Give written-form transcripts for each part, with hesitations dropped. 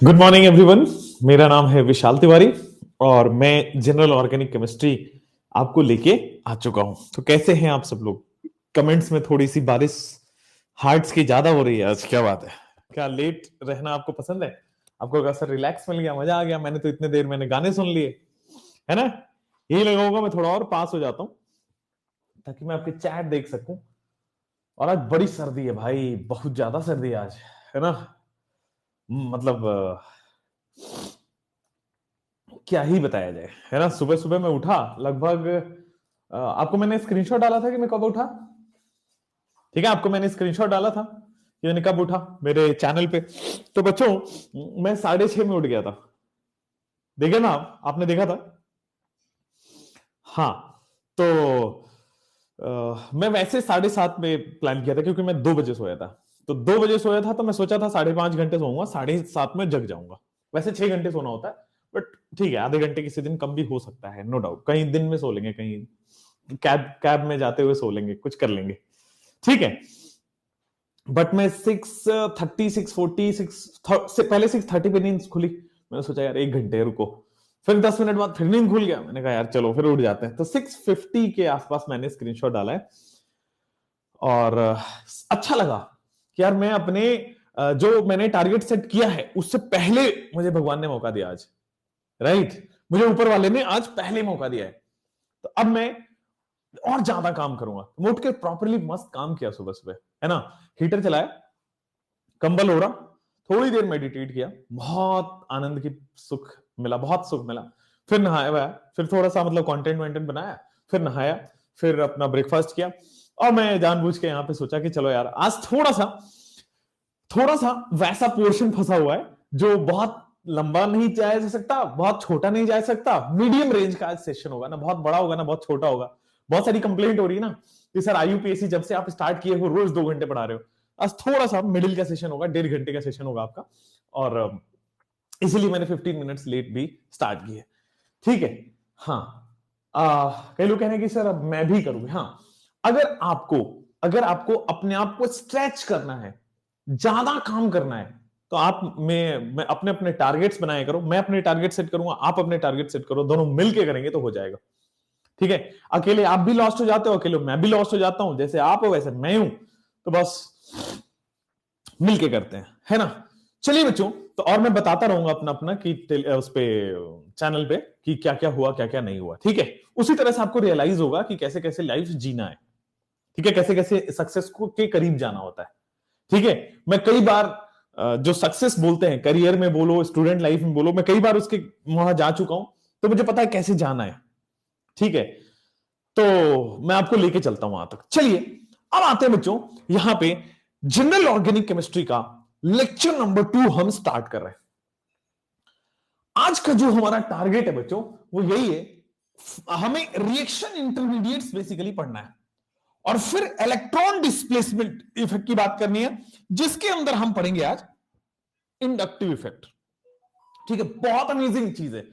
Good morning everyone. मेरा नाम है विशाल तिवारी और मैं जनरल ऑर्गेनिक केमिस्ट्री आपको लेके आ चुका हूं। तो कैसे हैं आप सब लोग? कमेंट्स में थोड़ी सी बारिश हार्ट्स की ज्यादा हो रही है आज, क्या बात है? क्या लेट रहना आपको पसंद है? आपको कैसा रिलैक्स मिल गया, मजा आ गया? मैंने तो इतने देर मैंने गाने सुन लिए, है ना? यही लगा होगा मैं थोड़ा और पास हो जाता हूं ताकि मैं आपके चैट देख सकूं। और आज बड़ी सर्दी है भाई, बहुत ज्यादा सर्दी है आज, है ना? मतलब क्या ही बताया जाए, है ना? सुबह सुबह मैं उठा लगभग आपको मैंने स्क्रीनशॉट डाला था कि मैं कब उठा। ठीक है, आपको मैंने स्क्रीनशॉट डाला था कि मैंने कब उठा मेरे चैनल पे। तो बच्चों, मैं 6:30 में उठ गया था। देखे ना आपने देखा था? हाँ। तो मैं वैसे 7:30 में प्लान किया था क्योंकि मैं 2 बजे सोया था। तो 2 बजे सोया था तो मैं सोचा था 5.5 घंटे सोऊंगा, 7:30 में जग जाऊंगा। वैसे 6 घंटे सोना होता है, बट ठीक है, आधे घंटे किसी दिन कम भी हो सकता है, नो डाउट। कहीं दिन में सो लेंगे, कहीं कैब कैब में जाते हुए सो लेंगे, कुछ कर लेंगे, ठीक है। बट मैं 6:30 6:40 से पहले 6:30 पे नींद खुली। मैंने सोचा यार 1 घंटे रुको, फिर 10 मिनट बाद फिर नींद खुल गया। मैंने कहा यार चलो फिर उठ जाते हैं। तो 6:50 के आसपास मैंने स्क्रीनशॉट डाला है और अच्छा लगा कि यार मैं अपने जो मैंने टारगेट सेट किया है उससे पहले मुझे भगवान ने मौका दिया आज, राइट? मुझे ऊपर वाले ने आज पहले मौका दिया है। तो अब मैं और ज्यादा काम करूंगा। मैं उठ के प्रॉपरली मस्त काम किया सुबह सुबह, है ना? हीटर चलाया, कंबल ओढ़ा, थोड़ी देर मेडिटेट किया, बहुत आनंद की सुख मिला, बहुत सुख मिला। फिर नहाया वहाया, फिर थोड़ा सा मतलब कंटेंट वेंटेंट बनाया, फिर नहाया, फिर अपना ब्रेकफास्ट किया। और मैं जानबूझ के यहाँ पे सोचा कि चलो यार आज थोड़ा सा वैसा पोर्शन फंसा हुआ है जो बहुत लंबा नहीं जाया जा सकता, बहुत छोटा नहीं जा सकता, मीडियम रेंज का आज सेशन होगा ना, बहुत बड़ा होगा ना बहुत छोटा होगा। बहुत सारी कंप्लेंट हो रही है ना कि सर IUPAC जब से आप स्टार्ट किए हो रोज 2 घंटे पढ़ा रहे हो। आज थोड़ा सा मिडिल का सेशन होगा, 1.5 घंटे का सेशन होगा आपका। और इसीलिए मैंने 15 मिनट्स लेट भी स्टार्ट किया, ठीक है। हाँ, कई लोग कह रहे हैं कि सर अब मैं भी करूंगी। हाँ, अगर आपको अपने आप को स्ट्रेच करना है, ज्यादा काम करना है, तो आप मैं अपने अपने टारगेट्स बनाया करो। मैं अपने टारगेट सेट करूंगा, आप अपने टारगेट सेट करो, दोनों मिलके करेंगे तो हो जाएगा, ठीक है। अकेले आप भी लॉस्ट हो जाते हो, अकेले मैं भी लॉस्ट हो जाता हूं, जैसे आप हो वैसे मैं हूं। तो बस मिलके करते हैं, है ना? चलिए बच्चों, तो और मैं बताता रहूंगा अपना अपना कि उस पे चैनल पे कि क्या क्या हुआ क्या क्या नहीं हुआ, ठीक है। उसी तरह से आपको रियलाइज होगा कि कैसे कैसे लाइफ जीना है, ठीक है, कैसे कैसे सक्सेस को के करीब जाना होता है, ठीक है। मैं कई बार जो सक्सेस बोलते हैं, करियर में बोलो, स्टूडेंट लाइफ में बोलो, मैं कई बार उसके वहां जा चुका हूं, तो मुझे पता है कैसे जाना है, ठीक है। तो मैं आपको लेके चलता हूं वहां तक। चलिए अब आते हैं बच्चों यहां पे जनरल ऑर्गेनिक केमिस्ट्री का लेक्चर नंबर 2 हम स्टार्ट कर रहे हैं। आज का जो हमारा टारगेट है बच्चों वो यही है, हमें रिएक्शन इंटरमीडिएट्स बेसिकली पढ़ना है और फिर इलेक्ट्रॉन डिस्प्लेसमेंट इफेक्ट की बात करनी है, जिसके अंदर हम पढ़ेंगे आज इंडक्टिव इफेक्ट, ठीक है। बहुत अमेजिंग चीज है,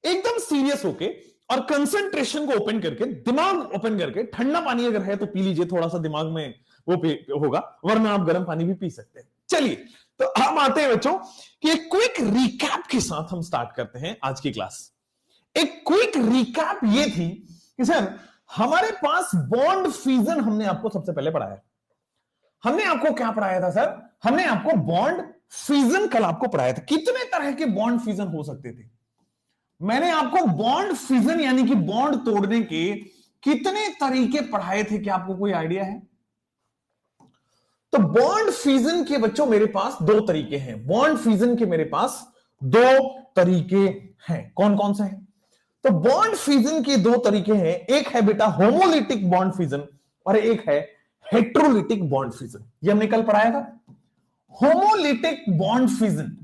एकदम सीरियस होके और कंसंट्रेशन को ओपन करके, दिमाग ओपन करके। ठंडा पानी अगर है तो पी लीजिए, थोड़ा सा दिमाग में वो होगा, वरना आप गर्म पानी भी पी सकते हैं। चलिए, तो हम आते हैं बच्चों कि एक क्विक रिकैप के साथ हम स्टार्ट करते हैं आज की क्लास। एक क्विक रिकैप ये थी कि सर हमारे पास बॉन्ड फ्यूजन हमने आपको सबसे पहले पढ़ाया। हमने आपको क्या पढ़ाया था सर? हमने आपको बॉन्ड फ्यूजन कल आपको पढ़ाया था। कितने तरह के बॉन्ड फ्यूजन हो सकते थे? मैंने आपको बॉन्ड फिजन यानी कि बॉन्ड तोड़ने के कितने तरीके पढ़ाए थे, क्या आपको कोई आइडिया है? तो बॉन्ड फ्यूजन के बच्चों मेरे पास दो तरीके हैं। बॉन्ड फ्यूजन के मेरे पास दो तरीके हैं। कौन कौन से हैं? तो बॉन्ड फ्यूजन के दो तरीके हैं। एक है बेटा होमोलिटिक बॉन्ड फ्यूजन और एक है हेट्रोलिटिक बॉन्ड फ्यूजन। ये हमने कल पढ़ाया था। होमोलिटिक बॉन्ड फ्यूजन,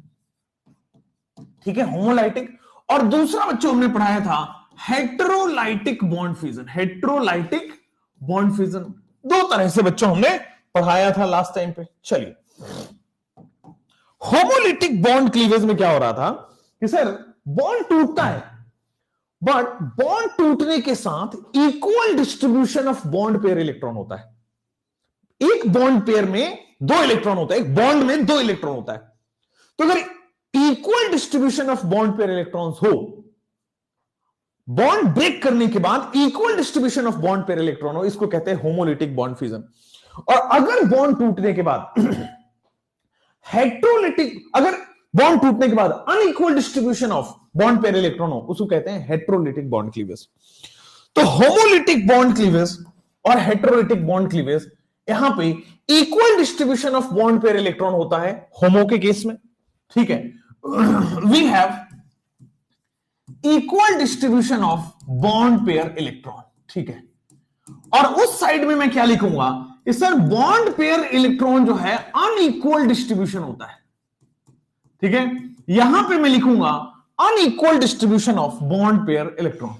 ठीक है, होमोलाइटिक। और दूसरा बच्चों हमने पढ़ाया था heterolytic bond fusion. Heterolytic bond fusion दो तरह से बच्चों हमने पढ़ाया था लास्ट टाइम पे। चलिए, होमोलिटिक बॉन्ड क्लीवेज में क्या हो रहा था कि सर बॉन्ड टूटता है, बट बॉन्ड टूटने के साथ equal distribution of bond pair electron होता है। एक बॉन्ड पेयर में दो इलेक्ट्रॉन होता है, एक बॉन्ड में दो इलेक्ट्रॉन होता है। तो अगर equal distribution of bond pair electrons हो, बॉन्ड ब्रेक करने के बाद equal distribution of bond pair electron हो, इसको कहते हैं होमोलिटिक बॉन्ड फ्यूजन। और अगर बॉन्ड टूटने के बाद हेट्रोलिटिक, अगर बॉन्ड टूटने के बाद unequal distribution of bond pair electron हो, उसको कहते हैं हेट्रोलिटिक बॉन्ड क्लीवेज। तो होमोलिटिक बॉन्ड क्लीवेज और हेट्रोलिटिक बॉन्ड क्लीवेज, यहां पे equal distribution of bond pair electron होता है होमो के केस में, ठीक है। We have equal distribution of bond pair electron, ठीक है। और उस साइड में मैं क्या लिखूंगा, सर बॉन्ड पेयर इलेक्ट्रॉन जो है अनइक्वल डिस्ट्रीब्यूशन होता है, ठीक है। यहां पे मैं लिखूंगा unequal distribution of bond pair electron.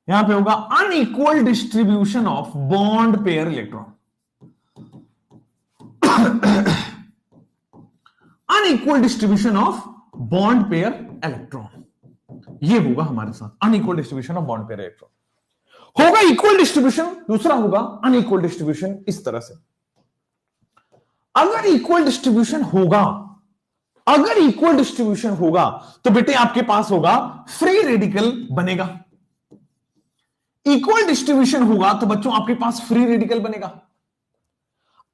यहां पे होगा unequal distribution of bond pair electron. Unequal distribution of bond pair electron, ये होगा हमारे साथ unequal distribution of bond pair electron. होगा इक्वल डिस्ट्रीब्यूशन, दूसरा होगा अनइक्वल डिस्ट्रीब्यूशन। इस तरह से अगर इक्वल डिस्ट्रीब्यूशन होगा, अगर इक्वल डिस्ट्रीब्यूशन होगा तो बेटे आपके पास होगा फ्री रेडिकल बनेगा। इक्वल डिस्ट्रीब्यूशन होगा तो बच्चों आपके पास फ्री रेडिकल बनेगा।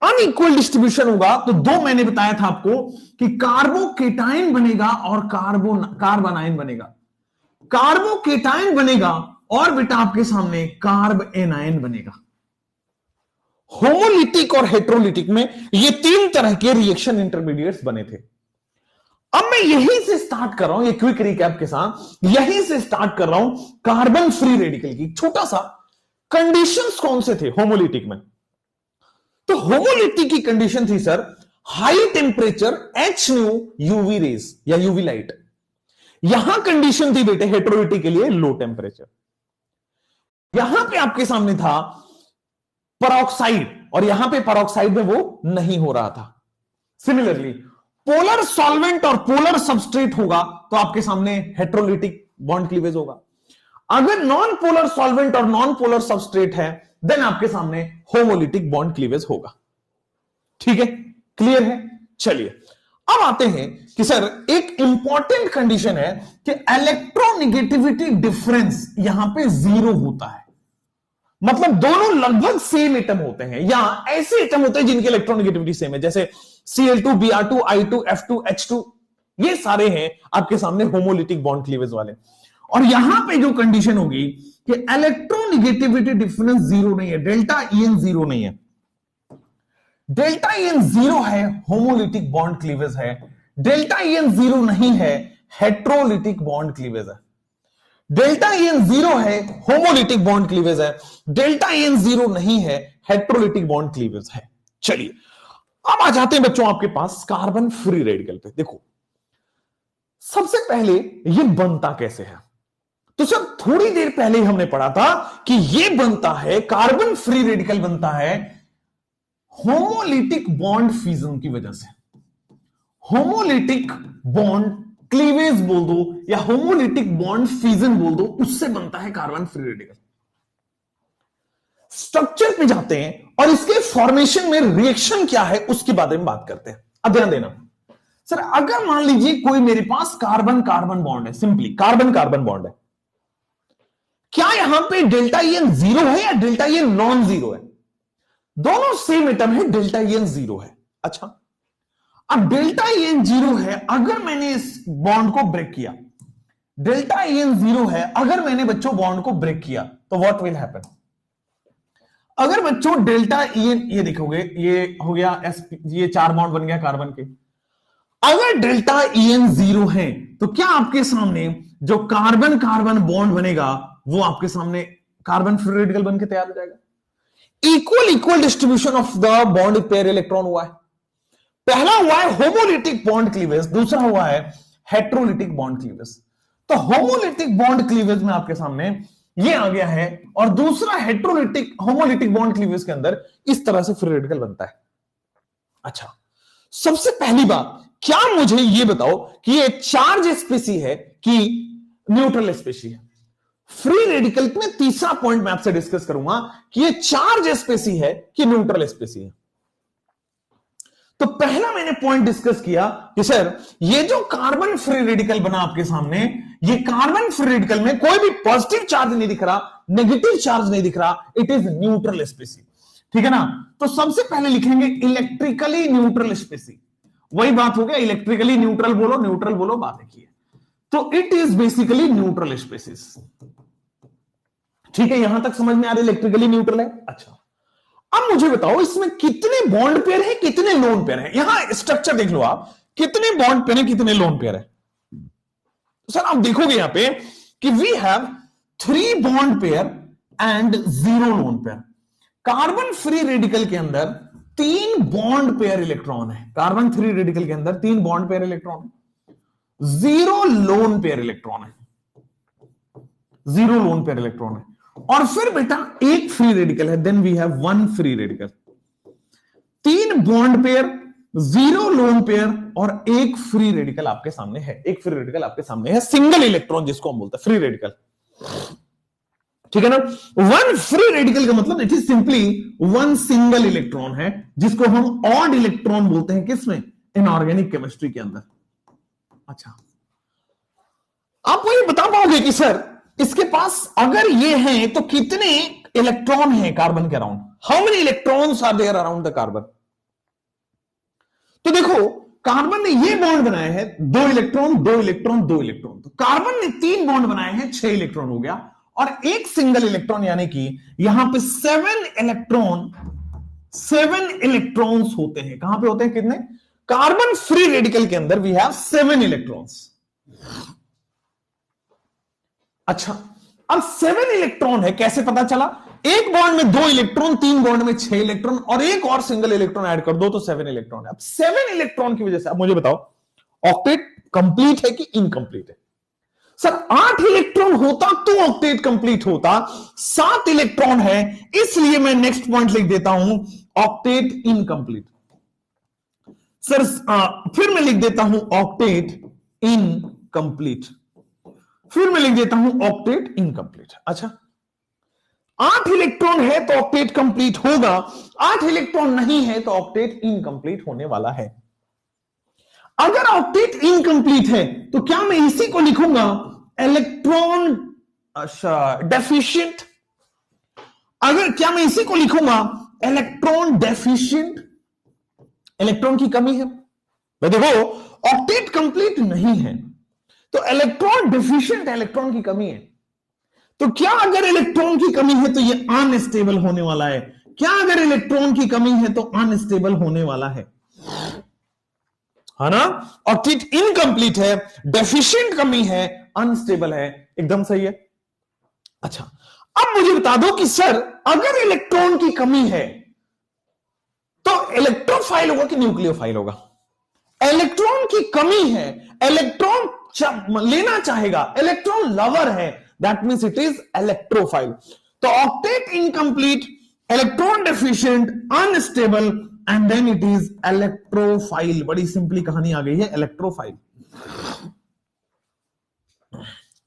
अनइक्वल डिस्ट्रीब्यूशन होगा तो दो मैंने बताया था आपको कि कार्बोकेटाइन बनेगा और कार्बोनाइन बनेगा। कार्बोकेटाइन बनेगा और बेटा आपके सामने कार्ब एनाइन बनेगा। होमोलिटिक और हेट्रोलिटिक में ये तीन तरह के रिएक्शन इंटरमीडिएट्स बने थे। अब मैं यहीं से स्टार्ट कर रहा हूं, ये क्विक रिकैप के साथ यहीं से स्टार्ट कर रहा हूं कार्बन फ्री रेडिकल की। छोटा सा कंडीशंस कौन से थे होमोलिटिक में? तो होमोलिटिक की कंडीशन थी sir high temperature H new UV rays या यूवी लाइट। यहां कंडीशन थी बेटे हेट्रोलिटिक के लिए लो टेम्परेचर। यहां पे आपके सामने था परऑक्साइड और यहां पे परऑक्साइड में वो नहीं हो रहा था। सिमिलरली पोलर सॉल्वेंट और पोलर सबस्ट्रेट होगा तो आपके सामने हेट्रोलिटिक बॉन्ड क्लीवेज होगा। अगर नॉन पोलर सॉल्वेंट और नॉन पोलर सबस्ट्रेट है देन आपके सामने होमोलिटिक बॉन्ड क्लीवेज होगा। ठीक है, क्लियर है? चलिए अब आते हैं कि सर एक इंपॉर्टेंट कंडीशन है कि इलेक्ट्रोनेगेटिविटी डिफरेंस यहां पे जीरो होता है। मतलब दोनों लगभग सेम एटम होते हैं या ऐसे एटम होते हैं जिनकी इलेक्ट्रोनेगेटिविटी सेम है, जैसे Cl2, Br2, I2, F2, H2, ये सारे हैं आपके सामने होमोलिटिक बॉन्ड क्लीवेज वाले। और यहां पे जो कंडीशन होगी कि इलेक्ट्रोनेगेटिविटी डिफरेंस जीरो नहीं है, डेल्टा EN जीरो नहीं है। डेल्टा EN जीरो है होमोलिटिक बॉन्ड क्लीवेज है, डेल्टा EN जीरो नहीं है हेट्रोलिटिक बॉन्ड क्लीवेज है। डेल्टा EN जीरो है होमोलिटिक बॉन्ड क्लीवेज है, डेल्टा EN जीरो नहीं है हेट्रोलिटिक बॉन्ड क्लीवेज है। चलिए अब आ जाते हैं बच्चों आपके पास कार्बन फ्री रेडिकल पे। देखो सबसे पहले ये बनता कैसे है, तो सर थोड़ी देर पहले हमने पढ़ा था कि ये बनता है, कार्बन फ्री रेडिकल बनता है होमोलिटिक बॉन्ड फ्यूजन की वजह से। होमोलिटिक बॉन्ड क्लीवेज बोल दो या होमोलिटिक बॉन्ड फ्यूजन बोल दो, उससे बनता है कार्बन फ्री रेडिकल। स्ट्रक्चर पे जाते हैं और इसके फॉर्मेशन में रिएक्शन क्या है उसके बारे में बात करते हैं। अब ध्यान देना सर, अगर मान लीजिए कोई मेरे पास कार्बन कार्बन बॉन्ड है, सिंपली कार्बन कार्बन बॉन्ड है, क्या यहां पे डेल्टा EN जीरो है या डेल्टा EN नॉन जीरो है? दोनों सेम एटम है, डेल्टा EN जीरो है। अच्छा अब डेल्टा EN जीरो है, अगर मैंने इस बॉन्ड को ब्रेक किया डेल्टा EN 0 है, अगर मैंने बच्चों बॉन्ड को ब्रेक किया तो व्हाट विल हैपन? अगर बच्चों डेल्टा EN, ये देखोगे ये हो गया ये 4 बॉन्ड बन गया कार्बन के। अगर डेल्टा EN 0 है तो क्या आपके सामने जो कार्बन कार्बन बॉन्ड बनेगा वो आपके सामने कार्बन फ्री रेडिकल बन के तैयार हो जाएगा। Equal distribution of the bond pair electron हुआ है। पहला हुआ है होमोलिटिक बॉन्ड क्लीवेज, दूसरा हुआ है हेट्रोलिटिक बॉन्ड क्लीवेज। तो होमोलिटिक बॉन्ड क्लीवेज में आपके सामने ये आ गया है, और दूसरा हेट्रोलिटिक होमोलिटिक बॉन्ड क्लीवेज के अंदर इस तरह से फ्री रेडिकल बनता है। अच्छा, सबसे पहली बात, क्या मुझे ये बताओ कि ये चार्ज स्पेसी है कि न्यूट्रल स्पेसी है? फ्री रेडिकल में तीसरा पॉइंट मैं आपसे डिस्कस करूंगा कि ये चार्ज स्पेसी है कि न्यूट्रल स्पेसी है। तो पहला मैंने पॉइंट डिस्कस किया कि सर ये जो कार्बन फ्री रेडिकल बना आपके सामने, ये कार्बन फ्री रेडिकल में कोई भी पॉजिटिव चार्ज नहीं दिख रहा, नेगेटिव चार्ज नहीं दिख रहा, इट इज न्यूट्रल स्पेसी। ठीक है ना? तो सबसे पहले लिखेंगे इलेक्ट्रिकली न्यूट्रल स्पेसी। वही बात हो गया, इलेक्ट्रिकली न्यूट्रल बोलो, बात है। तो it is basically neutral species. ठीक है, यहां तक समझ में आ रहा है इलेक्ट्रिकली न्यूट्रल है। अच्छा, अब मुझे बताओ इसमें कितने बॉन्ड पेयर है, कितने लोन पेयर है? यहां स्ट्रक्चर देख लो आप, कितने बॉन्ड पेयर है, कितने लोन पेयर है। तो सर आप देखोगे यहां पे कि we have 3 bond pair and 0 lone pair. Carbon free radical के अंदर 3 बॉन्ड पेयर इलेक्ट्रॉन है। कार्बन फ्री रेडिकल के अंदर 3 बॉन्ड पेयर इलेक्ट्रॉन है, 0 लोन पेयर इलेक्ट्रॉन है, 0 लोन पेयर इलेक्ट्रॉन है। और फिर बेटा एक फ्री रेडिकल है, then we have 1 free radical. 3 bond pair, 0 lone pair और 1 फ्री रेडिकल आपके सामने है। एक फ्री रेडिकल आपके सामने है, सिंगल इलेक्ट्रॉन जिसको हम बोलते हैं फ्री रेडिकल। ठीक है ना? 1 फ्री रेडिकल का मतलब it is simply 1 single electron है, जिसको हम ऑड इलेक्ट्रॉन बोलते हैं। किसमें? इनऑर्गेनिक केमिस्ट्री के अंदर। अच्छा, आप वही बता पाओगे कि सर इसके पास अगर ये है तो कितने इलेक्ट्रॉन है कार्बन के around? How many electrons are there around the carbon? तो देखो, कार्बन ने ये बॉन्ड बनाए हैं 2 इलेक्ट्रॉन 2 इलेक्ट्रॉन 2 इलेक्ट्रॉन। तो कार्बन ने 3 बॉन्ड बनाए हैं, 6 इलेक्ट्रॉन हो गया, और एक सिंगल इलेक्ट्रॉन, यानी कि यहां पे 7 इलेक्ट्रॉन्स होते हैं। कहां पे होते हैं? कितने? कार्बन फ्री रेडिकल के अंदर वी हैव 7 इलेक्ट्रॉन्स। अच्छा, अब 7 इलेक्ट्रॉन है, कैसे पता चला? एक बॉन्ड में 2 इलेक्ट्रॉन, 3 बॉन्ड में 6 इलेक्ट्रॉन, और एक और सिंगल इलेक्ट्रॉन ऐड कर दो तो 7 इलेक्ट्रॉन है। अब 7 इलेक्ट्रॉन की वजह से अब मुझे बताओ ऑक्टेट कंप्लीट है कि इनकंप्लीट है? सर 8 इलेक्ट्रॉन होता तो ऑक्टेट कंप्लीट होता, 7 इलेक्ट्रॉन है, इसलिए मैं नेक्स्ट पॉइंट लिख देता हूं ऑक्टेट इनकंप्लीट। सर फिर मैं लिख देता हूं ऑक्टेट इनकंप्लीट, फिर मैं लिख देता हूं ऑक्टेट इनकंप्लीट। अच्छा, 8 इलेक्ट्रॉन है तो ऑक्टेट कंप्लीट होगा, 8 इलेक्ट्रॉन नहीं है तो ऑक्टेट इनकंप्लीट होने वाला है। अगर ऑक्टेट इनकंप्लीट है तो क्या मैं इसी को लिखूंगा इलेक्ट्रॉन डेफिशिएंट? अगर क्या मैं इसी को लिखूंगा इलेक्ट्रॉन डेफिशिएंट, इलेक्ट्रॉन की कमी है? देखो, ऑक्टेट कंप्लीट नहीं है तो इलेक्ट्रॉन डेफिशिएंट है, इलेक्ट्रॉन की कमी है। तो क्या अगर इलेक्ट्रॉन की कमी है तो ये अनस्टेबल होने वाला है? क्या अगर इलेक्ट्रॉन की कमी है तो अनस्टेबल होने वाला है ना? ऑक्टेट इनकंप्लीट है, डेफिशिएंट कमी है, अनस्टेबल है, एकदम सही है। अच्छा, अब मुझे बता दो कि सर अगर इलेक्ट्रॉन की कमी है तो इलेक्ट्रोफाइल होगा कि न्यूक्लियोफाइल होगा? इलेक्ट्रॉन की कमी है, इलेक्ट्रॉन लेना चाहेगा, इलेक्ट्रॉन लवर है, that means it is electrophile. तो octet incomplete, electron deficient, unstable, and then it is electrophile. बड़ी सिंपली कहानी आ गई है, इलेक्ट्रोफाइल।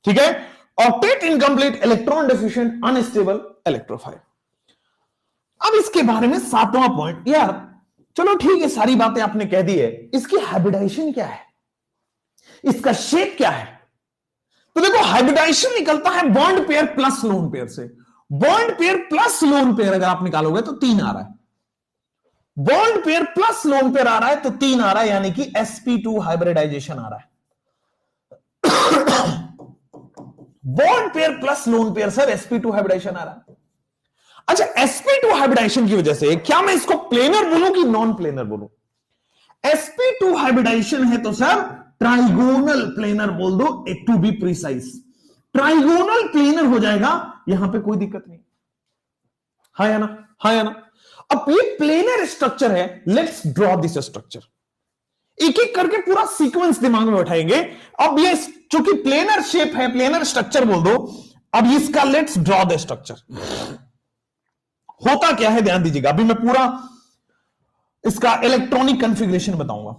ठीक है, octet incomplete, electron deficient, unstable, electrophile. अब इसके बारे में 7वां पॉइंट, यार चलो ठीक है, सारी बातें आपने कह दी है, इसकी हाइब्रिडाइजेशन क्या है, इसका शेप क्या है? तो देखो, हाइब्रिडाइजेशन निकलता है bond pair plus lone pair से। Bond pair plus lone pair अगर आप निकालोगे तो 3 आ रहा है, bond pair plus lone pair आ रहा है तो 3 आ रहा है, यानी कि sp2 हाइब्रिडाइजेशन आ रहा है। Bond pair plus lone pair, sir sp2 hybridisation आ रहा है। अच्छा, sp2 हाइब्रिडाइजेशन की वजह से क्या मैं इसको प्लेनर बोलूं कि नॉन प्लेनर बोलूं? sp2 हाइब्रिडाइजेशन है तो सर ट्राइगोनल प्लेनर बोल दो, to be precise. Trigonal planar हो जाएगा, यहां पे कोई दिक्कत नहीं। हाँ या ना, हाँ या ना। अब ये प्लेनर स्ट्रक्चर है, लेट्स ड्रॉ दिस स्ट्रक्चर। एक एक करके पूरा सीक्वेंस दिमाग में बैठाएंगे। अब ये चूंकि प्लेनर शेप है, प्लेनर स्ट्रक्चर बोल दो। अब इसका लेट्स ड्रॉ द स्ट्रक्चर। होता क्या है ध्यान दीजिएगा, अभी मैं पूरा इसका इलेक्ट्रॉनिक कॉन्फ़िगरेशन बताऊंगा।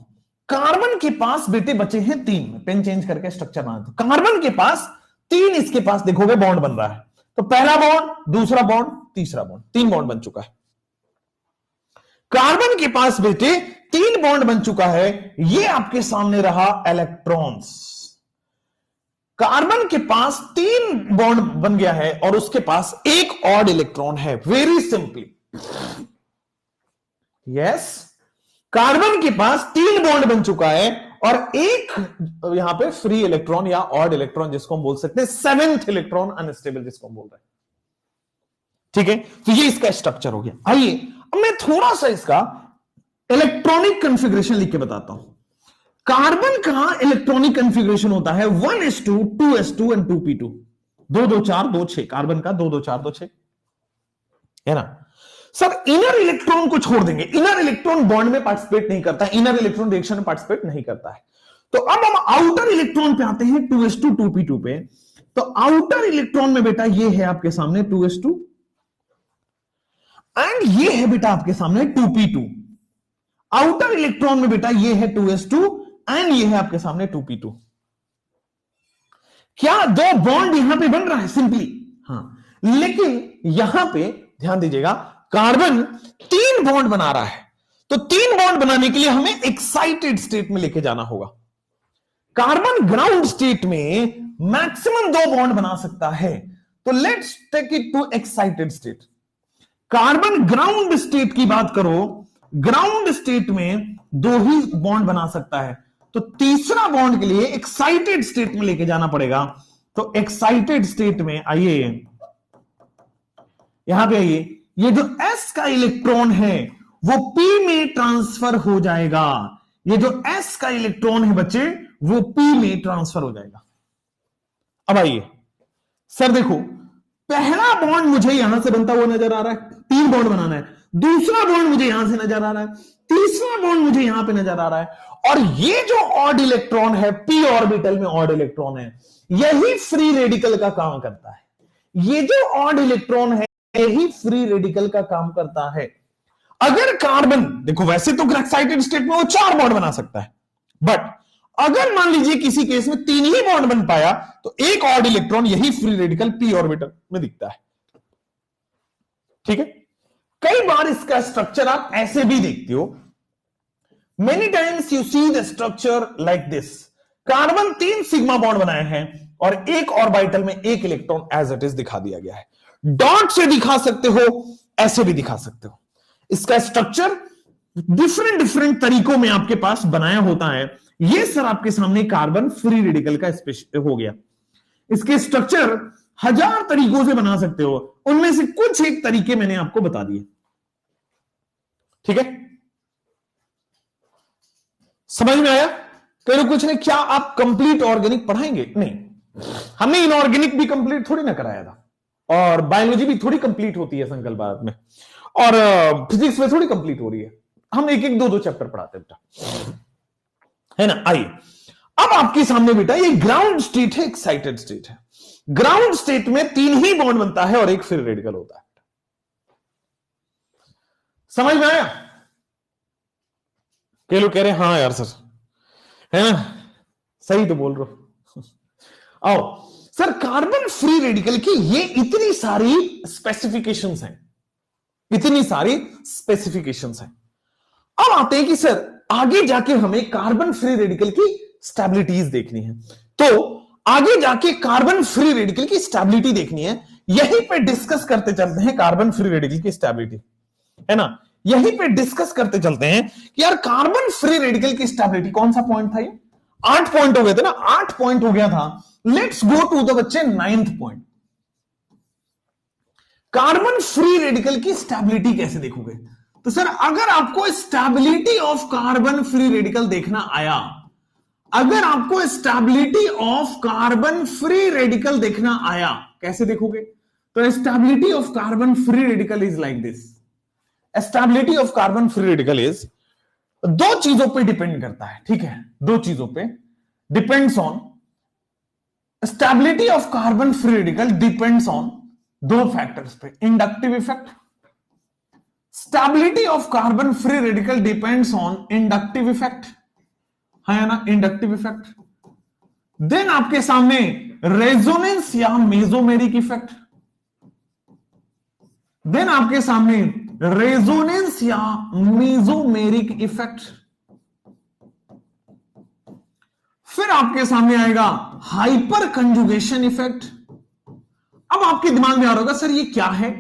कार्बन के पास बेटे बचे हैं 3, पेन चेंज करके स्ट्रक्चर बना दो। कार्बन के पास 3, इसके पास देखोगे बॉन्ड बन रहा है। तो पहला बॉन्ड, दूसरा बॉन्ड, तीसरा बॉन्ड, 3 बॉन्ड बन चुका है। कार्बन के पास बेटे 3 बॉन्ड बन चुका है। ये आपके सामने रहा इलेक्ट्रॉन्स। कार्बन के पास 3 बॉन्ड बन गया है और उसके पास एक ऑड इलेक्ट्रॉन है। वेरी सिंपली, यस, कार्बन के पास 3 बॉन्ड बन चुका है और एक यहां पे फ्री इलेक्ट्रॉन या ऑड इलेक्ट्रॉन, जिसको हम बोल सकते हैं 7th इलेक्ट्रॉन अनस्टेबल, जिसको हम बोल रहे हैं। ठीक है, तो ये इसका स्ट्रक्चर हो गया। आइए अब मैं थोड़ा सा इसका इलेक्ट्रॉनिक कॉन्फ़िगरेशन लिख के बताता हूं। कार्बन का इलेक्ट्रॉनिक कॉन्फ़िगरेशन होता है 1s2 2s2 and 2p2, 2 2 4 2 6। Carbon का 2 2 4 2 6 है ना सर। इनर इलेक्ट्रॉन को छोड़ देंगे, इनर इलेक्ट्रॉन बॉन्ड में पार्टिसिपेट नहीं करता है, इनर इलेक्ट्रॉन रिएक्शन में पार्टिसिपेट नहीं करता है। तो अब हम आउटर इलेक्ट्रॉन पे आते हैं, 2s2 2p2 पे। तो आउटर इलेक्ट्रॉन में बेटा ये है आपके सामने 2s2 एंड ये है बेटा आपके सामने 2p2। आउटर इलेक्ट्रॉन में बेटा ये है 2s2 एंड ये है आपके सामने 2p2। क्या 2 बॉन्ड यहां पे बन रहा है सिंपली? हां, लेकिन यहां पे ध्यान दीजिएगा, कार्बन 3 बॉन्ड बना रहा है। तो 3 बॉन्ड बनाने के लिए हमें एक्साइटेड स्टेट में लेके जाना होगा। कार्बन ग्राउंड स्टेट में मैक्सिमम 2 बॉन्ड बना सकता है। तो let's take it to excited state. Carbon ground state की बात करो, ग्राउंड स्टेट में 2 ही बॉन्ड बना सकता है। तो तीसरा बॉन्ड के लिए एक्साइटेड स्टेट में लेके जाना पड़ेगा। तो एक्साइटेड स्टेट में आइए, यहां पे आइए, ये जो s का इलेक्ट्रॉन है वो p में ट्रांसफर हो जाएगा। ये जो s का इलेक्ट्रॉन है बच्चे, वो p में ट्रांसफर हो जाएगा। अब आइए सर, देखो पहला बॉन्ड मुझे यहां से बनता हुआ नजर आ रहा है, 3 बॉन्ड बनाना है। दूसरा बॉन्ड मुझे यहां से नजर आ रहा है, तीसरा बॉन्ड मुझे यहां पे नजर आ रहा है। और ये जो ऑड इलेक्ट्रॉन है, p ऑर्बिटल में ऑड इलेक्ट्रॉन है, यही फ्री रेडिकल का काम करता है। ये जो ऑड इलेक्ट्रॉन है यही फ्री रेडिकल का काम करता है। अगर कार्बन, देखो वैसे तो एक्साइटेड स्टेट में वो 4 बॉन्ड बना सकता है, बट अगर मान लीजिए किसी केस में 3 ही बॉन्ड बन पाया, तो एक ऑड इलेक्ट्रॉन यही फ्री रेडिकल p ऑर्बिटल में दिखता है। ठीक है, कई बार इसका स्ट्रक्चर आप ऐसे भी देखते हो। Many times you see the structure like this. Carbon 3 sigma bond बनाए हैं और एक ऑर्बिटल में एक इलेक्ट्रॉन एज इट इज दिखा दिया गया है। डॉट से दिखा सकते हो, ऐसे भी दिखा सकते हो। इसका स्ट्रक्चर डिफरेंट डिफरेंट तरीकों में आपके पास बनाया होता है। ये सर आपके सामने कार्बन फ्री रेडिकल का हो गया। इसके स्ट्रक्चर 1000 तरीकों से बना सकते हो, उनमें से कुछ एक तरीके मैंने आपको बता दिए। ठीक है, समझ में आया? कई कुछ नहीं, क्या आप कंप्लीट ऑर्गेनिक पढ़ाएंगे? नहीं, हमने इनऑर्गेनिक भी कंप्लीट थोड़ी ना कराया था, और बायोलॉजी भी थोड़ी कंप्लीट होती है संकल्प भारत में, और फिजिक्स में थोड़ी कंप्लीट हो रही है। हम एक एक 2-2 चैप्टर पढ़ाते हैं बेटा, है ना। आइए अब आपके सामने बेटा ये ग्राउंड स्टेट है, एक्साइटेड स्टेट है। ग्राउंड स्टेट में 3 ही बॉन्ड बनता है और एक फ्री रेडिकल होता है। समझ में आया? कई लोग कह रहे हैं हाँ यार सर, है ना, सही तो बोल रहे हो। आओ सर, कार्बन फ्री रेडिकल की ये इतनी सारी स्पेसिफिकेशंस हैं, इतनी सारी स्पेसिफिकेशंस हैं। अब आते हैं कि सर आगे जाके हमें कार्बन फ्री रेडिकल की स्टेबिलिटीज देखनी है। तो आगे जाके कार्बन फ्री रेडिकल की स्टेबिलिटी देखनी है, यहीं पे डिस्कस करते चलते हैं कार्बन फ्री रेडिकल की स्टेबिलिटी, है ना। यहीं पे डिस्कस करते चलते हैं कि यार कार्बन फ्री रेडिकल की स्टेबिलिटी, कौन सा पॉइंट था ये? 8 पॉइंट हो गए थे ना, 8 पॉइंट हो गया था। लेट्स गो टू द बच्चे 9th point. Carbon free radical की स्टेबिलिटी कैसे देखोगे? तो सर अगर आपको stability of carbon free radical देखना आया, अगर आपको stability of carbon free radical देखना आया, कैसे देखोगे? तो stability of carbon free radical is like this. Stability of carbon free radical is, दो चीजों पे डिपेंड करता है, ठीक है, दो चीजों पे depends on. Stability of carbon free radical depends on दो फैक्टर्स पे, inductive effect. Stability of carbon free radical depends on inductive effect, है ना, इंडक्टिव इफेक्ट। देन आपके सामने रेजोनेंस या मेसोमेरिक इफेक्ट, देन आपके सामने रेजोनेंस या मेसोमेरिक इफेक्ट, फिर आपके सामने आएगा हाइपर कंजुगेशन इफेक्ट। अब आपके दिमाग में आ रहा होगा सर ये क्या है,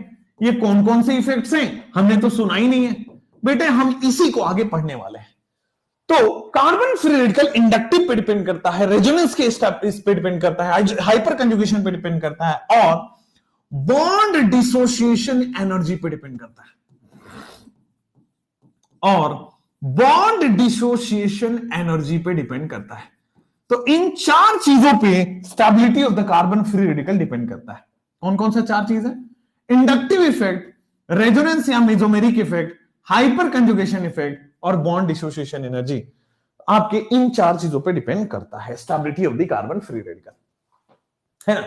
ये कौन कौन से इफेक्ट्स हैं, हमने तो सुना ही नहीं है। बेटे हम इसी को आगे पढ़ने वाले हैं। तो कार्बन फ्री रेडिकल इंडक्टिव पे डिपेंड करता है, रेजोनेंस के इस पे डिपेंड करता है, हाइपर कंजुगेशन पे डिपेंड करता है, और बॉन्ड डिसोसिएशन एनर्जी पे डिपेंड करता है, और बॉन्ड डिसोसिएशन एनर्जी पे डिपेंड करता है। तो इन चार चीजों पे stability of the carbon free radical depend करता है। कौन कौन सा चार चीज है? इंडक्टिव इफेक्ट, रेजोनेंस या mesomeric effect, hyper conjugation effect और बॉन्ड डिसोसिएशन एनर्जी। आपके इन चार चीजों पे डिपेंड करता है stability of the carbon free radical, है ना।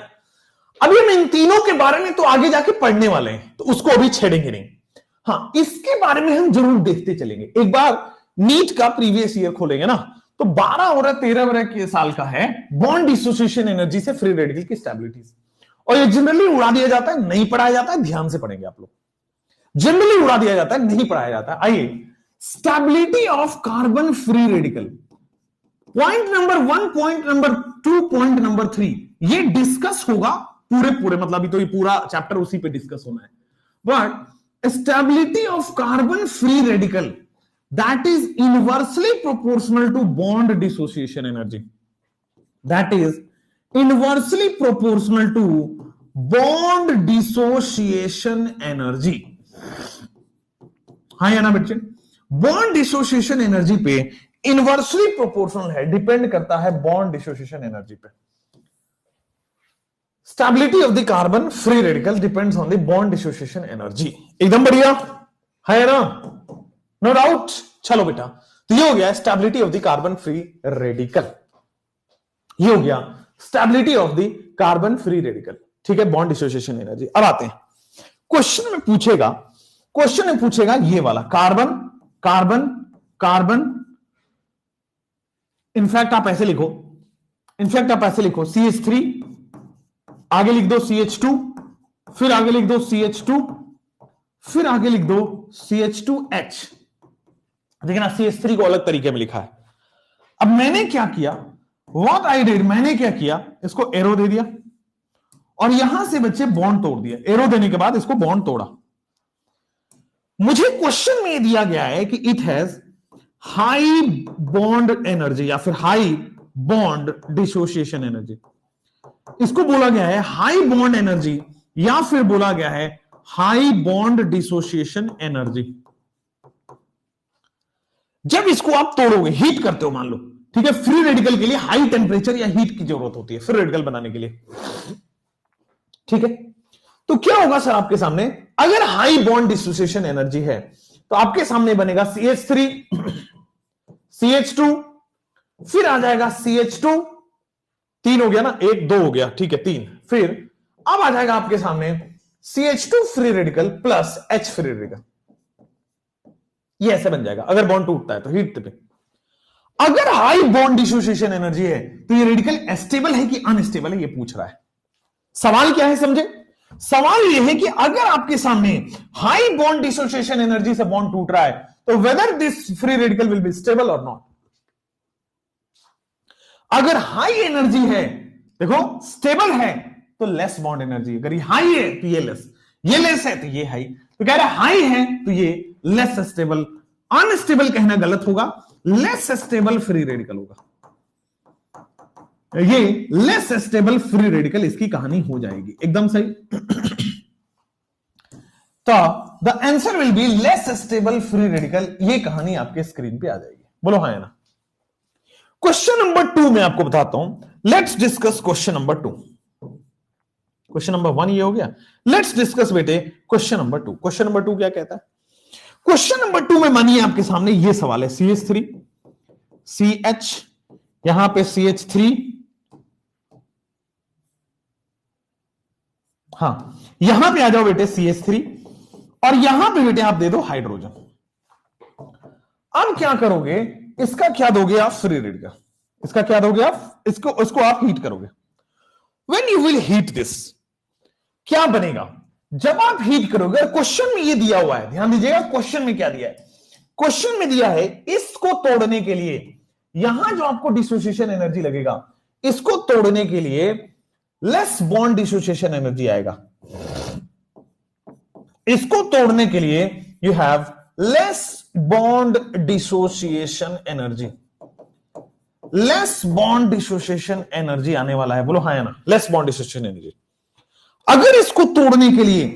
अभी हम इन तीनों के बारे में तो आगे जाके पढ़ने वाले हैं, तो उसको अभी छेड़ेंगे नहीं। हाँ, इसके बारे में हम जरूर देखते चलेंगे। एक बार नीट का प्रीवियस ईयर खोलेंगे ना, तो 12 और 13 साल का है बॉन्ड डिसोसिएशन एनर्जी से फ्री रेडिकल की स्टेबिलिटी, और ये जनरली उड़ा दिया जाता है, नहीं पढ़ाया जाता है। ध्यान से पढ़ेंगे आप लोग, जनरली उड़ा दिया जाता है, नहीं पढ़ाया जाता है। आइए, stability of carbon free radical, point number 1, point number 2, point number 3, ये डिस्कस होगा पूरे मतलब अभी तो ये पूरा चैप्टर उसी पे डिस्कस होना है। But stability of carbon free radical that is inversely proportional to bond dissociation energy, that is inversely proportional to bond dissociation energy। हाँ या ना बच्चे, बॉन्ड डिसोसिएशन एनर्जी पे इनवर्सली प्रोपोर्शनल है, डिपेंड करता है बॉन्ड डिसोसिएशन एनर्जी पे। Stability of the carbon free radical depends on the bond dissociation energy. एकदम बढ़िया है ना, नो डाउट। चलो बेटा, तो ये हो गया stability of the carbon free radical, ये हो गया stability of the carbon free radical, ठीक है, बॉन्ड डिसोसिएशन एनर्जी। अब आते हैं क्वेश्चन में पूछेगा ये वाला कार्बन कार्बन कार्बन। इनफैक्ट आप ऐसे लिखो CH3, आगे लिख दो CH2, फिर आगे लिख दो CH2, फिर आगे लिख दो CH2H। देखना CH3 को अलग तरीके में लिखा है। अब मैंने क्या किया, व्हाट आई डिड, मैंने क्या किया, इसको एरो दे दिया और यहां से बच्चे बॉन्ड तोड़ दिया। एरो देने के बाद इसको बॉन्ड तोड़ा। मुझे क्वेश्चन में दिया गया है कि it has high bond energy या फिर हाई बॉन्ड डिसोसिएशन एनर्जी। इसको बोला गया है हाई बॉन्ड एनर्जी या फिर बोला गया है हाई बॉन्ड डिसोसिएशन एनर्जी। जब इसको आप तोड़ोगे, हीट करते हो मान लो, ठीक है, फ्री रेडिकल के लिए हाई टेम्परेचर या हीट की जरूरत होती है फ्री रेडिकल बनाने के लिए, ठीक है। तो क्या होगा सर आपके सामने, अगर हाई बॉन्ड डिसोसिएशन एनर्जी है तो आपके सामने बनेगा CH3, CH2, फिर आ जाएगा CH2, 3 हो गया ना, 1 2 हो गया, ठीक है, 3, फिर अब आ जाएगा आपके सामने CH2 free radical plus H free radical. ये ऐसे बन जाएगा अगर बॉन्ड टूटता है तो हीट पे। अगर हाई बॉन्ड डिसोसिएशन एनर्जी है तो ये रेडिकल स्टेबल है कि अनस्टेबल है, ये पूछ रहा है। सवाल क्या है समझे, सवाल ये है कि अगर आपके सामने हाई बॉन्ड डिसोसिएशन एनर्जी से बॉन्ड टूट रहा है तो whether this free radical will be stable और नॉट। अगर हाई एनर्जी है, देखो स्टेबल है तो लेस बॉन्ड एनर्जी, अगर ये हाई है तो ये लेस है तो ये हाई। तो कह रहा है हाई है तो ये लेस स्टेबल, अनस्टेबल कहना गलत होगा, लेस स्टेबल फ्री रेडिकल होगा। ये लेस स्टेबल फ्री रेडिकल इसकी कहानी हो जाएगी, एकदम सही। तो the answer will be less stable free radical, ये कहानी आपके स्क्रीन पे आ जाएगी, बोलो हाँ या ना। क्वेश्चन नंबर 2 मैं आपको बताता हूं, let's discuss question number 2। Question number 1 ये हो गया, लेट्स डिस्कस बेटे क्वेश्चन नंबर 2। क्वेश्चन नंबर 2 क्या कहता है? क्वेश्चन नंबर 2 में मानिए आपके सामने ये सवाल है, CH3 CH, यहां पे CH3, हाँ यहां पे आ जाओ बेटे CH3, और यहां पे बेटे आप दे दो हाइड्रोजन। अब क्या करोगे, इसका क्या दोगे आप? Free radical. इसका क्या दोगे आप? इसको आप हीट करोगे। When you will heat this, क्या बनेगा? जब आप हीट करोगे, क्वेश्चन में ये दिया हुआ है, ध्यान दीजिएगा क्वेश्चन में क्या दिया है। क्वेश्चन में दिया है इसको तोड़ने के लिए, यहां जो आपको डिसोसिएशन एनर्जी लगेगा, इसको तोड़ने के लिए लेस बॉन्ड डिसोसिएशन एनर्जी आएगा। इसको तोड़ने के लिए you have less bond dissociation energy, less bond dissociation energy आने वाला है, बोलो हाँ या ना। Less bond dissociation energy. अगर इसको तोड़ने के लिए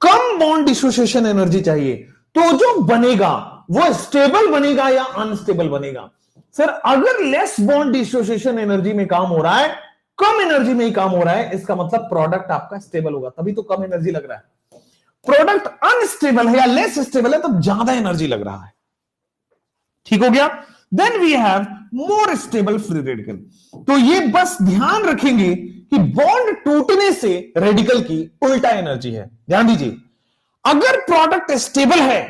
कम बॉन्ड डिसोसिएशन एनर्जी चाहिए, तो जो बनेगा वो स्टेबल बनेगा या अनस्टेबल बनेगा? सर अगर लेस बॉन्ड डिसोसिएशन एनर्जी में काम हो रहा है, कम एनर्जी में ही काम हो रहा है, इसका मतलब प्रोडक्ट आपका स्टेबल होगा, तभी तो कम एनर्जी लग रहा है। प्रोडक्ट अनस्टेबल है या लेस स्टेबल है तब ज्यादा एनर्जी लग रहा है। ठीक हो गया? Then we have more stable free radical. तो ये बस ध्यान रखेंगे कि बॉन्ड टूटने से रेडिकल की उल्टा एनर्जी है। ध्यान दीजिए, अगर प्रोडक्ट स्टेबल है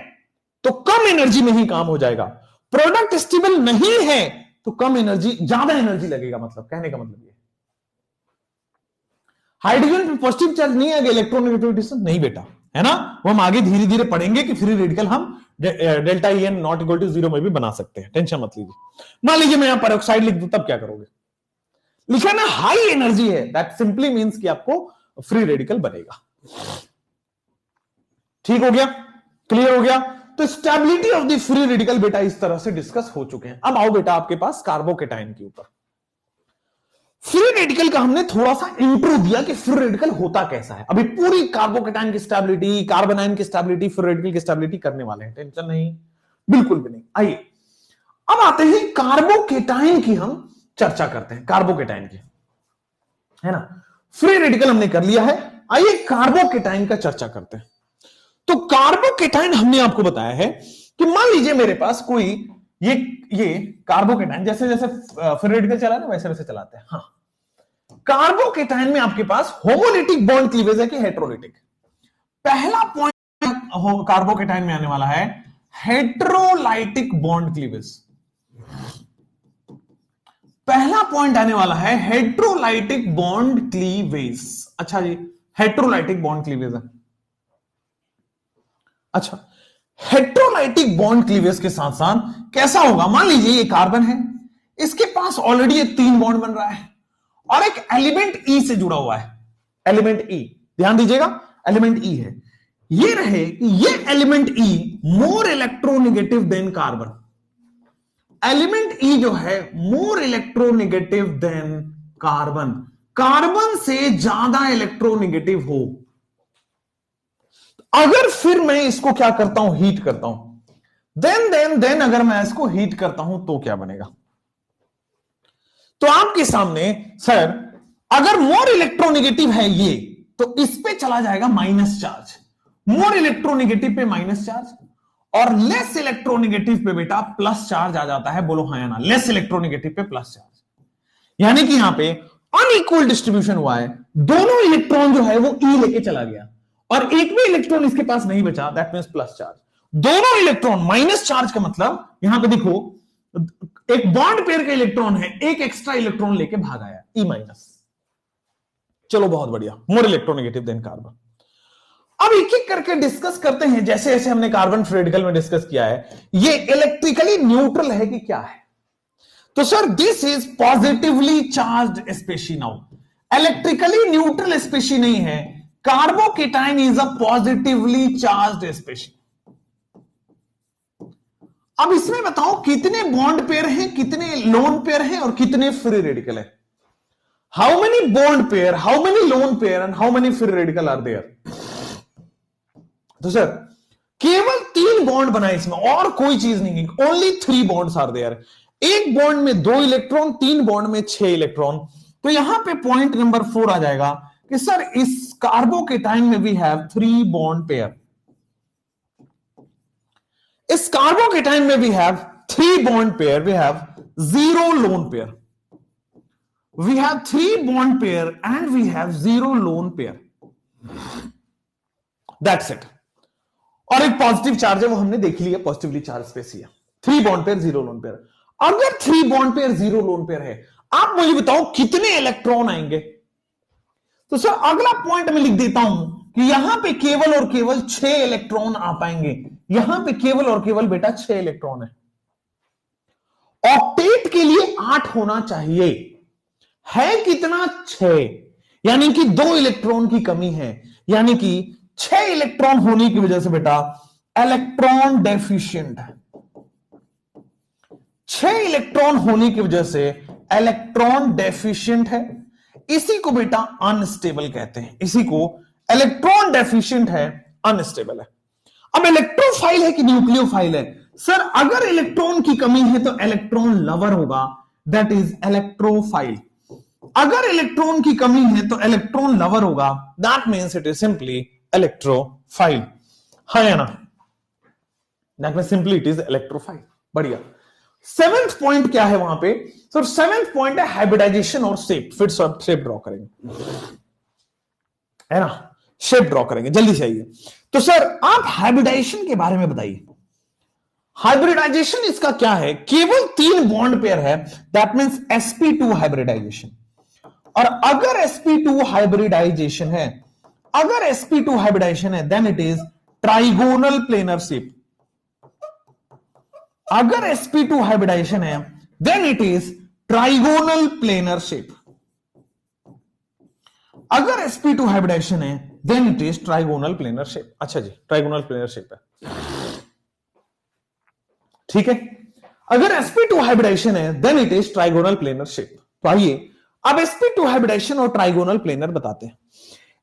तो कम एनर्जी में ही काम हो जाएगा, प्रोडक्ट स्टेबल नहीं है तो कम एनर्जी, ज्यादा एनर्जी लगेगा। मतलब कहने का मतलब ये, हाइड्रोजन पे पॉजिटिव चार्ज नहीं आएगा, इलेक्ट्रोनेगेटिविटी से नहीं बेटा, है ना। वो हम आगे धीरे धीरे पढ़ेंगे कि फ्री रेडिकल हम delta EN not equal to 0 में भी बना सकते हैं, टेंशन मत लीजिए। मान लीजिए मैं यहां पर ऑक्साइड लिख दूं, तब क्या करोगे? लिखा ना हाई एनर्जी है, दैट सिंपली मींस कि आपको फ्री रेडिकल बनेगा। ठीक हो गया? क्लियर हो गया? तो stability of the free radical बेटा इस तरह से डिस्कस हो चुके हैं। अब आओ बेटा आपके पास कार्बोकेटाइन के ऊपर। फ्री रेडिकल का हमने थोड़ा सा इंट्रो दिया कि फ्री रेडिकल होता कैसा है। अभी पूरी कार्बोकेटाइन की स्टेबिलिटी, कार्बोनाइन की स्टेबिलिटी, फ्री रेडिकल की स्टेबिलिटी करने वाले हैं, टेंशन नहीं, बिल्कुल भी नहीं। आइए अब आते हैं कार्बोकेटाइन की, हम चर्चा करते हैं कार्बोकेटाइन की, है ना। फ्री रेडिकल हमने कर लिया है, आइए कार्बोकेटाइन का चर्चा करते हैं। तो कार्बोकेटाइन हमने आपको बताया है कि मान लीजिए मेरे पास कोई ये कार्बोकेटाइन, जैसे जैसे फ्री रेडिकल चला ना वैसे वैसे चलाते हैं। हाँ, कार्बोकेटाइन में आपके पास होमोलिटिक बॉन्ड क्लीवेज है कि हेट्रोलिटिक? पहला पॉइंट कार्बोकेटाइन में आने वाला है हेट्रोलाइटिक बॉन्ड क्लीवेज। पहला पॉइंट आने वाला है हेट्रोलाइटिक बॉन्ड क्लीवेज। अच्छा जी, हेट्रोलाइटिक बॉन्ड क्लीवेज है। अच्छा, हेट्रोलाइटिक बॉन्ड क्लीवेज के साथ साथ कैसा होगा? मान लीजिए ये कार्बन है, इसके पास ऑलरेडी एक 3 बॉन्ड बन रहा है और एक एलिमेंट ई से जुड़ा हुआ है, एलिमेंट ई। ध्यान दीजिएगा, एलिमेंट ई है। ये रहे कि ये element E more electronegative than carbon. Element E जो है more electronegative than carbon, carbon से ज्यादा इलेक्ट्रोनेगेटिव हो। अगर फिर मैं इसको क्या करता हूं, हीट करता हूं, देन अगर मैं इसको हीट करता हूं तो क्या बनेगा? तो आपके सामने सर अगर मोर इलेक्ट्रोनेगेटिव है ये, तो इस पे चला जाएगा माइनस चार्ज, मोर इलेक्ट्रोनेगेटिव पे माइनस चार्ज, और लेस इलेक्ट्रोनेगेटिव पे बेटा प्लस चार्ज आ जाता है। बोलो हाँ या ना, लेस इलेक्ट्रोनेगेटिव पे प्लस चार्ज। यानी कि यहां पे अनइक्वल डिस्ट्रीब्यूशन हुआ है, दोनों इलेक्ट्रॉन जो है वो ई लेके चला गया और एक भी इलेक्ट्रॉन इसके पास नहीं बचा, दैट मींस प्लस चार्ज। दोनों इलेक्ट्रॉन माइनस चार्ज का मतलब यहां पे देखो, एक बॉन्ड पेयर का इलेक्ट्रॉन है, एक एक्स्ट्रा इलेक्ट्रॉन लेके भाग आया, ई माइनस। चलो बहुत बढ़िया, मोर इलेक्ट्रोनेगेटिव देन कार्बन। अब एक एक करके डिस्कस करते हैं, जैसे जैसे हमने कार्बन फ्री रेडिकल में डिस्कस किया है, ये इलेक्ट्रिकली न्यूट्रल है कि क्या है? तो sir this is positively charged species. Now electrically neutral species नहीं है, carbocation is a positively charged species. अब इसमें बताओ कितने बॉन्ड पेयर हैं, कितने लोन पेयर हैं और कितने फ्री रेडिकल हैं? How many bond pair, how many lone pair and how many free radical are there? तो सर केवल 3 बॉन्ड बनाए इसमें, और कोई चीज नहीं, ओनली 3 बॉन्ड्स आर देयर। एक बॉन्ड में 2 इलेक्ट्रॉन, 3 बॉन्ड में 6 इलेक्ट्रॉन। तो यहां पे पॉइंट नंबर 4 आ जाएगा कि सर इस कार्बोकेटाइन में वी हैव 3 बॉन्ड पेयर। इस कार्बोकेटाइन में we have 3 bond pair, we have 0 lone pair. We have 3 bond pair and we have 0 lone pair. That's it. और एक पॉजिटिव चार्ज है, वो हमने देख लिया, पॉजिटिवली चार्ज स्पेस है। 3 बॉन्ड पेयर 0 लोन पेयर। अगर 3 बॉन्ड पेयर 0 लोन पेयर है, आप मुझे बताओ कितने इलेक्ट्रॉन आएंगे? तो सर अगला पॉइंट में लिख देता हूं कि यहां पे केवल और केवल 6 इलेक्ट्रॉन आ पाएंगे। यहां पे केवल और केवल बेटा 6 इलेक्ट्रॉन है। ऑक्टेट के लिए 8 होना चाहिए, है कितना? 6, यानी कि 2 इलेक्ट्रॉन की कमी है, यानी कि 6 इलेक्ट्रॉन होने की वजह से बेटा इलेक्ट्रॉन डेफिशिएंट है। 6 इलेक्ट्रॉन होने की वजह से इलेक्ट्रॉन डेफिशिएंट है। इसी को बेटा अनस्टेबल कहते हैं, इसी को इलेक्ट्रॉन डेफिशिएंट है, अनस्टेबल है। अब इलेक्ट्रोफाइल है कि न्यूक्लियोफाइल है? सर अगर इलेक्ट्रॉन की कमी है तो इलेक्ट्रॉन लवर होगा, दैट इज इलेक्ट्रोफाइल। अगर इलेक्ट्रॉन की कमी है तो इलेक्ट्रॉन लवर होगा, that means it is simply electrophile. हाँ या ना? That means simply it is electrophile. बढ़िया। 7th पॉइंट क्या है वहां पे? सर 7th पॉइंट है हाइब्रिडाइजेशन और शेप। फिर शेप ड्रॉ करेंगे, है ना? शेप ड्रॉ करेंगे, जल्दी से आइए। तो सर आप हाइब्रिडाइजेशन के बारे में बताइए। हाइब्रिडाइजेशन इसका क्या है? केवल 3 बॉन्ड पेयर है, दैट मीन्स sp2 हाइब्रिडाइजेशन। और अगर sp2 हाइब्रिडाइजेशन है, अगर sp2 हाइब्रिडाइजेशन है, then it is trigonal planar shape. अगर sp2 हाइब्रिडाइजेशन है, then it is trigonal planar shape. अगर sp2 हाइब्रिडाइजेशन है, then it is trigonal planar shape. अच्छा जी, ट्राइगोनल प्लेनर शेप है, ठीक है। अगर sp2 हाइब्रिडाइजेशन है, then it is trigonal planar shape. तो आइए अब sp2 हाइब्रिडाइजेशन और ट्राइगोनल प्लेनर बताते हैं।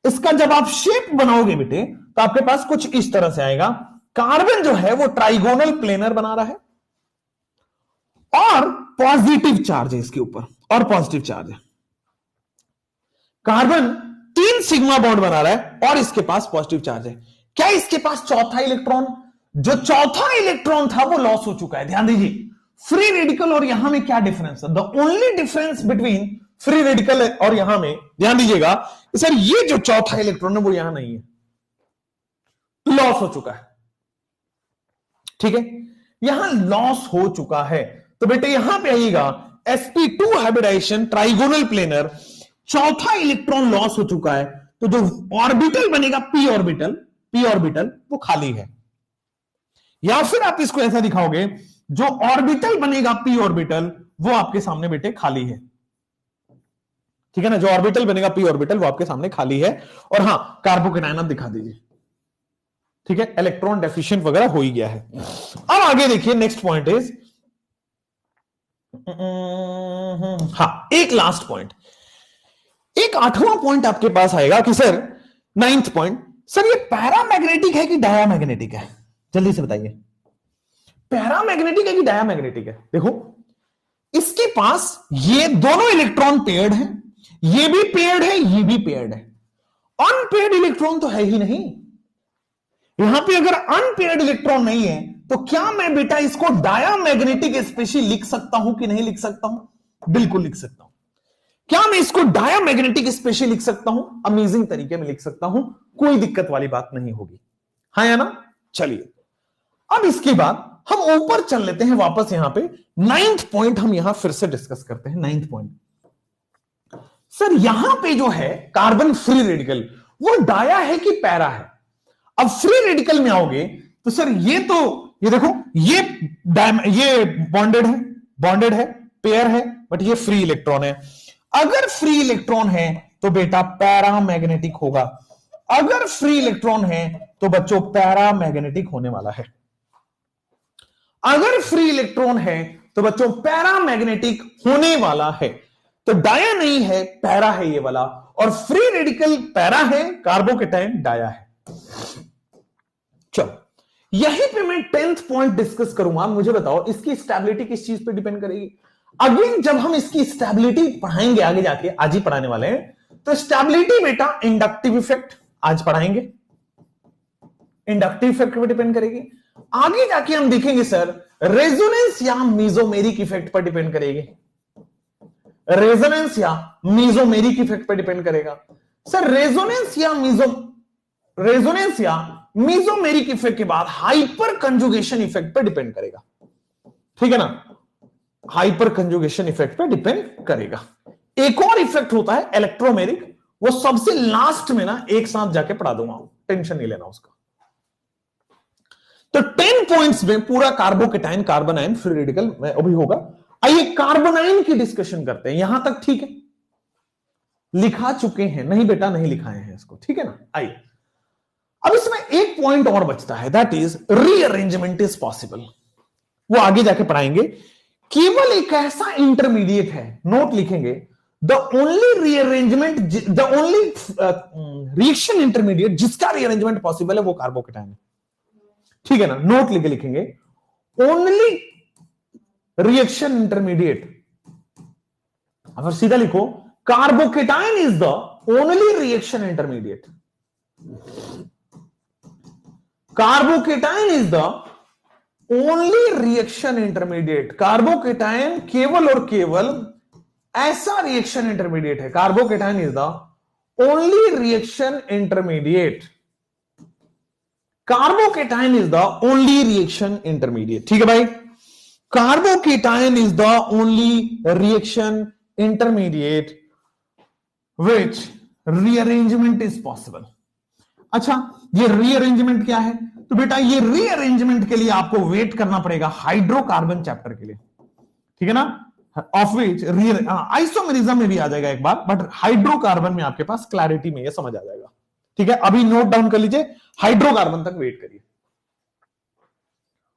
इसका जब आप शेप बनाओगे बेटे, तो आपके पास कुछ इस तरह से आएगा। कार्बन जो है वो ट्राइगोनल प्लेनर बना रहा है, और पॉजिटिव चार्ज है इसके ऊपर, और पॉजिटिव चार्ज है। कार्बन 3 सिग्मा बॉन्ड बना रहा है और इसके पास पॉजिटिव चार्ज है। क्या इसके पास चौथा इलेक्ट्रॉन? जो चौथा इलेक्ट्रॉन था वो लॉस हो चुका है। ध्यान दीजिए, फ्री रेडिकल और यहां में क्या डिफरेंस है? The only difference between free radical और यहां में, ध्यान दीजिएगा सर, ये जो चौथा इलेक्ट्रॉन है वो यहां नहीं है, लॉस हो चुका है, ठीक है। यहां लॉस हो चुका है। तो बेटे यहां पे आइएगा, sp2 हाइब्रिडाइजेशन ट्राइगोनल प्लेनर, चौथा इलेक्ट्रॉन लॉस हो चुका है, तो जो ऑर्बिटल बनेगा p ऑर्बिटल वो खाली है। या फिर आप इसको ऐसा दिखाओगे, जो ऑर्बिटल बनेगा p ऑर्बिटल वो आपके सामने बेटे खाली है, ठीक है ना। जो ऑर्बिटल बनेगा p ऑर्बिटल वो आपके सामने खाली है। और हां, कार्बोकेटाइन आप दिखा दीजिए, ठीक है। इलेक्ट्रॉन डेफिशिएंट वगैरह हो ही गया है। अब आगे देखिए, नेक्स्ट पॉइंट इज, हाँ एक लास्ट पॉइंट, एक 8वां पॉइंट आपके पास आएगा कि सर 9th पॉइंट, सर ये पैरामैग्नेटिक है कि डायामैग्नेटिक है? जल्दी से बताइए, पैरामैग्नेटिक है कि डायामैग्नेटिक है? देखो इसके पास ये दोनों इलेक्ट्रॉन पेयर्ड है, ये भी पेयर्ड है, ये भी पेयर्ड है। अनपेयर्ड इलेक्ट्रॉन तो है ही नहीं। यहां पे अगर अनपेयर्ड इलेक्ट्रॉन नहीं है, तो क्या मैं बेटा इसको डायामैग्नेटिक स्पेशीज लिख सकता हूं कि नहीं लिख सकता हूं? बिल्कुल लिख सकता हूं। क्या मैं इसको डायामैग्नेटिक स्पेशीज लिख सकता हूं? अमेजिंग तरीके में लिख सकता हूं, कोई दिक्कत वाली बात नहीं होगी, हाँ या ना? चलिए अब इसके बाद हम ऊपर चल लेते हैं वापस। यहां पे 9th पॉइंट हम यहां फिर से डिस्कस करते हैं। 9th पॉइंट, सर यहां पे जो है कार्बन फ्री रेडिकल, वो डाया है कि पैरा है? अब फ्री रेडिकल में आओगे तो सर ये तो, ये देखो, ये बॉन्डेड है, पेयर है, बट ये फ्री इलेक्ट्रॉन है। अगर फ्री इलेक्ट्रॉन है तो बेटा पैरामैग्नेटिक होगा। अगर फ्री इलेक्ट्रॉन है तो बच्चों पैरामैग्नेटिक होने वाला है। अगर फ्री इलेक्ट्रॉन है तो बच्चों पैरामैग्नेटिक होने वाला है। तो डाया नहीं है, पैरा है ये वाला, और फ्री रेडिकल पैरा है, कार्बोकेटाइन डाया है। चलो यहीं पे मैं 10th पॉइंट डिस्कस करूंगा। मुझे बताओ इसकी स्टेबिलिटी किस चीज पे डिपेंड करेगी? अगेन जब हम इसकी स्टेबिलिटी पढ़ाएंगे आगे जाके, आज ही पढ़ाने वाले हैं, तो स्टेबिलिटी बेटा इंडक्टिव इफेक्ट आज पढ़ाएंगे, इंडक्टिव इफेक्ट पे डिपेंड करेगी। आगे जाके हम देखेंगे सर रेजोनेंस या मीजोमेरिक इफेक्ट पर डिपेंड करेगी, रेजोनेंस या मीजोमेरिक इफेक्ट पर डिपेंड करेगा। सर रेजोनेंस या मीजोमेरिक इफेक्ट के बाद हाइपर कंजुगेशन इफेक्ट पर डिपेंड करेगा, ठीक है ना, हाइपर कंजुगेशन इफेक्ट पर डिपेंड करेगा। एक और इफेक्ट होता है इलेक्ट्रोमेरिक, वो सबसे लास्ट में ना एक साथ जाके पढ़ा दूंगा, टेंशन नहीं लेना उसका। तो 10 पॉइंट्स में पूरा कार्बोकेटाइन कार्बोनाइन फ्री रेडिकल में अभी होगा। आइए कार्बोनाइन की डिस्कशन करते हैं, यहां तक ठीक है, लिखा चुके हैं? नहीं बेटा नहीं लिखाए हैं इसको, ठीक है ना। आइए अब इसमें एक पॉइंट और बचता है, that is rearrangement is possible, वो आगे जाके पढ़ाएंगे। केवल एक ऐसा इंटरमीडिएट है, नोट लिखेंगे, the only rearrangement, the only reaction intermediate जिसका रीअरेंजमेंट पॉसिबल है वो कार्बोकेटाइन है, ठीक है ना। नोट लिखे लिखेंगे, ओनली रिएक्शन इंटरमीडिएट, अगर सीधा लिखो carbocation is the only reaction intermediate, carbocation is the only reaction intermediate, carbocation केवल और केवल ऐसा रिएक्शन इंटरमीडिएट है, carbocation is the only reaction intermediate, carbocation is the only reaction intermediate, ठीक है भाई। Carbocation is the only reaction intermediate which rearrangement is possible. अच्छा ये रीअरेंजमेंट क्या है? तो बेटा ये रीअरेंजमेंट के लिए आपको वेट करना पड़ेगा हाइड्रोकार्बन चैप्टर के लिए, ठीक है ना, ऑफ विच आइसोमेरिज्म में भी आ जाएगा एक बार, बट हाइड्रोकार्बन में आपके पास क्लैरिटी में ये समझ आ जाएगा, ठीक है। अभी नोट डाउन कर लीजिए, हाइड्रोकार्बन तक वेट करिए,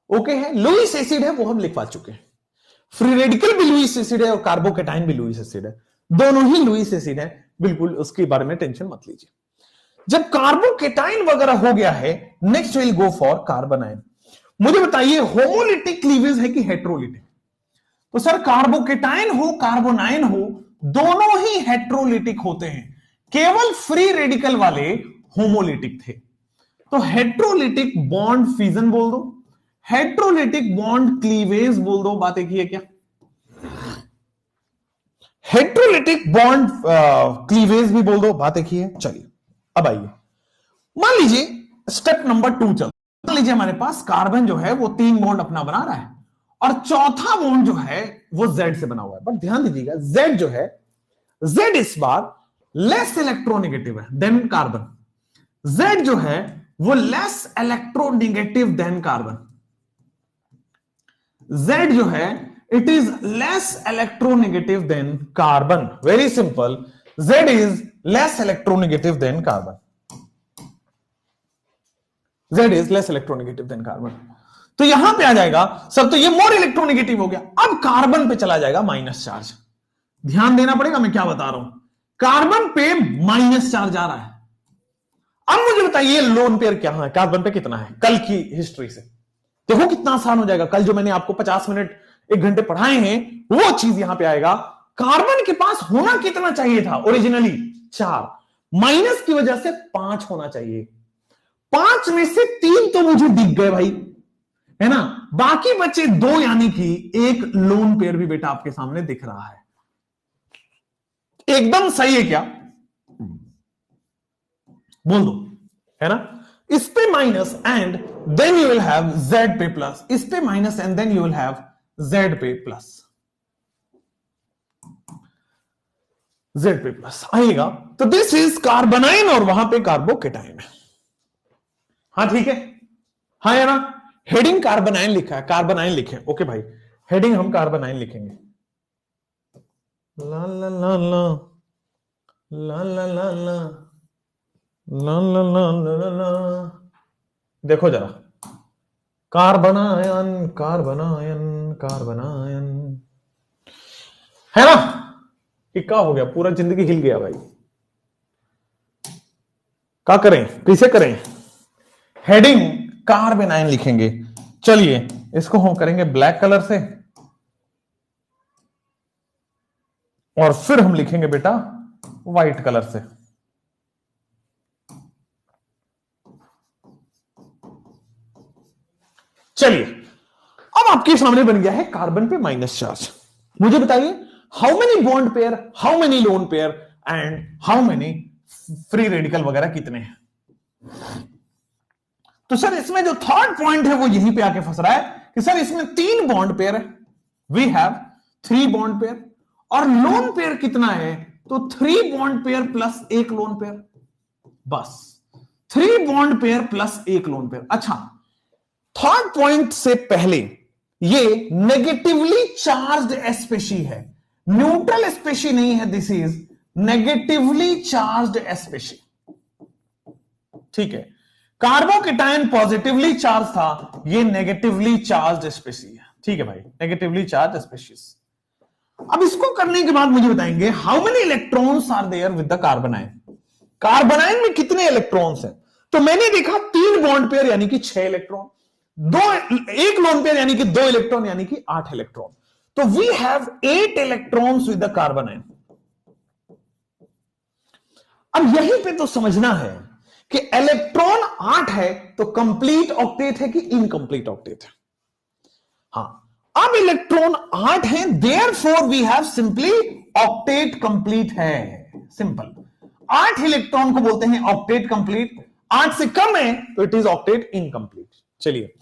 ओके है। लुईस एसिड है वो हम लिखवा चुके हैं, फ्री रेडिकल भी लुईस एसिड है और कार्बोकेटाइन भी लुईस एसिड है, दोनों ही लुईस एसिड है, बिल्कुल उसके बारे में टेंशन मत लीजिए। जब कार्बोकेटाइन वगैरह हो गया है, नेक्स्ट विल गो फॉर कार्बोनाइन। मुझे बताइए होमोलिटिक क्लीवेज है कि हेट्रोलिटिक? तो सर कार्बोकेटाइन हो कार्बोनाइन हो दोनों ही हेट्रोलिटिक होते हैं, केवल फ्री रेडिकल वाले होमोलिटिक थे। तो हेट्रोलिटिक बॉन्ड फ्यूजन बोल दो, हेट्रोलिटिक बॉन्ड क्लीवेज बोल दो, बात एक ही है क्या? हेट्रोलिटिक बॉन्ड क्लीवेज भी बोल दो, बात एक ही है। चलिए अब आइए, मान लीजिए स्टेप नंबर 2 चल, मान लीजिए हमारे पास कार्बन जो है वो 3 बॉन्ड अपना बना रहा है और चौथा बॉन्ड जो है वो Z से बना हुआ है, बट ध्यान दीजिएगा Z जो है, Z इस बार लेस इलेक्ट्रोनेगेटिव है देन कार्बन, Z जो है वो less electronegative than carbon, Z जो है it is less electronegative than carbon, very simple, Z is less electronegative than carbon. Z is less electronegative than carbon. तो यहां पे आ जाएगा सर, तो ये मोर इलेक्ट्रोनेगेटिव हो गया। अब कार्बन पे चला जाएगा माइनस चार्ज, ध्यान देना पड़ेगा मैं क्या बता रहा हूं, कार्बन पे माइनस चार्ज आ रहा है। अब मुझे बताइए लोन पेयर क्या है, कार्बन पे कितना है? कल की हिस्ट्री से देखो कितना आसान हो जाएगा। कल जो मैंने आपको 50 मिनट 1 घंटे पढ़ाए हैं वो चीज यहां पे आएगा। कार्बन के पास होना कितना चाहिए था ओरिजिनली? 4, माइनस की वजह से 5 होना चाहिए, 5 में से 3 तो मुझे दिख गए भाई, है ना, बाकी बचे 2, यानी कि एक लोन पेयर भी बेटा आपके सामने दिख रहा है। एकदम सही है क्या? बोल दो, है ना। इस पे minus and then you will have Z पे प्लस, इस पे minus and then you will have Z पे प्लस, Z पे प्लस आएगा। तो दिस इज कार्बोनाइन और वहां पे कार्बोकेटाइन है। हाँ ठीक है, हाँ है ना, हेडिंग कार्बोनाइन लिखा है, कार्बोनाइन लिखे, ओके भाई, हेडिंग हम कार्बोनाइन लिखेंगे। ला ला ला ला ला ला ला ला ला ला ला ला ला, देखो जरा, कार्बोनायन कार्बोनायन कार्बोनायन, है ना, कि कि क्या हो गया, पूरा जिंदगी हिल गया भाई। क्या करें, कैसे करें? हेडिंग कार्बेनाइन लिखेंगे। चलिए इसको हम करेंगे ब्लैक कलर से, और फिर हम लिखेंगे बेटा व्हाइट कलर से। चलिए अब आपके सामने बन गया है कार्बन पे माइनस चार्ज। मुझे बताइए how many bond pair, how many lone pair and how many free radical वगैरह कितने हैं। तो सर इसमें जो थर्ड पॉइंट है वो यहीं पे आके फंस रहा है कि सर इसमें 3 बॉन्ड पेयर है, वी हैव 3 बॉन्ड पेयर, और लोन पेयर कितना है, तो 3 bond pair plus 1 lone pair, बस 3 bond pair plus 1 lone pair. अच्छा, थर्ड पॉइंट से पहले ये नेगेटिवली चार्ज्ड स्पेशी है, न्यूट्रल स्पेशी नहीं है, this is negatively charged species. ठीक है, कार्बोकेटायन पॉजिटिवली चार्ज था, ये नेगेटिवली चार्ज्ड स्पेशी है। ठीक है भाई, नेगेटिवली चार्ज्ड स्पेशीज। अब इसको करने के बाद मुझे बताएंगे how many electrons are there with the carbanion. Carbanion में कितने इलेक्ट्रॉन्स हैं? तो मैंने देखा 3 बॉन्ड पेयर यानी कि 6 इलेक्ट्रॉन, 1 लोन पेयर यानी कि 2 इलेक्ट्रॉन यानी कि 8 इलेक्ट्रॉन। तो we have 8 electrons with the carbanion. अब यहीं पे तो समझना है कि इलेक्ट्रॉन 8 है तो कंप्लीट ऑक्टेट है कि इनकंप्लीट ऑक्टेट है। हां, अब इलेक्ट्रॉन 8 है, therefore we have simply octet complete है। सिंपल, 8 इलेक्ट्रॉन को बोलते हैं ऑक्टेट कंप्लीट, 8 से कम है तो इट इज ऑक्टेट इनकंप्लीट। चलिए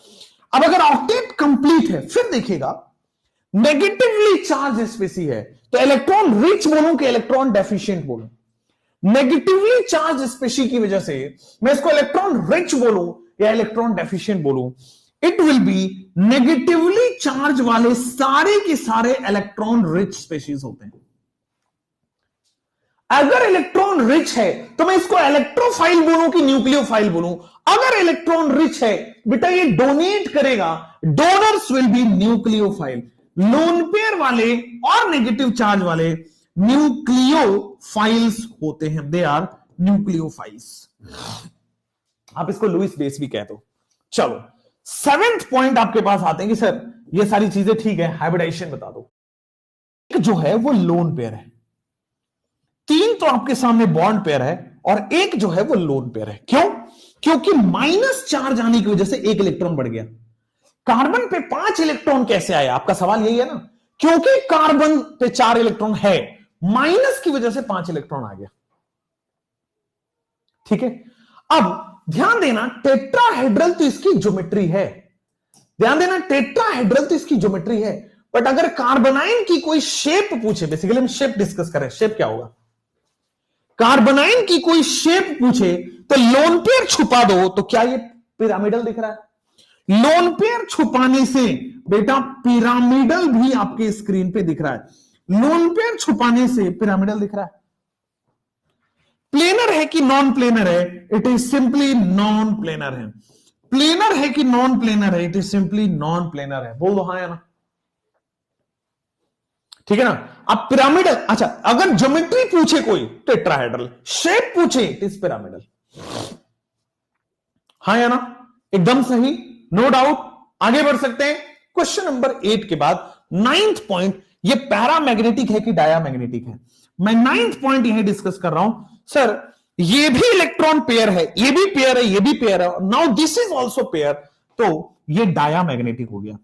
अब अगर ऑक्टेट कंप्लीट है, फिर देखिएगा नेगेटिवली चार्ज स्पेसी है, तो इलेक्ट्रॉन रिच बोलूं कि इलेक्ट्रॉन डेफिशिएंट बोलूं? नेगेटिवली चार्ज स्पेशी की वजह से मैं इसको इलेक्ट्रॉन रिच बोलूं या इलेक्ट्रॉन डेफिशिएंट बोलूं, it will B negatively charge वाले सारे के सारे इलेक्ट्रॉन रिच स्पेशीज होते हैं। अगर इलेक्ट्रॉन रिच है तो मैं इसको इलेक्ट्रोफाइल बोलूं कि न्यूक्लियोफाइल बोलूं? अगर इलेक्ट्रॉन रिच है बेटा ये डोनेट करेगा, donors will be nucleophile. Lone pair वाले और नेगेटिव चार्ज वाले न्यूक्लियोफाइल्स होते हैं, दे आर न्यूक्लियोफाइल्स। आप इसको लुइस बेस भी कहते हो। चलो 7th पॉइंट आपके पास आते हैं कि सर ये सारी चीजें ठीक है, हाइब्रिडाइजेशन बता दो। एक जो है वो लोन पेयर है, 3 तो आपके सामने बॉन्ड पेयर है और एक जो है वो लोन पेयर है। क्यों? क्योंकि माइनस चार्ज आने की वजह से 1 इलेक्ट्रॉन बढ़ गया। कार्बन पे 5 इलेक्ट्रॉन कैसे आया? आपका सवाल यही है ना, क्योंकि कार्बन पे 4 इलेक्ट्रॉन है, माइनस की वजह से 5 इलेक्ट्रॉन आ गया। ठीक है, अब ध्यान देना टेट्राहेड्रल तो इसकी ज्योमेट्री है, ध्यान देना टेट्राहेड्रल तो इसकी ज्योमेट्री है, बट अगर कार्बोनाइन की कोई शेप पूछे, बेसिकली हम शेप डिस्कस करें, शेप क्या होगा, कार्बोनाइन की कोई शेप पूछे तो लोन पेयर छुपा दो, तो क्या ये पिरामिडल दिख रहा है? लोन पेयर छुपाने से बेटा पिरामिडल भी आपके स्क्रीन पे दिख रहा है, लोन पेयर छुपाने से पिरामिडल दिख रहा है। प्लेनर है कि नॉन प्लेनर है? It is simply non planar है। प्लेनर है कि नॉन प्लेनर है? It is simply non planar है। बोल दो हाँ या ना। ठीक है ना। अब पिरामिडल, अच्छा अगर ज्योमेट्री पूछे कोई टेट्राहेड्रल, शेप पूछे इट इज पिरामिडल। हाँ या ना, एकदम सही, नो डाउट। आगे बढ़ सकते हैं क्वेश्चन नंबर 8 के बाद 9th पॉइंट, ये पैरामैग्नेटिक है कि डायामैग्नेटिक है? मैं 9th पॉइंट यही डिस्कस कर रहा हूं। सर ये भी इलेक्ट्रॉन पेयर है, ये भी पेयर है, ये भी पेयर है, now this is also pair, तो ये डायामैग्नेटिक हो गया।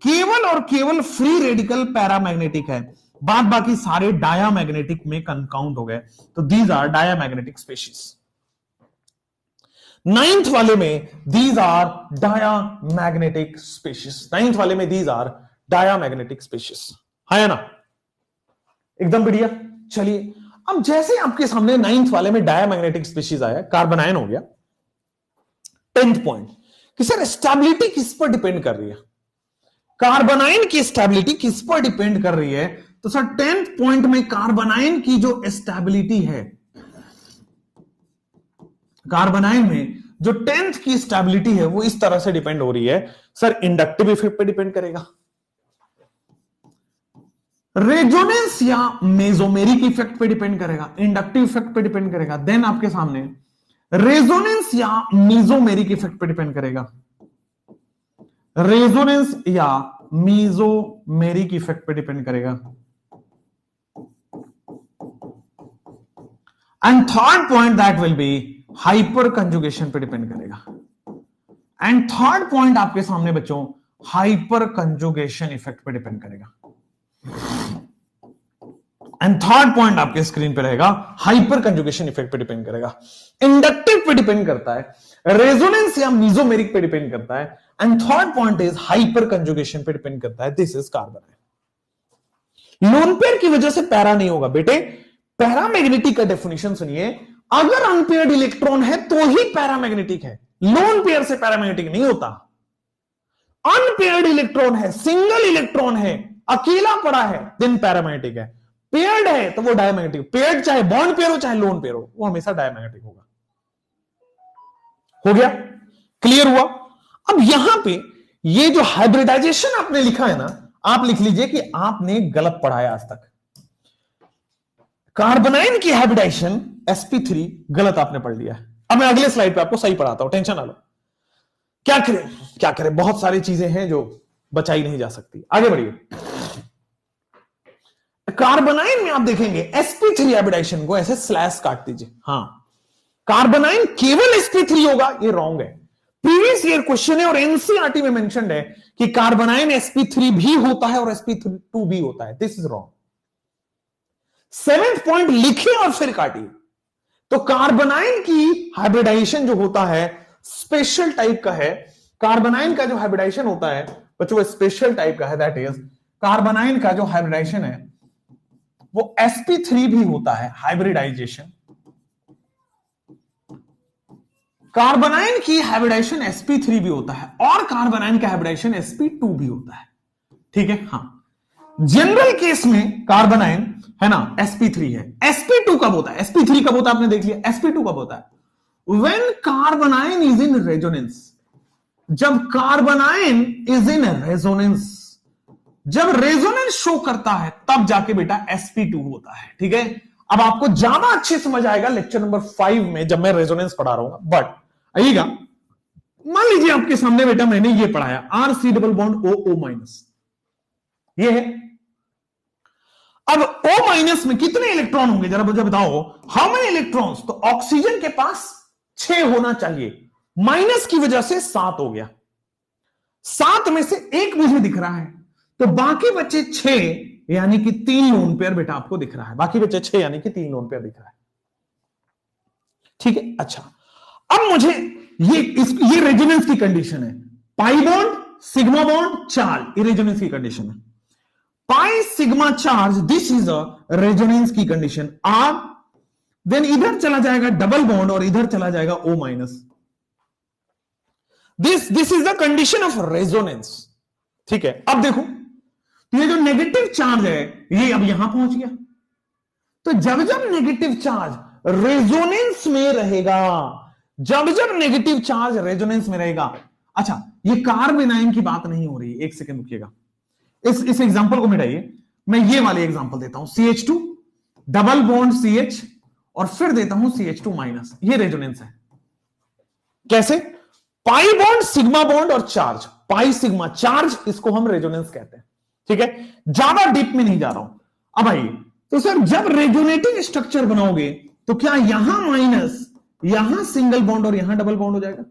केवल और केवल फ्री रेडिकल पैरामैग्नेटिक है, बाद बाकी सारे डायामैग्नेटिक में काउंट हो गए, तो these are diamagnetic species. 9th वाले में these are diamagnetic species, 9th वाले में दीज आर डायामैग्नेटिक स्पेशीज। है ना, एकदम बढ़िया। चलिए अब जैसे आपके सामने 9th वाले में डायामैग्नेटिक स्पीशीज आया, कार्बोनाइन हो गया। 10th पॉइंट कि सर स्टेबिलिटी किस पर डिपेंड कर रही है? कार्बोनाइन की स्टेबिलिटी किस पर डिपेंड कर रही है? तो सर 10th पॉइंट में कार्बोनाइन की जो स्टेबिलिटी है, कार्बोनाइन में जो 10th की स्टेबिलिटी है वो इस तरह से डिपेंड हो रही है। सर इंडक्टिव इफेक्ट पे डिपेंड करेगा, रेजोनेंस या मेसोमेरिक इफेक्ट पे डिपेंड करेगा, इंडक्टिव इफेक्ट पे डिपेंड करेगा, देन आपके सामने रेजोनेंस या मेसोमेरिक इफेक्ट पे डिपेंड करेगा, रेजोनेंस या मेसोमेरिक इफेक्ट पे डिपेंड करेगा। And third point that will be hyper conjugation पे डिपेंड करेगा। एंड थर्ड पॉइंट आपके सामने बच्चों हाइपर कंजुगेशन इफेक्ट पे डिपेंड करेगा। एंड थर्ड पॉइंट आपके स्क्रीन पे रहेगा हाइपर कंजुगेशन इफेक्ट पे डिपेंड करेगा, इंडक्टिव पे डिपेंड करता है, रेजोनेंस या मेसोमेरिक पे डिपेंड करता है, and third point is hyper conjugation पे डिपेंड करता है। This is carbon. Lone pair की वजह से पैरा नहीं होगा बेटे। पैरामैग्नेटिक का डेफिनेशन सुनिए, अगर अनपेयर्ड इलेक्ट्रॉन है तो ही पैरामैग्नेटिक है, लोन पेयर से पैरामैग्नेटिक नहीं होता। अनपेयर्ड इलेक्ट्रॉन है, सिंगल इलेक्ट्रॉन है, अकेला पड़ा है, देन पैरामैग्नेटिक है। पेयर्ड है तो वो डायमैग्नेटिक, पेयर्ड चाहे बॉन्ड पेयर हो चाहे लोन पेयर हो, वो हमेशा डायमैग्नेटिक होगा। हो गया? क्लियर हुआ? अब यहां पे ये जो हाइब्रिडाइजेशन आपने लिखा है ना, आप लिख लीजिए कि आपने गलत पढ़ा है आज तक। कार्बोनाइन की हाइब्रिडाइजेशन sp3 गलत आपने पढ़ लिया है। अब मैं अगले स्लाइड पे आपको सही पढ़ाता हूं, टेंशन ना लो। क्या करें क्या करें, बहुत सारी चीजें हैं जो बचाई नहीं जा सकती। आगे बढ़िए। कार्बोनाइन में आप देखेंगे sp3 हाइब्रिडाइजेशन को ऐसे स्लैश काट दीजिए। हां, कार्बोनाइन केवल sp3 होगा, ये रॉन्ग है। प्रीवियस ईयर क्वेश्चन है और एनसीईआरटी में मेंशन्ड है कि कार्बोनाइन sp3 भी होता है और sp2 भी होता है। This is wrong. 7th point लिखे और फिर काटिए। तो कार्बोनाइन की हाइब्रिडाइजेशन जो होता है स्पेशल टाइप का है। कार्बोनाइन का जो हाइब्रिडाइजेशन होता है बच्चों स्पेशल टाइप का है। दैट इज कार्बोनाइन का जो हाइब्रिडाइजेशन है वो sp3 भी होता है। हाइब्रिडाइजेशन कार्बोनाइन की हाइब्रिडाइजेशन sp3 भी होता है और कार्बोनाइन का हाइब्रिडाइजेशन sp2 भी होता है। ठीक है? हां, जनरल केस में कार्बोनाइन है ना sp3 है। sp2 कब होता है? sp3 कब होता है आपने देख लिया। sp2 कब होता है? When carbanion is in resonance. जब कार्बोनाइन इज इन रेजोनेंस, जब रेजोनेंस शो करता है तब जाके बेटा sp2 होता है। ठीक है? अब आपको ज्यादा अच्छे समझ आएगा लेक्चर नंबर 5 में जब मैं रेजोनेंस पढ़ा रहा हूं। बट आइएगा, मान लीजिए आपके सामने बेटा मैंने ये पढ़ाया RC double bond O minus, ये है। अब O माइनस में कितने इलेक्ट्रॉन होंगे जरा मुझे बताओ। How many electrons? तो ऑक्सीजन के पास 6 होना चाहिए, माइनस की वजह से 7 हो गया। 7 में से 1 मुझे दिख रहा है, तो बाकी बचे 6 यानी कि 3 लोन पेयर बेटा आपको दिख रहा है। बाकी बचे 6 यानी कि 3 लोन पेयर दिख रहा है। ठीक है? अच्छा, अब मुझे ये रेजोनेंस की कंडीशन है। Pi bond, sigma bond, charge, ये रेजोनेंस की कंडीशन है। Pi sigma charge, this is a resonance की कंडीशन। आप देन इधर चला जाएगा डबल बॉन्ड और इधर चला जाएगा O minus. This is the condition of resonance. ठीक है? अब देखो, तो ये जो नेगेटिव चार्ज है ये अब यहां पहुंच गया। तो जब जब नेगेटिव चार्ज रेजोनेंस में रहेगा, जब जब नेगेटिव चार्ज रेजोनेंस में रहेगा। अच्छा, ये कार्बोनाइन की बात नहीं हो रही है, एक सेकंड रुकिएगा, इस एग्जांपल को मिटाइए। मैं ये वाले एग्जांपल देता हूं, CH2 डबल बॉन्ड CH और फिर देता हूं CH2 माइनस, ये रेजोनेंस है। कैसे? पाई बॉन्ड, सिग्मा बॉन्ड और चार्ज, पाई सिग्मा चार्ज, इसको हम रेजोनेंस कहते हैं। ठीक है? ज्यादा डीप में नहीं जा रहा हूं। अब आइए, तो सर जब रेजोनेटिंग स्ट्रक्चर बनाओगे तो क्या यहां माइनस, यहां सिंगल बॉन्ड और यहां डबल बॉन्ड हो जाएगा?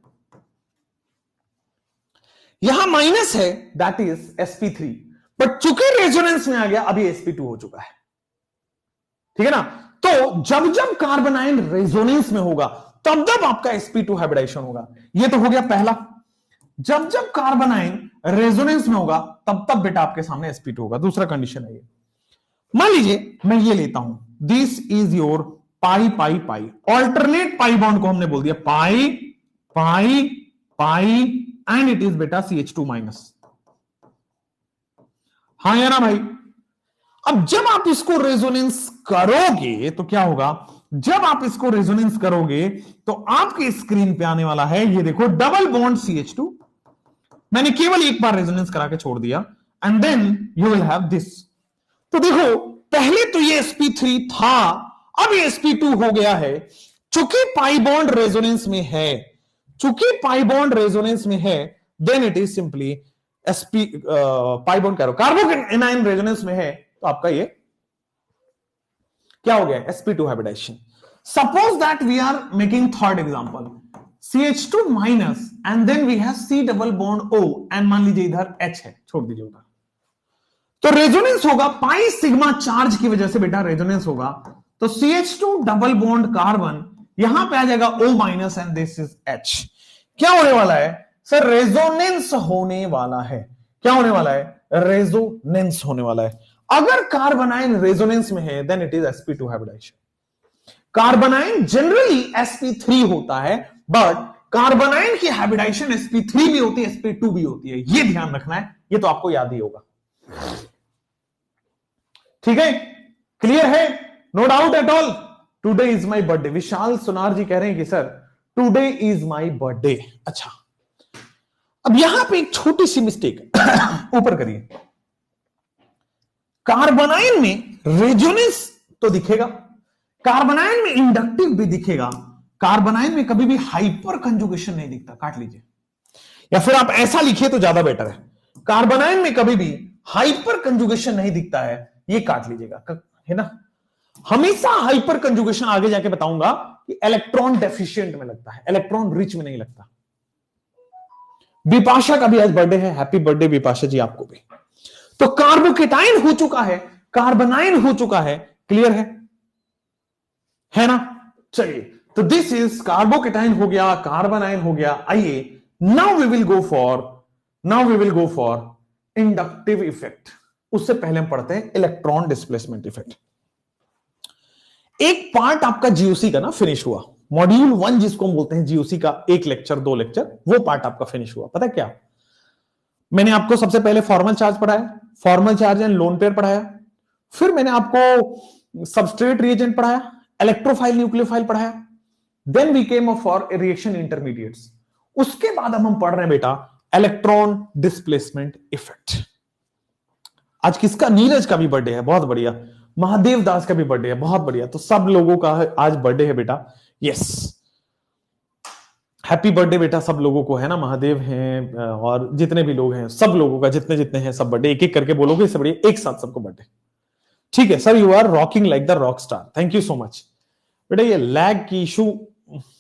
यहां माइनस है, दैट इज sp3, बट चूंकि रेजोनेंस में आ गया अभी sp2 हो चुका है। ठीक है ना? तो जब जब कार्बोनाइन रेजोनेंस में होगा तब तब आपका sp2 हाइब्रिडाइजेशन होगा। ये तो हो गया पहला। जब जब कार्बोनाइन रेजोनेंस में होगा तब तब बेटा आपके सामने sp2 होगा। दूसरा कंडीशन है ये। मान लीजिए मैं ये लेता हूं, this is your pi pi pi, alternate pi bond को हमने बोल दिया पाई पाई पाई, एंड इट इज बेटा CH2 माइनस। हाँ या ना भाई? अब जब आप इसको रेजोनेंस करोगे तो क्या होगा? जब आप इसको रेजोनेंस करोगे तो आपके स्क्रीन पे आने वाला है, ये देखो, डबल बॉन्ड CH2। मैंने केवल एक बार रेजोनेंस करा के छोड़ दिया, and then you will have this. तो देखो पहले तो ये sp3 था, अब ये sp2 हो गया है। चूंकि पाई बॉन्ड रेजोनेंस में है, चूंकि पाई बॉन्ड रेजोनेंस में है, then it is simply sp pi bond कह रहा हूं, कार्बोकेटाइन रेजोनेंस में है, तो आपका ये क्या हो गया, sp2 hybridization. Suppose that we are making third example, CH2 minus and then we have C double bond O and मान लीजिए इधर H है, छोड़ दीजिए उधर, तो रेजोनेंस होगा पाई सिग्मा चार्ज की वजह से बेटा रेजोनेंस होगा। तो CH2 डबल बॉन्ड कार्बन यहां पे आ जाएगा O minus and this is H। क्या होने वाला है सर, रेजोनेंस होने वाला है। क्या होने वाला है, रेजोनेंस होने वाला है। अगर कार्बोनाइन रेजोनेंस में है then it is sp2 hybridisation. Carbanion generally sp3 होता है, बट कार्बोनाइन की हाइब्रिडाइजेशन sp3 भी होती है, sp2 भी होती है, ये ध्यान रखना है, ये तो आपको याद ही होगा। ठीक है, क्लियर है, no doubt at all. Today is my birthday, Vishal Sunar ji कह रहे हैं कि sir today is my birthday. अच्छा, अब यहां पे एक छोटी सी मिस्टेक ऊपर करिए, कार्बोनाइन में रेजोनेंस तो दिखेगा, कार्बोनाइन में इंडक्टिव भी दिखेगा, कार्बोनाइन में कभी भी हाइपर कंजुगेशन नहीं दिखता, काट लीजिए, या फिर आप ऐसा लिखिए तो ज्यादा बेटर है, कार्बोनाइन में कभी भी हाइपर कंजुगेशन नहीं दिखता है, ये काट लीजिएगा, है ना। हमेशा हाइपर कंजुगेशन आगे जाके बताऊंगा कि इलेक्ट्रॉन डेफिशिएंट में लगता है, इलेक्ट्रॉन रिच में नहीं लगता। विपाशा का भी आज बर्थडे है, हैप्पी बर्थडे विपाशा जी आपको भी। तो कार्बोकेटाइन हो चुका है, कार्बोनाइन हो चुका है, क्लियर है ना। चलिए, तो दिस इज कार्बोकेटाइन हो गया, कार्बोनाइन हो गया। आइए now we will go for inductive effect. उससे पहले हम पढ़ते हैं इलेक्ट्रॉन डिस्प्लेसमेंट इफेक्ट। एक पार्ट आपका जीओसी का ना फिनिश हुआ, मॉड्यूल 1 जिसको हम बोलते हैं जीओसी का, एक लेक्चर 2 लेक्चर, वो पार्ट आपका फिनिश हुआ। पता है क्या, मैंने आपको सबसे पहले फॉर्मल चार्ज पढ़ाया, formal charge and lone pair पढ़ाया, फिर मैंने आपको सबस्ट्रेट रिएजेंट पढ़ाया, इलेक्ट्रोफाइल न्यूक्लियोफाइल पढ़ाया, then we came for reaction intermediates. उसके बाद हम पढ़ रहे हैं बेटा इलेक्ट्रॉन डिस्प्लेसमेंट इफेक्ट। आज किसका, नीरज का भी बर्थडे है, बहुत बढ़िया। महादेव दास का भी बर्थडे है, बहुत बढ़िया। तो सब लोगों का आज बर्थडे है बेटा, यस, हैप्पी बर्थडे बेटा सब लोगों को, है ना। महादेव हैं और जितने भी लोग हैं, सब लोगों का, जितने जितने हैं सब बर्थडे, एक एक करके बोलोगे इससे बढ़िया एक साथ सबको बर्थडे। ठीक है sir, you are rocking like the rock star, thank you so much. बेटा ये लैग की इशू,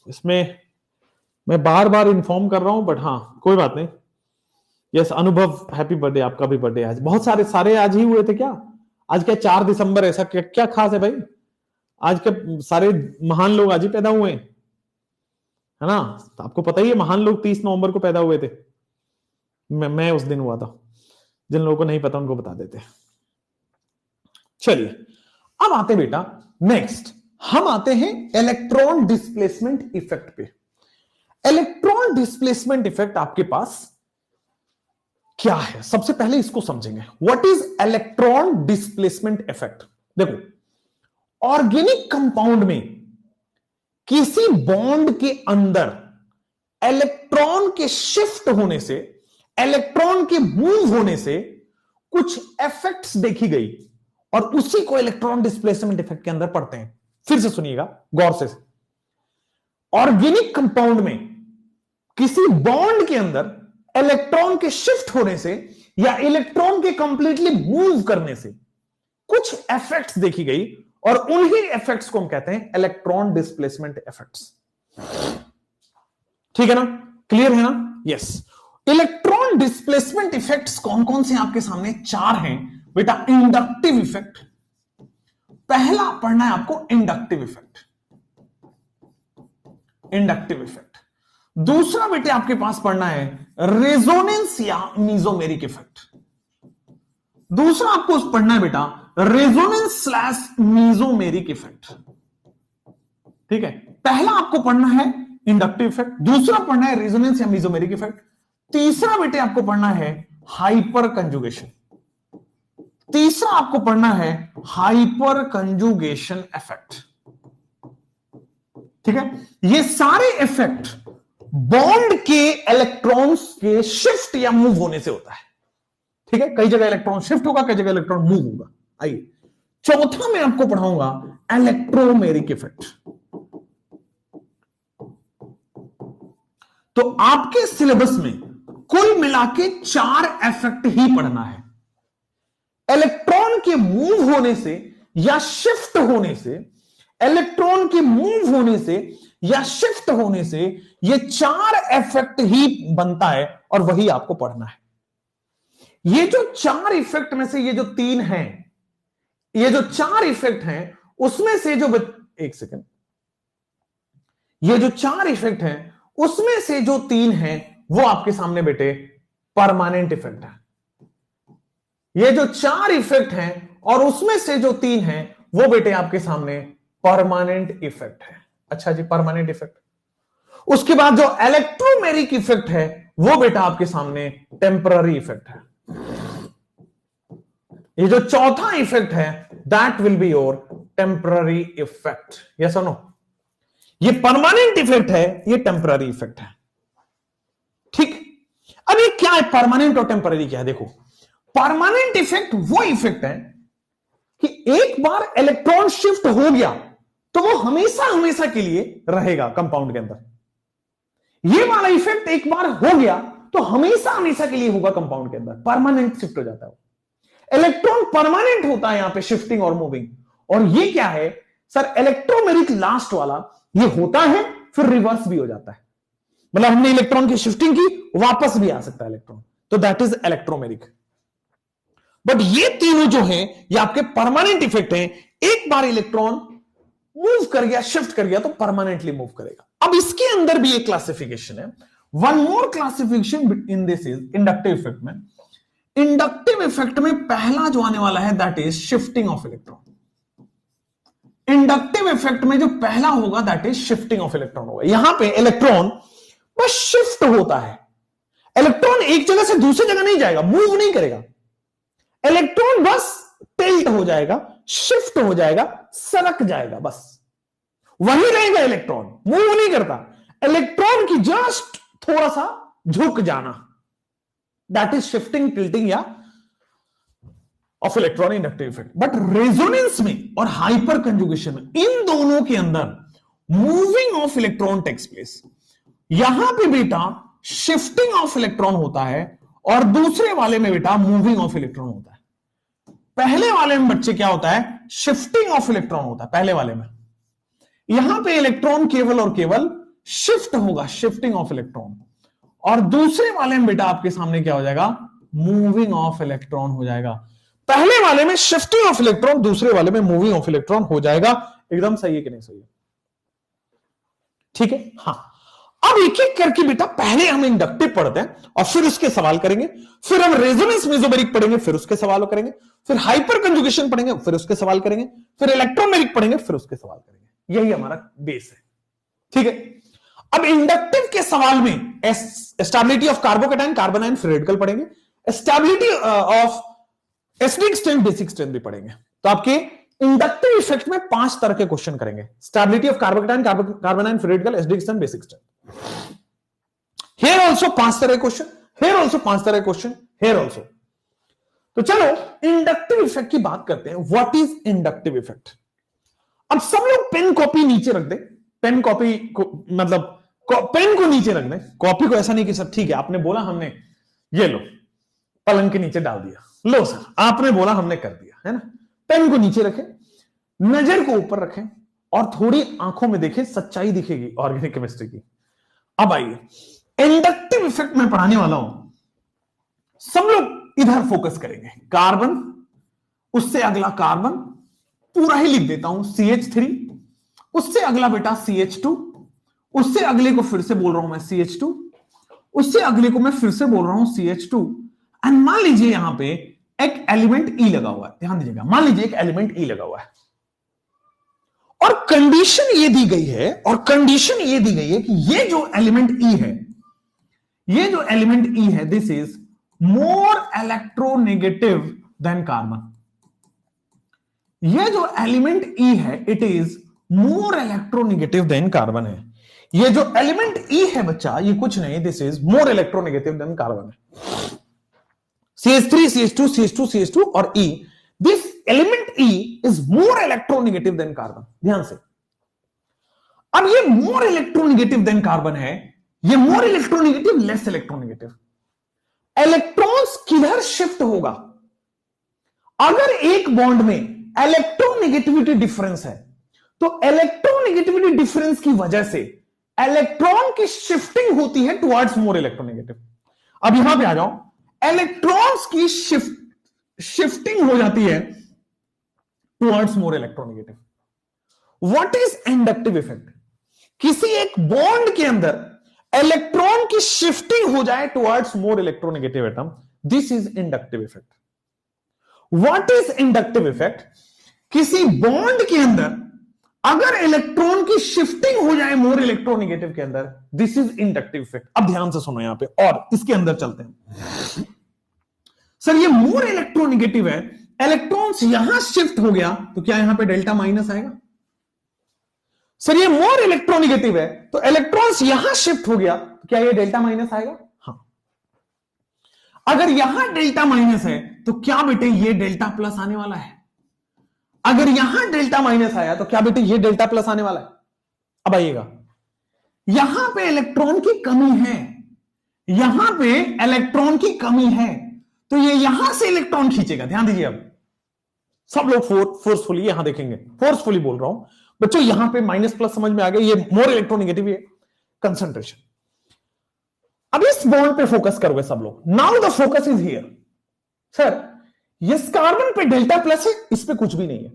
इसमें मैं बार बार इन्फॉर्म कर रहा हूं, बट हाँ कोई बात नहीं। यस अनुभव, हैप्पी बर्थडे, आपका भी बर्थडे आज। बहुत सारे आज ही हुए थे क्या, आज क्या 4 दिसंबर, ऐसा क्या क्या खास है भाई, आज के सारे महान लोग आज ही पैदा हुए हैं, है ना। तो आपको पता ही है महान लोग 30 नवंबर को पैदा हुए थे, मैं उस दिन हुआ था, जिन लोगों को नहीं पता उनको बता देते। चलिए अब आते बेटा नेक्स्ट, हम आते हैं इलेक्ट्रॉन डिस्प्लेसमेंट इफेक्ट पे। इलेक्ट्रॉन डिस्प्लेसमेंट इफेक्ट आपके पास क्या है, सबसे पहले इसको समझेंगे। What is electron displacement effect. देखो ऑर्गेनिक कंपाउंड में किसी बॉन्ड के अंदर इलेक्ट्रॉन के शिफ्ट होने से, इलेक्ट्रॉन के मूव होने से कुछ इफेक्ट्स देखी गई, और उसी को इलेक्ट्रॉन डिस्प्लेसमेंट इफेक्ट के अंदर पढ़ते हैं। फिर से सुनिएगा गौर से, ऑर्गेनिक कंपाउंड में किसी बॉन्ड के अंदर इलेक्ट्रॉन के शिफ्ट होने से या इलेक्ट्रॉन के कंप्लीटली मूव करने से कुछ इफेक्ट्स देखी गई, और उन्हीं इफेक्ट्स को हम कहते हैं इलेक्ट्रॉन डिस्प्लेसमेंट इफेक्ट्स। ठीक है ना, क्लियर है ना, यस। इलेक्ट्रॉन डिस्प्लेसमेंट इफेक्ट्स कौन कौन से आपके सामने, 4 हैं बेटा। इंडक्टिव इफेक्ट, पहला पढ़ना है आपको इंडक्टिव इफेक्ट, इंडक्टिव इफेक्ट। दूसरा बेटे आपके पास पढ़ना है रेजोनेंस या मीजोमेरिक इफेक्ट। दूसरा आपको पढ़ना है बेटा रेजोनेंस स्लैश मीजोमेरिक इफेक्ट। ठीक है, पहला आपको पढ़ना है इंडक्टिव इफेक्ट, दूसरा पढ़ना है रेजोनेंस या मीजोमेरिक इफेक्ट, तीसरा बेटे आपको पढ़ना है हाइपर कंजुगेशन, तीसरा आपको पढ़ना है हाइपर कंजुगेशन इफेक्ट। ठीक है, ये सारे इफेक्ट बॉन्ड के इलेक्ट्रॉन्स के शिफ्ट या मूव होने से होता है। ठीक है, कई जगह इलेक्ट्रॉन शिफ्ट होगा, कई जगह इलेक्ट्रॉन मूव होगा। आइए चौथा मैं आपको पढ़ाऊंगा इलेक्ट्रोमेरिक इफेक्ट। तो आपके सिलेबस में कुल मिला के 4 इफेक्ट ही पढ़ना है। इलेक्ट्रॉन के मूव होने से या शिफ्ट होने से, इलेक्ट्रॉन के मूव होने से या शिफ्ट होने से ये 4 इफेक्ट ही बनता है और वही आपको पढ़ना है। ये जो 4 इफेक्ट में से ये जो 3 हैं, ये जो 4 इफेक्ट हैं उसमें से जो एक सेकंड, ये जो 4 इफेक्ट हैं उसमें से जो 3 हैं वो आपके सामने बेटे परमानेंट इफेक्ट है। ये जो 4 इफेक्ट हैं और उसमें से जो 3 हैं वो बेटे आपके सामने परमानेंट इफेक्ट है। अच्छा जी, परमानेंट इफेक्ट। उसके बाद जो इलेक्ट्रोमेरिक इफेक्ट है वो बेटा आपके सामने टेम्पररी इफेक्ट है। ये जो चौथा इफेक्ट है that will be your temporary effect. Yes और नो? ये परमानेंट इफेक्ट है, ये टेम्पररी इफेक्ट है। ठीक, अब ये क्या है परमानेंट और टेम्पररी क्या है? देखो, परमानेंट इफेक्ट वो इफेक्ट है कि एक बार इलेक्ट्रॉन शिफ्ट हो गया तो वो हमेशा हमेशा के लिए रहेगा कंपाउंड के अंदर। ये वाला इफेक्ट एक बार हो गया तो हमेशा हमेशा के लिए होगा कंपाउंड के अंदर, परमानेंट शिफ्ट हो जाता है। इलेक्ट्रॉन परमानेंट होता है यहां पे शिफ्टिंग और मूविंग। और ये क्या है सर? इलेक्ट्रोमेरिक लास्ट वाला ये होता है फिर रिवर्स भी हो जाता है। मतलब हमने इलेक्ट्रॉन की शिफ्टिंग की, वापस भी आ सकता है इलेक्ट्रॉन, तो दैट इज इलेक्ट्रोमेरिक। बट ये तीनों जो हैं ये आपके परमानेंट इफेक्ट हैं। एक बार इलेक्ट्रॉन मूव कर गया, शिफ्ट कर गया तो परमानेंटली मूव करेगा। अब इसके अंदर भी एक क्लासिफिकेशन है, one more classification in this is inductive effect में। इंडक्टिव इफेक्ट में पहला जो आने वाला है that is shifting of electron. Inductive effect में जो पहला होगा that is shifting of electron होगा। यहां पे इलेक्ट्रॉन बस शिफ्ट होता है। इलेक्ट्रॉन एक जगह से दूसरी जगह नहीं जाएगा, मूव नहीं करेगा। इलेक्ट्रॉन बस टिल्ट हो जाएगा, शिफ्ट हो जाएगा, सरक जाएगा, बस वही रहेगा। इलेक्ट्रॉन मूव नहीं करता। इलेक्ट्रॉन की जस्ट थोड़ा सा झुक जाना, दैट इज शिफ्टिंग, टिल्टिंग या of electron inductive effect. But resonance में और हाइपर कंजुगेशन में इन दोनों के अंदर moving of electron takes place. यहां पे बेटा शिफ्टिंग ऑफ इलेक्ट्रॉन होता है और दूसरे वाले में बेटा मूविंग ऑफ इलेक्ट्रॉन होता है। पहले वाले में बच्चे क्या होता है? शिफ्टिंग ऑफ इलेक्ट्रॉन होता है पहले वाले में। यहां पे इलेक्ट्रॉन केवल और केवल शिफ्ट होगा, शिफ्टिंग ऑफ इलेक्ट्रॉन। और दूसरे वाले में बेटा आपके सामने क्या हो जाएगा? मूविंग ऑफ इलेक्ट्रॉन हो जाएगा। पहले वाले में शिफ्टिंग ऑफ इलेक्ट्रॉन, दूसरे वाले में मूविंग ऑफ इलेक्ट्रॉन हो जाएगा। एकदम सही है कि नहीं सही है? ठीक है। हाँ, अब एक एक करके बेटा पहले हम इंडक्टिव पढ़ते हैं और फिर उसके सवाल करेंगे, फिर हम रेजोनेंस मेसोमेरिक पढ़ेंगे, फिर उसके सवाल करेंगे, फिर हाइपर कंजुगेशन पढ़ेंगे, फिर उसके सवाल करेंगे, फिर इलेक्ट्रोमेरिक पढ़ेंगे, फिर उसके सवाल करेंगे। यही हमारा बेस है। ठीक है। अब इंडक्टिव के सवाल में stability of carbocation, carbon ion, free radical पढ़ेंगे। Stability of acidic strength, basic strength भी पढ़ेंगे। तो आपके इंडक्टिव इफेक्ट में 5 तरह के क्वेश्चन करेंगे। Stability of carbocation, carbon ion, free radical, acidic strength, basic strength. Here also 5 तरह के क्वेश्चन, हियर आल्सो 5 तरह के क्वेश्चन, हियर आल्सो। तो चलो इंडक्टिव इफेक्ट की बात करते हैं। What is inductive effect? अब सब लोग पेन कॉपी नीचे रख दे। पेन कॉपी को मतलब पेन को नीचे रख दे, कॉपी को ऐसा नहीं कि सर ठीक है आपने बोला हमने ये लो पलंग के नीचे डाल दिया, लो सर आपने बोला हमने कर दिया, है ना। पेन को नीचे रखें, नजर को ऊपर रखें और थोड़ी आंखों में देखें, सच्चाई दिखेगी ऑर्गेनिक केमिस्ट्री की। अब आइए इंडक्टिव इफेक्ट में पढ़ाने वाला हूं, सब लोग इधर फोकस करेंगे। कार्बन, उससे अगला कार्बन, पूरा ही लिख देता हूं CH3, उससे अगला बेटा CH2, उससे अगले को फिर से बोल रहा हूं मैं CH2, उससे अगले को मैं फिर से बोल रहा हूं CH2। एंड मान लीजिए यहां पे एक एलिमेंट E लगा हुआ है, ध्यान दीजिएगा, मान लीजिए एक एलिमेंट E लगा हुआ है और कंडीशन ये दी गई है, और कंडीशन ये दी गई है कि ये जो एलिमेंट E है, ये जो एलिमेंट E है, this is more electronegative than carbon. ये जो एलिमेंट E है it is more electronegative than carbon है। ये जो एलिमेंट E है बच्चा, ये कुछ नहीं, this is more electronegative than carbon है। CH3, CH2, CH2, CH2 और E, this element E is more electronegative than carbon. ध्यान से, अब ये मोर इलेक्ट्रोनेगेटिव देन कार्बन है, ये more electronegative less electronegative. Electrons किधर शिफ्ट होगा? अगर एक बॉन्ड में इलेक्ट्रोनेगेटिविटी डिफरेंस है तो इलेक्ट्रोनेगेटिविटी डिफरेंस की वजह से इलेक्ट्रॉन की शिफ्टिंग होती है टुवर्ड्स मोर इलेक्ट्रोनेगेटिव। अब यहां पे आ जाओ, इलेक्ट्रॉन्स की शिफ्टिंग हो जाती है towards more electronegative. What is inductive effect? किसी एक बॉन्ड के अंदर इलेक्ट्रॉन की शिफ्टिंग हो जाए towards more electronegative atom, this is inductive effect. What is inductive effect? किसी बॉन्ड के अंदर अगर इलेक्ट्रॉन की शिफ्टिंग हो जाए मोर इलेक्ट्रोनेगेटिव के अंदर, दिस इज इंडक्टिव इफेक्ट। अब ध्यान से सुनो यहां पे और इसके अंदर चलते हैं। सर ये मोर इलेक्ट्रोनेगेटिव है, इलेक्ट्रॉन्स यहां शिफ्ट हो गया तो क्या यहां पे डेल्टा माइनस आएगा? सर ये मोर इलेक्ट्रोनेगेटिव है तो इलेक्ट्रॉन्स यहां शिफ्ट हो गया तो क्या ये डेल्टा माइनस आएगा? हां। अगर यहां डेल्टा माइनस है तो क्या बेटे ये डेल्टा प्लस आने वाला है? अगर यहां डेल्टा माइनस आया तो क्या बेटे ये डेल्टा प्लस आने वाला है? अब आइएगा, यहां पे इलेक्ट्रॉन की कमी है, यहां पे इलेक्ट्रॉन की कमी है तो ये यहां से इलेक्ट्रॉन खींचेगा। ध्यान दीजिए, अब सब लोग फोर्सफुली यहां देखेंगे, फोर्सफुली बोल रहा हूं बच्चों, यहां पे माइनस प्लस समझ में आ गया, ये मोर इलेक्ट्रोनेगेटिव है कंसंट्रेशन। अब इस बॉन्ड पे फोकस करोगे सब लोग। Now the focus is here. Sir इस कार्बन पे डेल्टा प्लस है, इस पे कुछ भी नहीं है,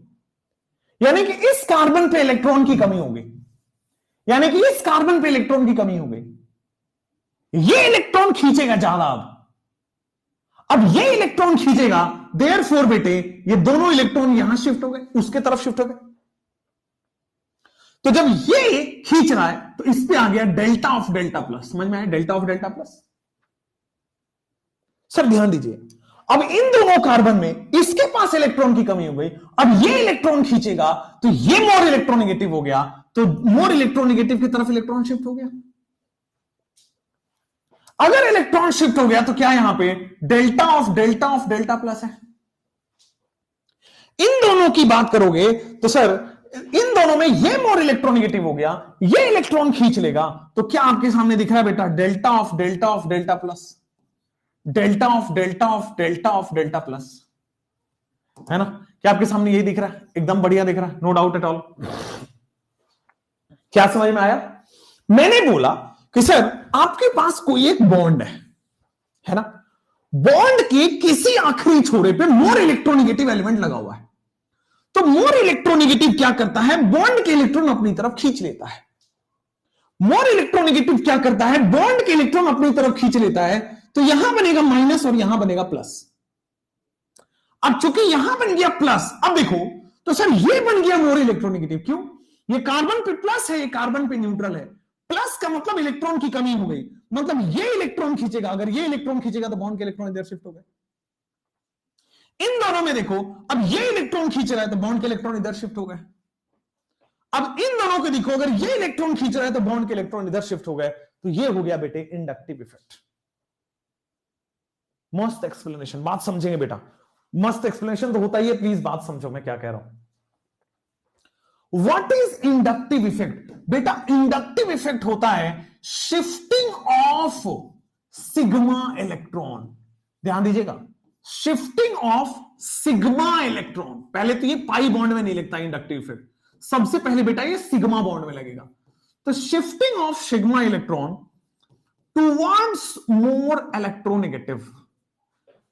यानी कि इस कार्बन पे इलेक्ट्रॉन की कमी हो गई, यानी कि इस कार्बन पे इलेक्ट्रॉन की कमी हो गई, ये इलेक्ट्रॉन खींचेगा ज्यादा। अब ये इलेक्ट्रॉन खींचेगा, देयरफॉर बेटे ये दोनों इलेक्ट्रॉन यहां शिफ्ट हो गए, उसके तरफ शिफ्ट हो गए। तो जब ये खींच रहा है तो इस पे आ गया डेल्टा ऑफ डेल्टा प्लस। समझ में आया? Delta of delta plus. Sir ध्यान दीजिए, अब इन दोनों कार्बन में इसके पास इलेक्ट्रॉन की कमी हो गई, अब ये इलेक्ट्रॉन खींचेगा तो ये मोर इलेक्ट्रोनेगेटिव हो गया, तो मोर इलेक्ट्रोनेगेटिव की तरफ इलेक्ट्रॉन शिफ्ट हो गया। अगर इलेक्ट्रॉन शिफ्ट हो गया तो क्या यहां पे डेल्टा ऑफ डेल्टा प्लस है। इन दोनों की बात करोगे तो सर इन दोनों में ये मोर इलेक्ट्रोनेगेटिव हो गया, ये इलेक्ट्रॉन खींच लेगा, तो क्या आपके सामने दिख रहा है बेटा delta of delta plus, delta of delta plus, है ना? क्या आपके सामने यही दिख रहा है? एकदम बढ़िया दिख रहा है, नो डाउट एट ऑल। क्या समझ में आया? मैंने बोला कि सर आपके पास कोई एक बॉन्ड है ना, बॉन्ड के किसी आखिरी छोरे पे मोर इलेक्ट्रोनेगेटिव एलिमेंट लगा हुआ है, तो मोर इलेक्ट्रोनेगेटिव क्या करता है? बॉन्ड के इलेक्ट्रॉन अपनी तरफ खींच लेता है। मोर इलेक्ट्रोनेगेटिव क्या करता है? बॉन्ड के इलेक्ट्रॉन अपनी तरफ खींच लेता है, तो यहां बनेगा माइनस और यहां बनेगा प्लस। अब चूंकि यहां बन गया प्लस, अब देखो तो सर ये बन गया मोर इलेक्ट्रोनेगेटिव। क्यों? ये कार्बन पे प्लस है, ये कार्बन पे न्यूट्रल है। प्लस का मतलब इलेक्ट्रॉन की कमी हो गई, मतलब ये इलेक्ट्रॉन खींचेगा, अगर ये इलेक्ट्रॉन खींचेगा तो बॉन्ड के इलेक्ट्रॉन इधर शिफ्ट हो गए। इन दोनों में देखो, अब ये इलेक्ट्रॉन खींच रहा है तो बॉन्ड के इलेक्ट्रॉन इधर शिफ्ट हो गए। अब इन दोनों को देखो, अगर ये इलेक्ट्रॉन खींच रहा है तो बॉन्ड के इलेक्ट्रॉन इधर शिफ्ट हो गए, तो ये हो गया बेटे इंडक्टिव इफेक्ट। मस्त एक्सप्लेनेशन, बात समझेंगे बेटा, मस्त एक्सप्लेनेशन तो होता ही है, प्लीज बात समझो मैं क्या कह रहा हूं। What is inductive effect? बेटा इंडक्टिव इफेक्ट होता है शिफ्टिंग ऑफ सिग्मा इलेक्ट्रॉन। ध्यान दीजिएगा, शिफ्टिंग ऑफ सिग्मा इलेक्ट्रॉन। पहले तो ये पाई बॉन्ड में नहीं लिखता इंडक्टिव इफेक्ट, सबसे पहले बेटा ये सिग्मा बॉन्ड में लगेगा। तो shifting of sigma electron towards more electronegative,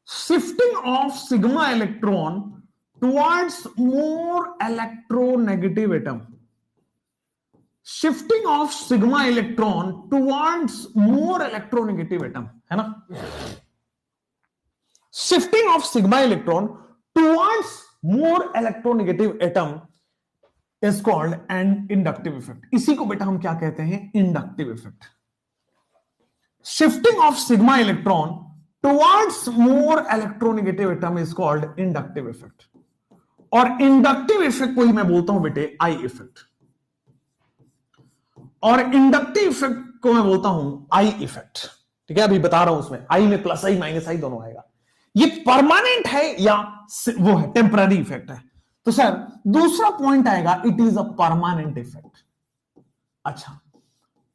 shifting of sigma electron towards more electronegative atom, shifting of sigma electron towards more electronegative atom, है ना? shifting of sigma electron towards more electronegative atom is called an inductive effect. इसी को बेटा हम क्या कहते हैं? inductive effect. shifting of sigma electron towards more electronegative atom is called inductive effect. और inductive effect को ही मैं बोलता हूं बेटे I effect, और inductive effect को मैं बोलता हूं I effect। ठीक है, अभी बता रहा हूं उसमें I में प्लस I माइनस I दोनों आएगा। ये परमानेंट है या वो है टेम्पररी इफेक्ट है। तो सर दूसरा पॉइंट आएगा, it is a permanent effect. अच्छा,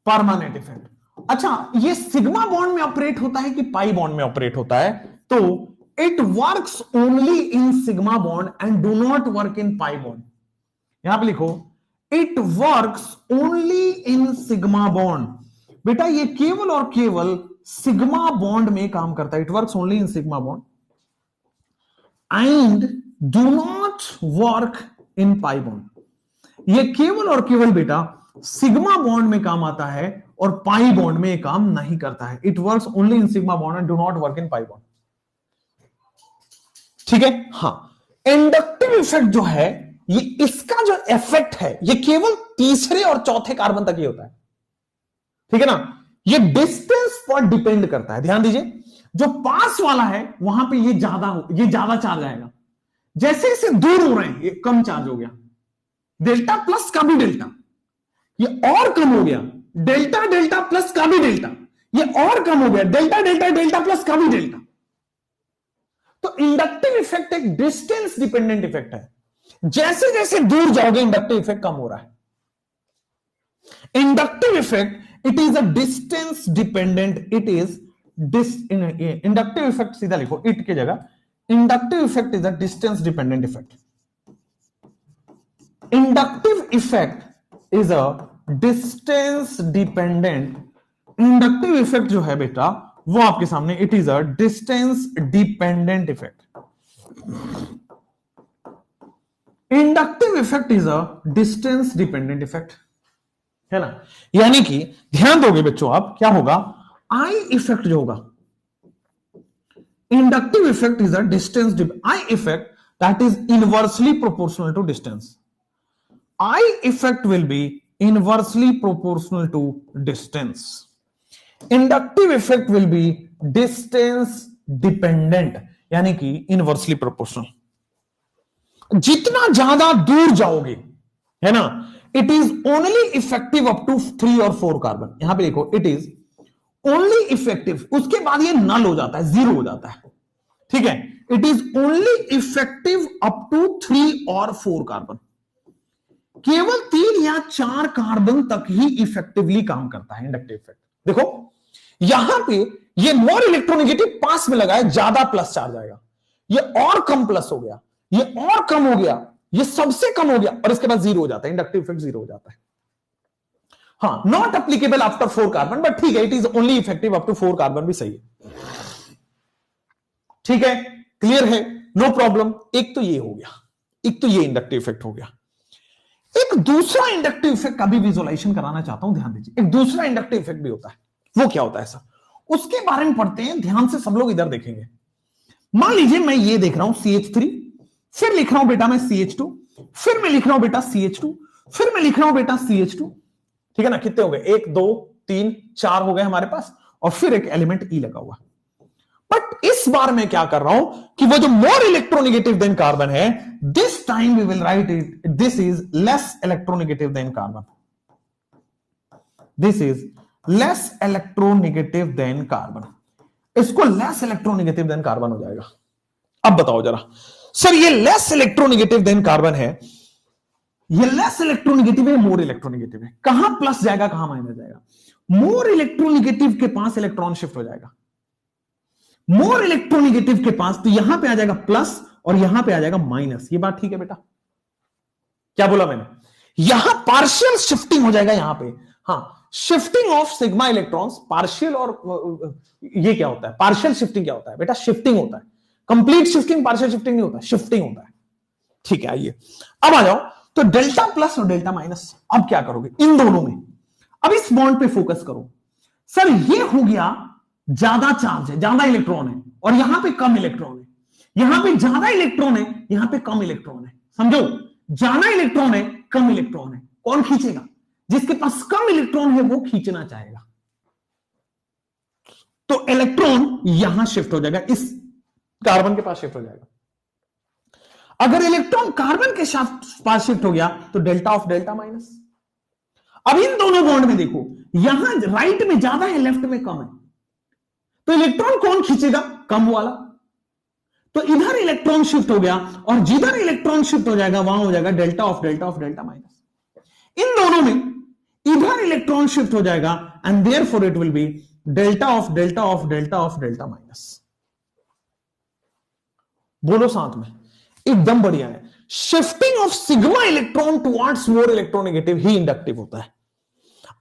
परमानेंट इफेक्ट। अच्छा, ये सिग्मा बॉन्ड में ऑपरेट होता है कि पाई बॉन्ड में ऑपरेट होता है? तो it works only in sigma bond and do not work in pi bond. यहां पे लिखो, it works only in sigma bond. बेटा ये केवल और केवल सिग्मा बॉन्ड में काम करता है। It works only in sigma bond and do not work in pi bond. ये केवल और केवल बेटा सिग्मा बॉन्ड में काम आता है और पाई बॉन्ड में काम नहीं करता है। It works only in sigma bond and do not work in pi bond. ठीक है? हां, इंडक्टिव इफेक्ट जो है, ये इसका जो इफेक्ट है ये केवल तीसरे और चौथे कार्बन तक ही होता है। ठीक है ना? ये डिस्टेंस पर डिपेंड करता है। ध्यान दीजिए, जो पास वाला है वहां पे ये ज्यादा चार्ज आएगा। जैसे इसे दूर हो रहे हैं ये कम चार्ज हो गया। डेल्टा प्लस का भी डेल्टा, ये और कम हो गया। डेल्टा डेल्टा प्लस का भी डेल्टा, ये और कम हो गया। डेल्टा डेल्टा डेल्टा प्लस का भी डेल्टा। तो इंडक्टिव इफेक्ट एक डिस्टेंस डिपेंडेंट इफेक्ट है। जैसे जैसे दूर जाओगे इंडक्टिव इफेक्ट कम हो रहा है। Inductive effect it is a distance dependent, it is inductive effect, सीधा लिखो इट की जगह, inductive effect is a distance dependent effect. Inductive effect is a distance dependent. Inductive effect जो है बेटा वो आपके सामने, it is a distance dependent effect. Inductive effect is a distance dependent effect, है ना? यानी कि ध्यान दोगे बच्चों आप, क्या होगा, आई इफेक्ट जो होगा, inductive effect is a distance, I effect that is inversely proportional to distance. I effect will be inversely proportional to distance. Inductive effect will be distance dependent, यानी कि इनवर्सली प्रोपोर्शनल। जितना ज्यादा दूर जाओगे, है ना, it is only effective up to 3 और 4 carbon. यहां पे देखो, इट इज ओनली इफेक्टिव, उसके बाद ये नल हो जाता है, जीरो हो जाता है। ठीक है? It is only effective up to 3 और 4 कार्बन। केवल 3 या 4 कार्बन तक ही इफेक्टिवली काम करता है इंडक्टिव इफेक्ट। देखो यहां पे ये मोर इलेक्ट्रोनेगेटिव पास में लगा है, ज्यादा प्लस चार्ज आएगा। ये और कम प्लस हो गया, ये और कम हो गया, ये सबसे कम हो गया और इसके बाद जीरो हो जाता है। इंडक्टिव इफेक्ट जीरो हो जाता है। हाँ, not applicable after 4 carbon, but ठीक है, it is only effective up to 4 carbon भी सही है। ठीक है? क्लियर है? No problem. एक तो ये हो गया, एक तो ये इंडक्टिव इफेक्ट हो गया। एक दूसरा इंडक्टिव इफेक्ट का भी विजुअलाइजेशन कराना चाहता हूं, ध्यान दीजिए। एक दूसरा इंडक्टिव इफेक्ट भी होता है, वो क्या होता है सर, उसके बारे में पढ़ते हैं। ध्यान से सब लोग इधर देखेंगे। मान लीजिए मैं ये देख रहा हूं CH3, फिर लिख रहा हूं बेटा मैं CH2, फिर मैं लिख रहा हूं बेटा CH2, फिर मैं लिख रहा हूं बेटा CH2। ठीक है ना? कितने हो गए? 1 2 3 4 हो गए हमारे पास, और फिर एक एलिमेंट E लगा हुआ। बट इस बार मैं क्या कर रहा हूं कि वो जो मोर इलेक्ट्रोनेगेटिव देन कार्बन है, this time we will write it, this is less electronegative than carbon. This is less electronegative than carbon. इसको लेस इलेक्ट्रोनेगेटिव देन कार्बन हो जाएगा। अब बताओ जरा सर, ये लेस इलेक्ट्रोनेगेटिव देन कार्बन है, ये लेस इलेक्ट्रोनेगेटिव है, मोर इलेक्ट्रोनेगेटिव है। कहां प्लस जाएगा, कहां माइनस जाएगा? मोर इलेक्ट्रोनेगेटिव के पास इलेक्ट्रॉन शिफ्ट हो जाएगा। मोर इलेक्ट्रोनेगेटिव के पास तो यहां पे आ जाएगा प्लस और यहां पे आ जाएगा माइनस। ये बात ठीक है बेटा? क्या बोला मैंने? यहां पार्शियल शिफ्टिंग हो जाएगा यहां पे। हाँ, shifting of sigma electrons, partial. और ये क्या होता है? पार्शियल शिफ्टिंग क्या होता है बेटा? शिफ्टिंग होता है। कंप्लीट शिफ्टिंग पार्शियल शिफ्टिंग नहीं होता, शिफ्टिंग होता है। ठीक है, आइए अब आ जाओ। तो डेल्टा प्लस और डेल्टा माइनस, अब क्या करोगे इन दोनों में? अब इस बॉन्ड पे फोकस करो। सर ये हो गया ज्यादा चार्ज है, ज्यादा इलेक्ट्रॉन है, और यहां पे कम इलेक्ट्रॉन है। यहां पे ज्यादा इलेक्ट्रॉन है, यहां पे कम इलेक्ट्रॉन है। समझो, ज्यादा इलेक्ट्रॉन है, कम इलेक्ट्रॉन है। कौन खींचेगा? जिसके पास कम इलेक्ट्रॉन है वो खींचना चाहेगा। तो इलेक्ट्रॉन यहां शिफ्ट हो जाएगा, इस कार्बन के पास शिफ्ट हो जाएगा। अगर इलेक्ट्रॉन कार्बन के पास शिफ्ट हो गया तो डेल्टा ऑफ डेल्टा माइनस। अब इन दोनों बॉन्ड में देखो, यहां राइट में ज्यादा है, लेफ्ट में कम है, तो इलेक्ट्रॉन कौन खींचेगा? कम वाला। तो इधर इलेक्ट्रॉन शिफ्ट हो गया और जिधर इलेक्ट्रॉन शिफ्ट हो जाएगा वहां हो जाएगा delta of delta of delta minus. इन दोनों में इधर इलेक्ट्रॉन शिफ्ट हो जाएगा and therefore it will be delta of delta of delta of delta minus. बोलो साथ में, एकदम बढ़िया है। Shifting of sigma electron towards more electronegative ही इंडक्टिव होता है।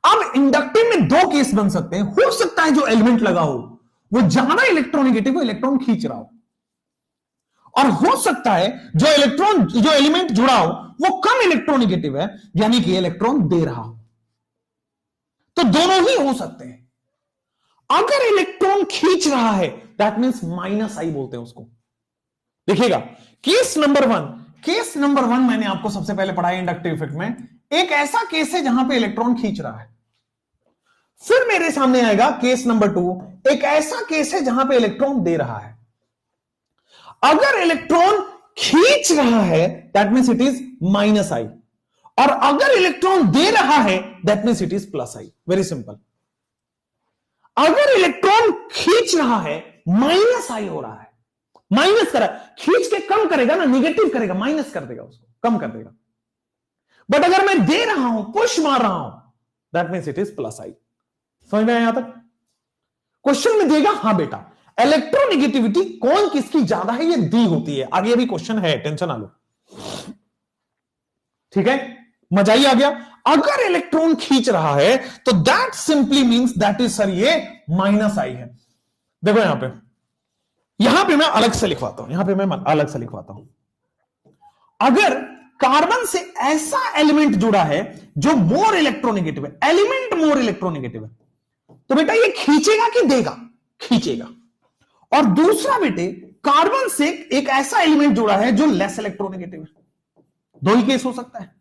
अब इंडक्टिव में दो केस बन सकते हैं। हो सकता है जो एलिमेंट लगा हो वो ज्यादा इलेक्ट्रोनेगेटिव हो, इलेक्ट्रॉन खींच रहा हो, और हो सकता है जो एलिमेंट जुड़ा हो वो कम इलेक्ट्रोनेगेटिव है, यानी कि इलेक्ट्रॉन दे रहा हो। तो दोनों ही हो सकते हैं। अगर इलेक्ट्रॉन खींच रहा है दैट मींस माइनस आई बोलते हैं उसको। देखिएगा केस नंबर वन मैंने आपको सबसे पहले पढ़ाया इंडक्टिव इफेक्ट में। एक ऐसा केस है जहां पे इलेक्ट्रॉन खींच रहा है। फिर मेरे सामने आएगा केस नंबर 2, एक ऐसा केस है जहां पे इलेक्ट्रॉन दे रहा है। अगर इलेक्ट्रॉन खींच रहा है that means it is minus I, और अगर इलेक्ट्रॉन दे रहा है that means it is plus I. Very simple. अगर इलेक्ट्रॉन खींच रहा है माइनस आई हो रहा है, माइनस करा, खींच के कम करेगा ना, निगेटिव करेगा, माइनस कर देगा, उसको कम कर देगा। बट अगर मैं दे रहा हूं, पुश मार रहा हूं, that means it is plus I. समझ में आया यहां तक? क्वेश्चन में देगा हाँ बेटा इलेक्ट्रोनेगेटिविटी कौन किसकी ज्यादा है ये दी होती है। आगे भी क्वेश्चन है, टेंशन ना लो, ठीक है? मजा ही आ गया। अगर इलेक्ट्रॉन खींच रहा है तो that simply means that is sir ये माइनस आई है। देखो यहां पे मैं अलग से लिखवाता हूं। अगर कार्बन से ऐसा एलिमेंट जुड़ा है जो मोर इलेक्ट्रोनेगेटिव है, एलिमेंट मोर इलेक्ट्रोनेगेटिव है, तो बेटा ये खींचेगा कि देगा? खींचेगा। और दूसरा बेटे कार्बन से एक ऐसा एलिमेंट जुड़ा है जो लेस इलेक्ट्रोनेगेटिव है। दो ही केस हो सकता है।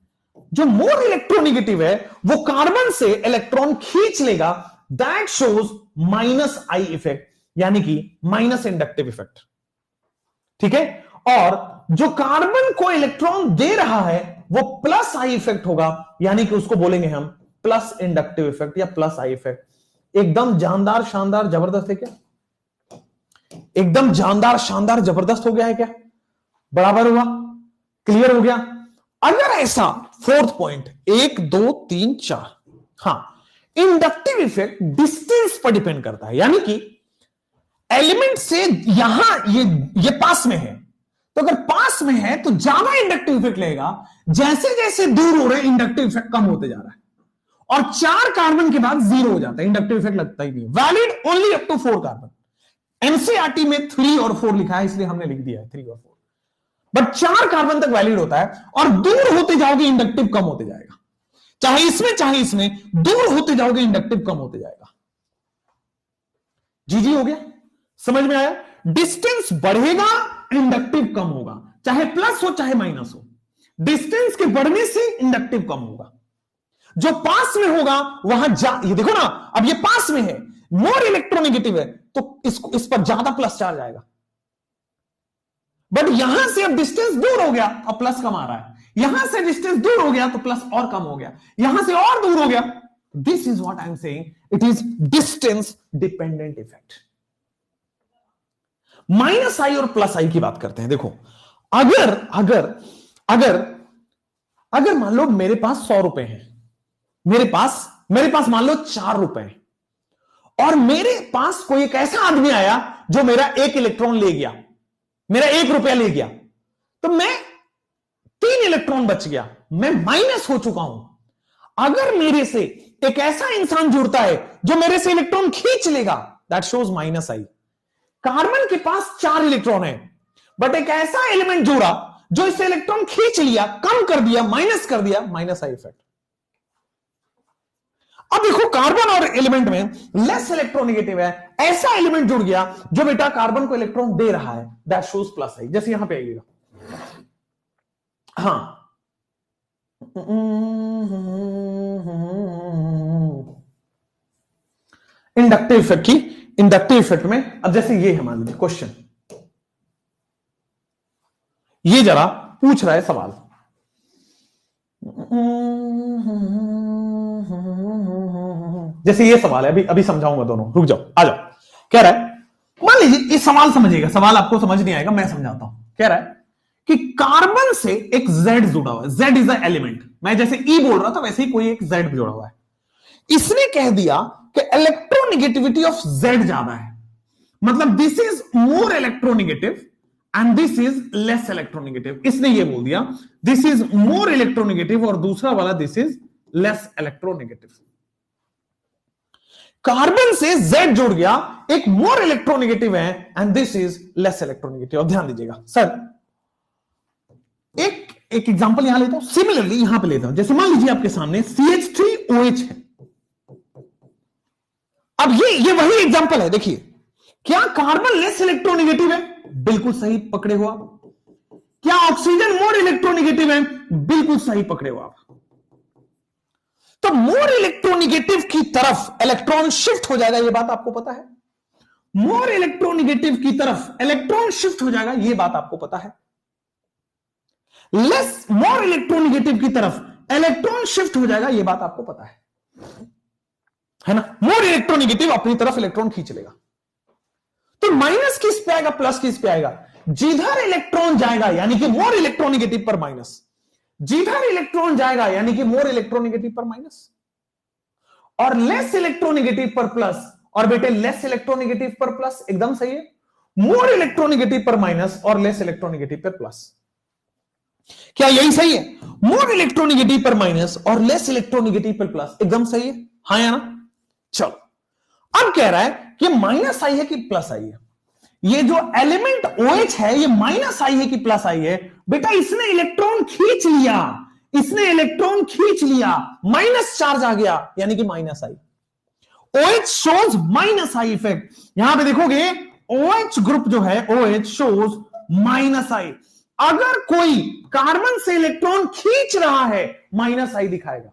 जो मोर इलेक्ट्रोनेगेटिव है वो कार्बन से इलेक्ट्रॉन खींच लेगा, that shows minus I effect, यानी कि माइनस इंडक्टिव इफेक्ट, ठीक है? और जो कार्बन को इलेक्ट्रॉन दे रहा है वो प्लस आई इफेक्ट होगा, यानी कि उसको बोलेंगे हम प्लस इंडक्टिव इफेक्ट या प्लस आई इफेक्ट। एकदम जानदार, शानदार, जबरदस्त है क्या? एकदम जानदार, शानदार, जबरदस्त हो गया है क्या? बराबर हुआ? क्लियर हो गया? अगर ऐसा, फोर्थ पॉइंट, 1 2 3 4, हां, इंडक्टिव इफेक्ट डिस्टेंस पर डिपेंड करता है, यानी कि एलिमेंट से यहां ये पास में है, तो अगर पास में है तो ज्यादा इंडक्टिव इफेक्ट लेगा। जैसे जैसे दूर हो रहे इंडक्टिव इफेक्ट कम होते जा रहा है, और 4 कार्बन के बाद 0 हो जाता है, इंडक्टिव इफेक्ट लगता ही नहीं। Valid only up to 4 carbon. NCERT में 3 और 4 लिखा है, इसलिए हमने लिख दिया है 3 और 4, बट 4 कार्बन तक वैलिड होता है। और दूर होते जाओगे इंडक्टिव कम होते जाएगा, चाहे इसमें दूर होते जाओगे इंडक्टिव कम होते जाएगा। जी हो गया? समझ में आया? डिस्टेंस बढ़ेगा, इंडक्टिव कम होगा, चाहे प्लस हो चाहे माइनस हो। डिस्टेंस के बढ़ने से इंडक्टिव कम होगा। जो पास में होगा वहां ये देखो ना, अब ये पास में है, मोर इलेक्ट्रोनेगेटिव है, तो इस पर ज्यादा प्लस चार्ज आएगा। बट यहां से अब डिस्टेंस दूर हो गया, अब प्लस कम आ रहा है। यहां से डिस्टेंस दूर हो गया तो प्लस और कम हो गया, यहां से और दूर हो गया। This is what I am saying, it is distance dependent effect. Minus I और प्लस आई की बात करते हैं। देखो अगर अगर अगर अगर मान लो मेरे पास 100 रुपए हैं, मेरे पास मान लो 4 रुपए हैं, और मेरे पास कोई एक ऐसा आदमी आया जो मेरा 1 इलेक्ट्रॉन ले गया, मेरा 1 रुपया ले गया, तो मैं 3 इलेक्ट्रॉन बच गया, मैं माइनस हो चुका हूं। अगर मेरे से एक ऐसा इंसान जुड़ता है जो मेरे से इलेक्ट्रॉन खींच लेगा, that shows minus I. Carbon के पास 4 इलेक्ट्रॉन है, बट एक ऐसा एलिमेंट जुड़ा जो इससे इलेक्ट्रॉन खींच लिया, कम कर दिया, माइनस कर दिया, माइनस आई इफेक्ट। अब देखो कार्बन और एलिमेंट में लेस इलेक्ट्रोनेगेटिव है, ऐसा एलिमेंट जुड़ गया जो बेटा कार्बन को इलेक्ट्रॉन दे रहा है, दैट शोज प्लस आई। जैसे यहां पे आइएगा, हाँ, इंडक्टिव इफेक्ट की, इंडक्टिव इफेक्ट में अब जैसे ये है, मान लीजिए क्वेश्चन, ये जरा पूछ रहा है सवाल, जैसे ये सवाल है, अभी समझाऊंगा दोनों, रुक जाओ, आ जाओ। कह रहा है मान लीजिए इस सवाल समझिएगा, सवाल आपको समझ नहीं आएगा, मैं समझाता हूं। कह रहा है कि कार्बन से एक Z जुड़ा हुआ है, Z इज अ एलिमेंट, मैं जैसे E बोल रहा था वैसे ही कोई एक Z जुड़ा हुआ है। इसने कह दिया कि इलेक्ट्रोनेगेटिविटी ऑफ Z ज्यादा है, मतलब this is more electronegative and this is less electronegative. इसने ये बोल दिया दिस इज मोर इलेक्ट्रोनेगेटिव और दूसरा वाला this is less electronegative. Carbon से Z जुड़ गया, एक मोर इलेक्ट्रोनेगेटिव है and this is less electronegative. अब ध्यान दीजिएगा सर, एक एग्जांपल यहां लेता हूं, सिमिलरली यहां पे लेता हूं। जैसे मान लीजिए आपके सामने CH3OH है। अब ये वही एग्जांपल है, देखिए क्या कार्बन लेस इलेक्ट्रोनेगेटिव है? बिल्कुल सही पकड़े हो आप। क्या ऑक्सीजन मोर इलेक्ट्रोनेगेटिव है? बिल्कुल सही पकड़े हो आप। तो मोर इलेक्ट्रोनेगेटिव की तरफ इलेक्ट्रॉन शिफ्ट हो जाएगा, यह बात आपको पता है। मोर इलेक्ट्रोनेगेटिव की तरफ इलेक्ट्रॉन शिफ्ट हो जाएगा, यह बात आपको पता है। लेस मोर इलेक्ट्रोनेगेटिव की तरफ इलेक्ट्रॉन शिफ्ट हो जाएगा, यह बात आपको पता है ना। मोर इलेक्ट्रोनेगेटिव अपनी तरफ इलेक्ट्रॉन खींच लेगा। तो माइनस किस पे आएगा, प्लस किस पे आएगा? जिधर इलेक्ट्रॉन जाएगा यानी कि मोर इलेक्ट्रोनेगेटिव पर माइनस, जिधर इलेक्ट्रॉन जाएगा यानी कि मोर इलेक्ट्रोनेगेटिव पर माइनस, और लेस इलेक्ट्रोनेगेटिव पर प्लस। और बेटे लेस इलेक्ट्रोनेगेटिव पर प्लस एकदम सही है, मोर इलेक्ट्रोनेगेटिव पर माइनस और लेस इलेक्ट्रोनेगेटिव पर प्लस। क्या यही सही है? मोर इलेक्ट्रोनेगेटिव पर माइनस और लेस इलेक्ट्रोनेगेटिव पर प्लस, एकदम सही है, हाँ या ना। चलो अब कह रहा है कि माइनस आई है कि प्लस आई है। ये जो एलिमेंट OH है ये माइनस आई है कि प्लस आई है? बेटा इसने इलेक्ट्रॉन खींच लिया, इसने इलेक्ट्रॉन खींच लिया, माइनस चार्ज आ गया यानी कि minus I. OH shows minus I effect. यहां पे देखोगे OH ग्रुप जो है OH शोज माइनस आई। अगर कोई कार्बन से इलेक्ट्रॉन खींच रहा है माइनस आई दिखाएगा।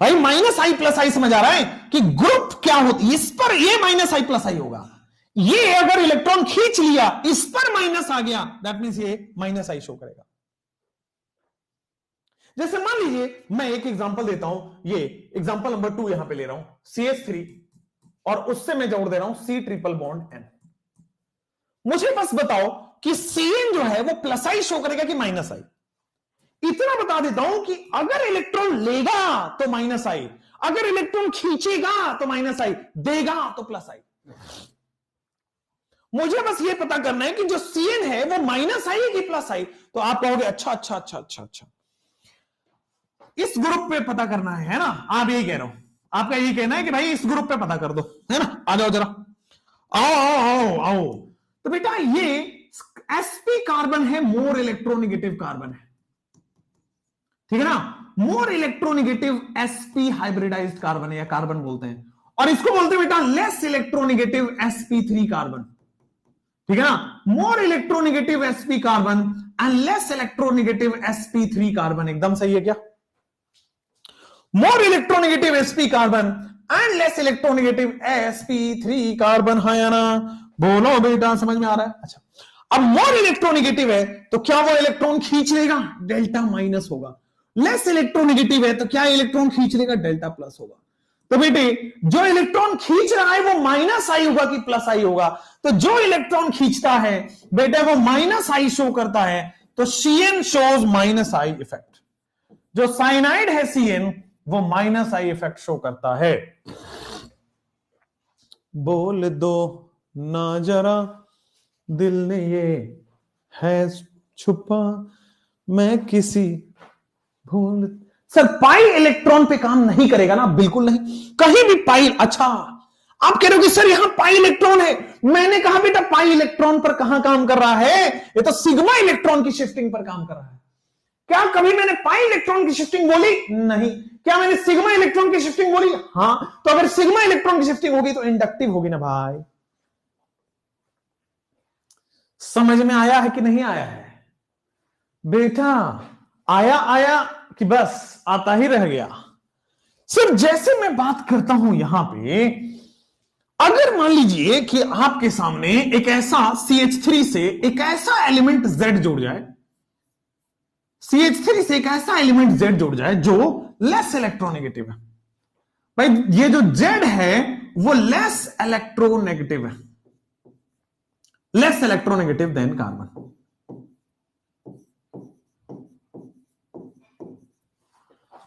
भाई माइनस आई प्लस आई समझ आ रहा है कि ग्रुप क्या होती है, इस पर ये माइनस आई प्लस आई होगा। ये अगर इलेक्ट्रॉन खींच लिया इस पर माइनस आ गया, दैट मींस ये माइनस आई शो करेगा। जैसे मान लीजिए मैं एक एग्जांपल देता हूं, ये एग्जांपल नंबर 2 यहां पे ले रहा हूं, CH3 और उससे मैं जोड़ दे रहा हूं C ट्रिपल बॉन्ड N। मुझे बस बताओ कि CN जो है वो प्लस आई शो करेगा कि माइनस आई। इतना बता देता हूं कि अगर इलेक्ट्रॉन लेगा तो माइनस आई, अगर इलेक्ट्रॉन खींचेगा तो माइनस आई, देगा तो प्लस आई। मुझे बस ये पता करना है कि जो CN है वो माइनस आई है कि प्लस आई। तो आप कहोगे अच्छा अच्छा अच्छा अच्छा अच्छा, इस ग्रुप पे पता करना है ना। आप यही कह रहे हो, आपका यही कहना है कि भाई इस ग्रुप पे पता कर दो, है ना। आ जाओ जरा, आओ आओ आओ आओ। तो बेटा ये sp कार्बन है, मोर इलेक्ट्रोनेगेटिव कार्बन है, ठीक है ना। More electronegative sp hybridised carbon है या कार्बन बोलते हैं, और इसको बोलते हैं बेटा लेस इलेक्ट्रोनेगेटिव sp3 कार्बन, ठीक है ना। More electronegative sp carbon and less electronegative sp3 carbon, एकदम सही है क्या? More electronegative sp carbon and less electronegative sp3 carbon, हाँ या ना? बोलो बेटा, समझ में आ रहा है? अच्छा, अब मोर इलेक्ट्रोनेगेटिव है तो क्या वो इलेक्ट्रॉन खींच लेगा? डेल्टा माइनस होगा। लेस इलेक्ट्रोनेगेटिव है तो क्या इलेक्ट्रॉन खींच लेगा? डेल्टा प्लस होगा। तो बेटे जो इलेक्ट्रॉन खींच रहा है वो माइनस आई होगा कि प्लस आई होगा? तो जो इलेक्ट्रॉन खींचता है बेटा वो माइनस आई शो करता है, तो CN shows minus I effect. जो साइनाइड है CN वो माइनस आई इफेक्ट शो करता है। बोल दो ना जरा दिल ने ये है छुपा, मैं किसी भूल। सर पाई इलेक्ट्रॉन पे काम नहीं करेगा ना? बिल्कुल नहीं, कहीं भी पाई। अच्छा आप कह रहे हो कि सर यहां पाई इलेक्ट्रॉन है, मैंने कहा बेटा पाई इलेक्ट्रॉन पर कहां काम कर रहा है? ये तो सिग्मा इलेक्ट्रॉन की शिफ्टिंग पर काम कर रहा है। क्या कभी मैंने पाई इलेक्ट्रॉन की शिफ्टिंग बोली? नहीं। क्या मैंने सिग्मा इलेक्ट्रॉन की शिफ्टिंग बोली? हां। तो अगर सिग्मा इलेक्ट्रॉन की शिफ्टिंग होगी तो इंडक्टिव होगी ना भाई। समझ में आया है कि नहीं आया है बेटा? आया आया कि बस आता ही रह गया? सिर्फ जैसे मैं बात करता हूं यहां पे, अगर मान लीजिए कि आपके सामने एक ऐसा CH3 से एक ऐसा एलिमेंट Z जुड़ जाए, CH3 से एक ऐसा एलिमेंट Z जुड़ जाए जो लेस इलेक्ट्रोनेगेटिव है। भाई ये जो Z है वो लेस इलेक्ट्रोनेगेटिव है, लेस इलेक्ट्रोनेगेटिव देन कार्बन।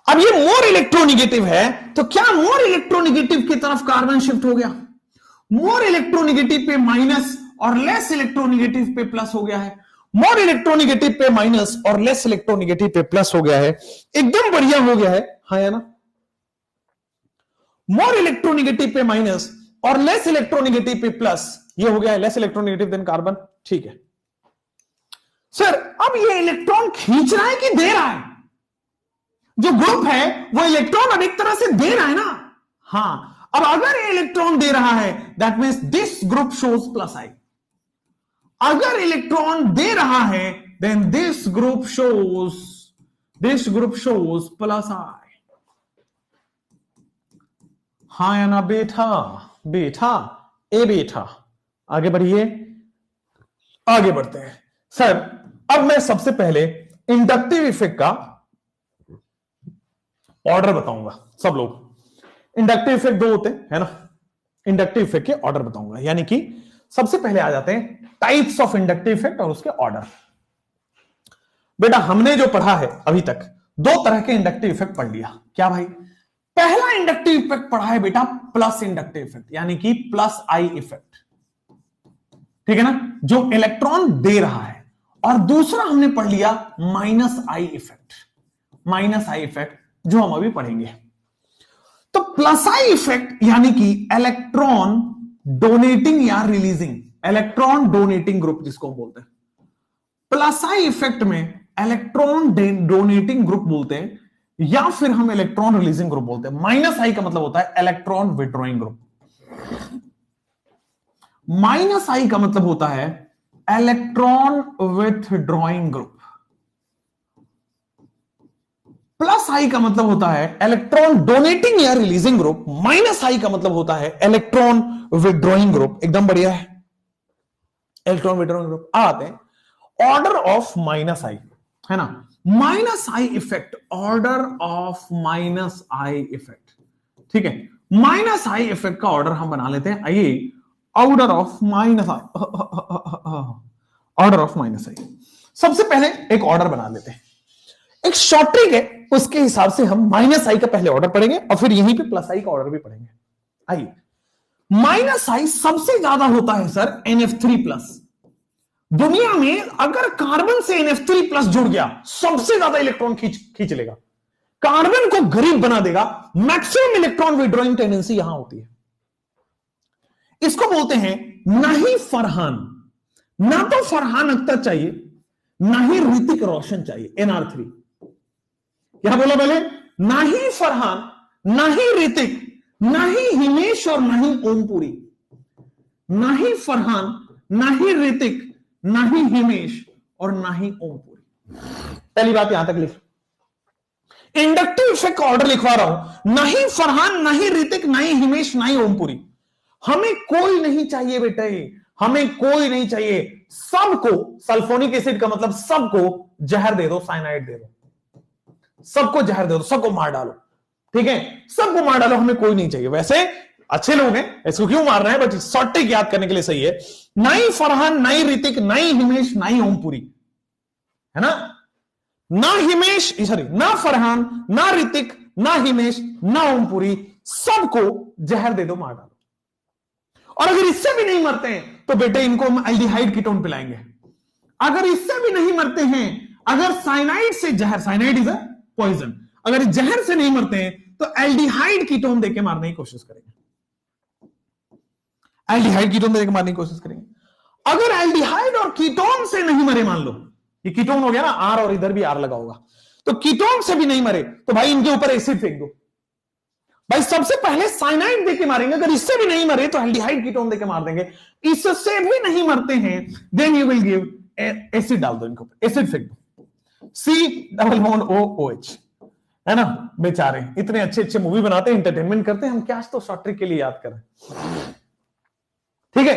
अब ये मोर इलेक्ट्रोनेगेटिव है, तो क्या मोर इलेक्ट्रोनेगेटिव की तरफ कार्बन शिफ्ट हो गया? मोर इलेक्ट्रोनेगेटिव पे माइनस और लेस इलेक्ट्रोनेगेटिव पे प्लस हो गया है। मोर इलेक्ट्रोनेगेटिव पे माइनस और लेस इलेक्ट्रोनेगेटिव पे प्लस हो गया है, एकदम बढ़िया हो गया है, हाँ या ना? मोर इलेक्ट्रोनेगेटिव पे माइनस और लेस इलेक्ट्रोनेगेटिव पे प्लस, ये हो गया है लेस इलेक्ट्रोनेगेटिव देन कार्बन। ठीक है सर, अब ये इलेक्ट्रॉन खींच रहा है कि दे रहा है? जो ग्रुप है वो इलेक्ट्रॉन अब एक तरह से दे रहा है ना? हाँ, अब अगर ये इलेक्ट्रॉन दे रहा है that means this group shows plus I. अगर इलेक्ट्रॉन दे रहा है then this group shows plus I. हाँ या ना बेटा? बेटा ए बेटा, आगे बढ़िए, आगे बढ़ते हैं सर। अब मैं सबसे पहले इंडक्टिव इफेक्ट का ऑर्डर बताऊंगा। सब लोग इंडक्टिव इफेक्ट दो होते हैं, है ना? इंडक्टिव इफेक्ट के ऑर्डर बताऊंगा, यानी कि सबसे पहले आ जाते हैं टाइप्स ऑफ इंडक्टिव इफेक्ट और उसके ऑर्डर। बेटा हमने जो पढ़ा है अभी तक, दो तरह के इंडक्टिव इफेक्ट पढ़ लिया। क्या भाई? पहला इंडक्टिव इफेक्ट पढ़ा है बेटा प्लस इंडक्टिव इफेक्ट, यानी कि प्लस आई इफेक्ट, ठीक है ना, जो इलेक्ट्रॉन दे रहा है। और दूसरा हमने पढ़ लिया minus I effect, minus I effect जो हम अभी पढ़ेंगे। तो प्लस आई इफेक्ट यानी कि इलेक्ट्रॉन डोनेटिंग या रिलीजिंग, इलेक्ट्रॉन डोनेटिंग ग्रुप जिसको हम बोलते हैं। प्लस आई इफेक्ट में इलेक्ट्रॉन डोनेटिंग ग्रुप बोलते हैं या फिर हम इलेक्ट्रॉन रिलीजिंग ग्रुप बोलते हैं। माइनस आई का मतलब होता है इलेक्ट्रॉन विड्रॉइंग ग्रुप, माइनस आई का मतलब होता है इलेक्ट्रॉन विथड्रॉइंग ग्रुप, प्लस आई का मतलब होता है इलेक्ट्रॉन डोनेटिंग या रिलीजिंग ग्रुप, माइनस आई का मतलब होता है इलेक्ट्रॉन विड्रॉइंग ग्रुप। एकदम बढ़िया है, इलेक्ट्रॉन विड्रॉइंग ग्रुप। आते हैं ऑर्डर ऑफ माइनस आई, है ना? Minus I effect, order of minus I effect, ठीक है। माइनस आई इफेक्ट का ऑर्डर हम बना लेते हैं। आइए, order of minus I, order of minus I. सबसे पहले एक ऑर्डर बना लेते हैं, एक शॉर्ट ट्रिक है, उसके हिसाब से हम माइनस आई का पहले ऑर्डर पढ़ेंगे और फिर यहीं पे प्लस आई का ऑर्डर भी पढ़ेंगे। आइए, माइनस आई सबसे ज्यादा होता है सर NF3 प्लस। दुनिया में अगर कार्बन से NF3 प्लस जुड़ गया, सबसे ज्यादा इलेक्ट्रॉन खींच लेगा, कार्बन को गरीब बना देगा। मैक्सिमम इलेक्ट्रॉन विड्रॉइंग टेंडेंसी यहां होती है। इसको बोलते हैं नहीं फरहान, ना तो फरहान अख्तर चाहिए, ना ही ऋतिक रोशन चाहिए, NR3। क्या बोला पहले? ना ही फरहान, ना ही ऋतिक, ना ही हिमेश और ना ही ओमपुरी। ना ही फरहान, ना ही ऋतिक, ना ही हिमेश और ना ही ओमपुरी। पहली बात यहां तक लिख। इंडक्टिव इफेक्ट का ऑर्डर लिखवा रहा हूं, ना ही फरहान, ना ही ऋतिक, ना ही हिमेश, ना ही ओमपुरी। हमें कोई नहीं चाहिए बेटे, हमें कोई नहीं चाहिए। सबको, सल्फोनिक एसिड का मतलब सबको जहर दे दो, साइनाइड दे दो, सबको जहर दे दो, सबको मार डालो, ठीक है? सबको मार डालो, हमें कोई नहीं चाहिए। वैसे अच्छे लोग हैं, इसको क्यों मार रहे हैं, बट शॉर्ट ट्रिक याद करने के लिए सही है। ना ही फरहान, ना ही ऋतिक, ना ही हिमेश, ना ही ओमपुरी, है ना? ना हिमेश, सॉरी, ना फरहान, ना ऋतिक, ना हिमेश, ना ओमपुरी, सबको जहर दे दो, मार डालो। और अगर इससे भी नहीं मरते हैं तो बेटे इनको हम एल्डिहाइड कीटोन पिलाएंगे। अगर इससे भी नहीं मरते हैं, अगर साइनाइड से जहर, साइनाइड इज अ पॉइजन, अगर जहर से नहीं मरते हैं तो एल्डिहाइड कीटोन देके मारने की कोशिश करेंगे, एल्डिहाइड कीटोन देके मारने की कोशिश करेंगे। अगर एल्डिहाइड और कीटोन से नहीं मरे, मान लो ये कीटोन हो गया ना, आर और इधर भी आर लगा होगा, तो कीटोन से भी नहीं मरे तो भाई इनके ऊपर एसिड फेंक दो। भाई सबसे पहले साइनाइड देके मारेंगे, अगर इससे भी नहीं मरे तो एल्डिहाइड कीटोन देके मार देंगे। इससे भी नहीं मरते हैं, then you will give acid डाल दो इनके ऊपर, एसिड फेंक दो, C=OOH, है ना? बेचारे इतने अच्छे अच्छे मूवी बनाते हैं, एंटरटेनमेंट करते हैं, हम क्या तो शॉर्ट ट्रिक के लिए याद करें, ठीक है?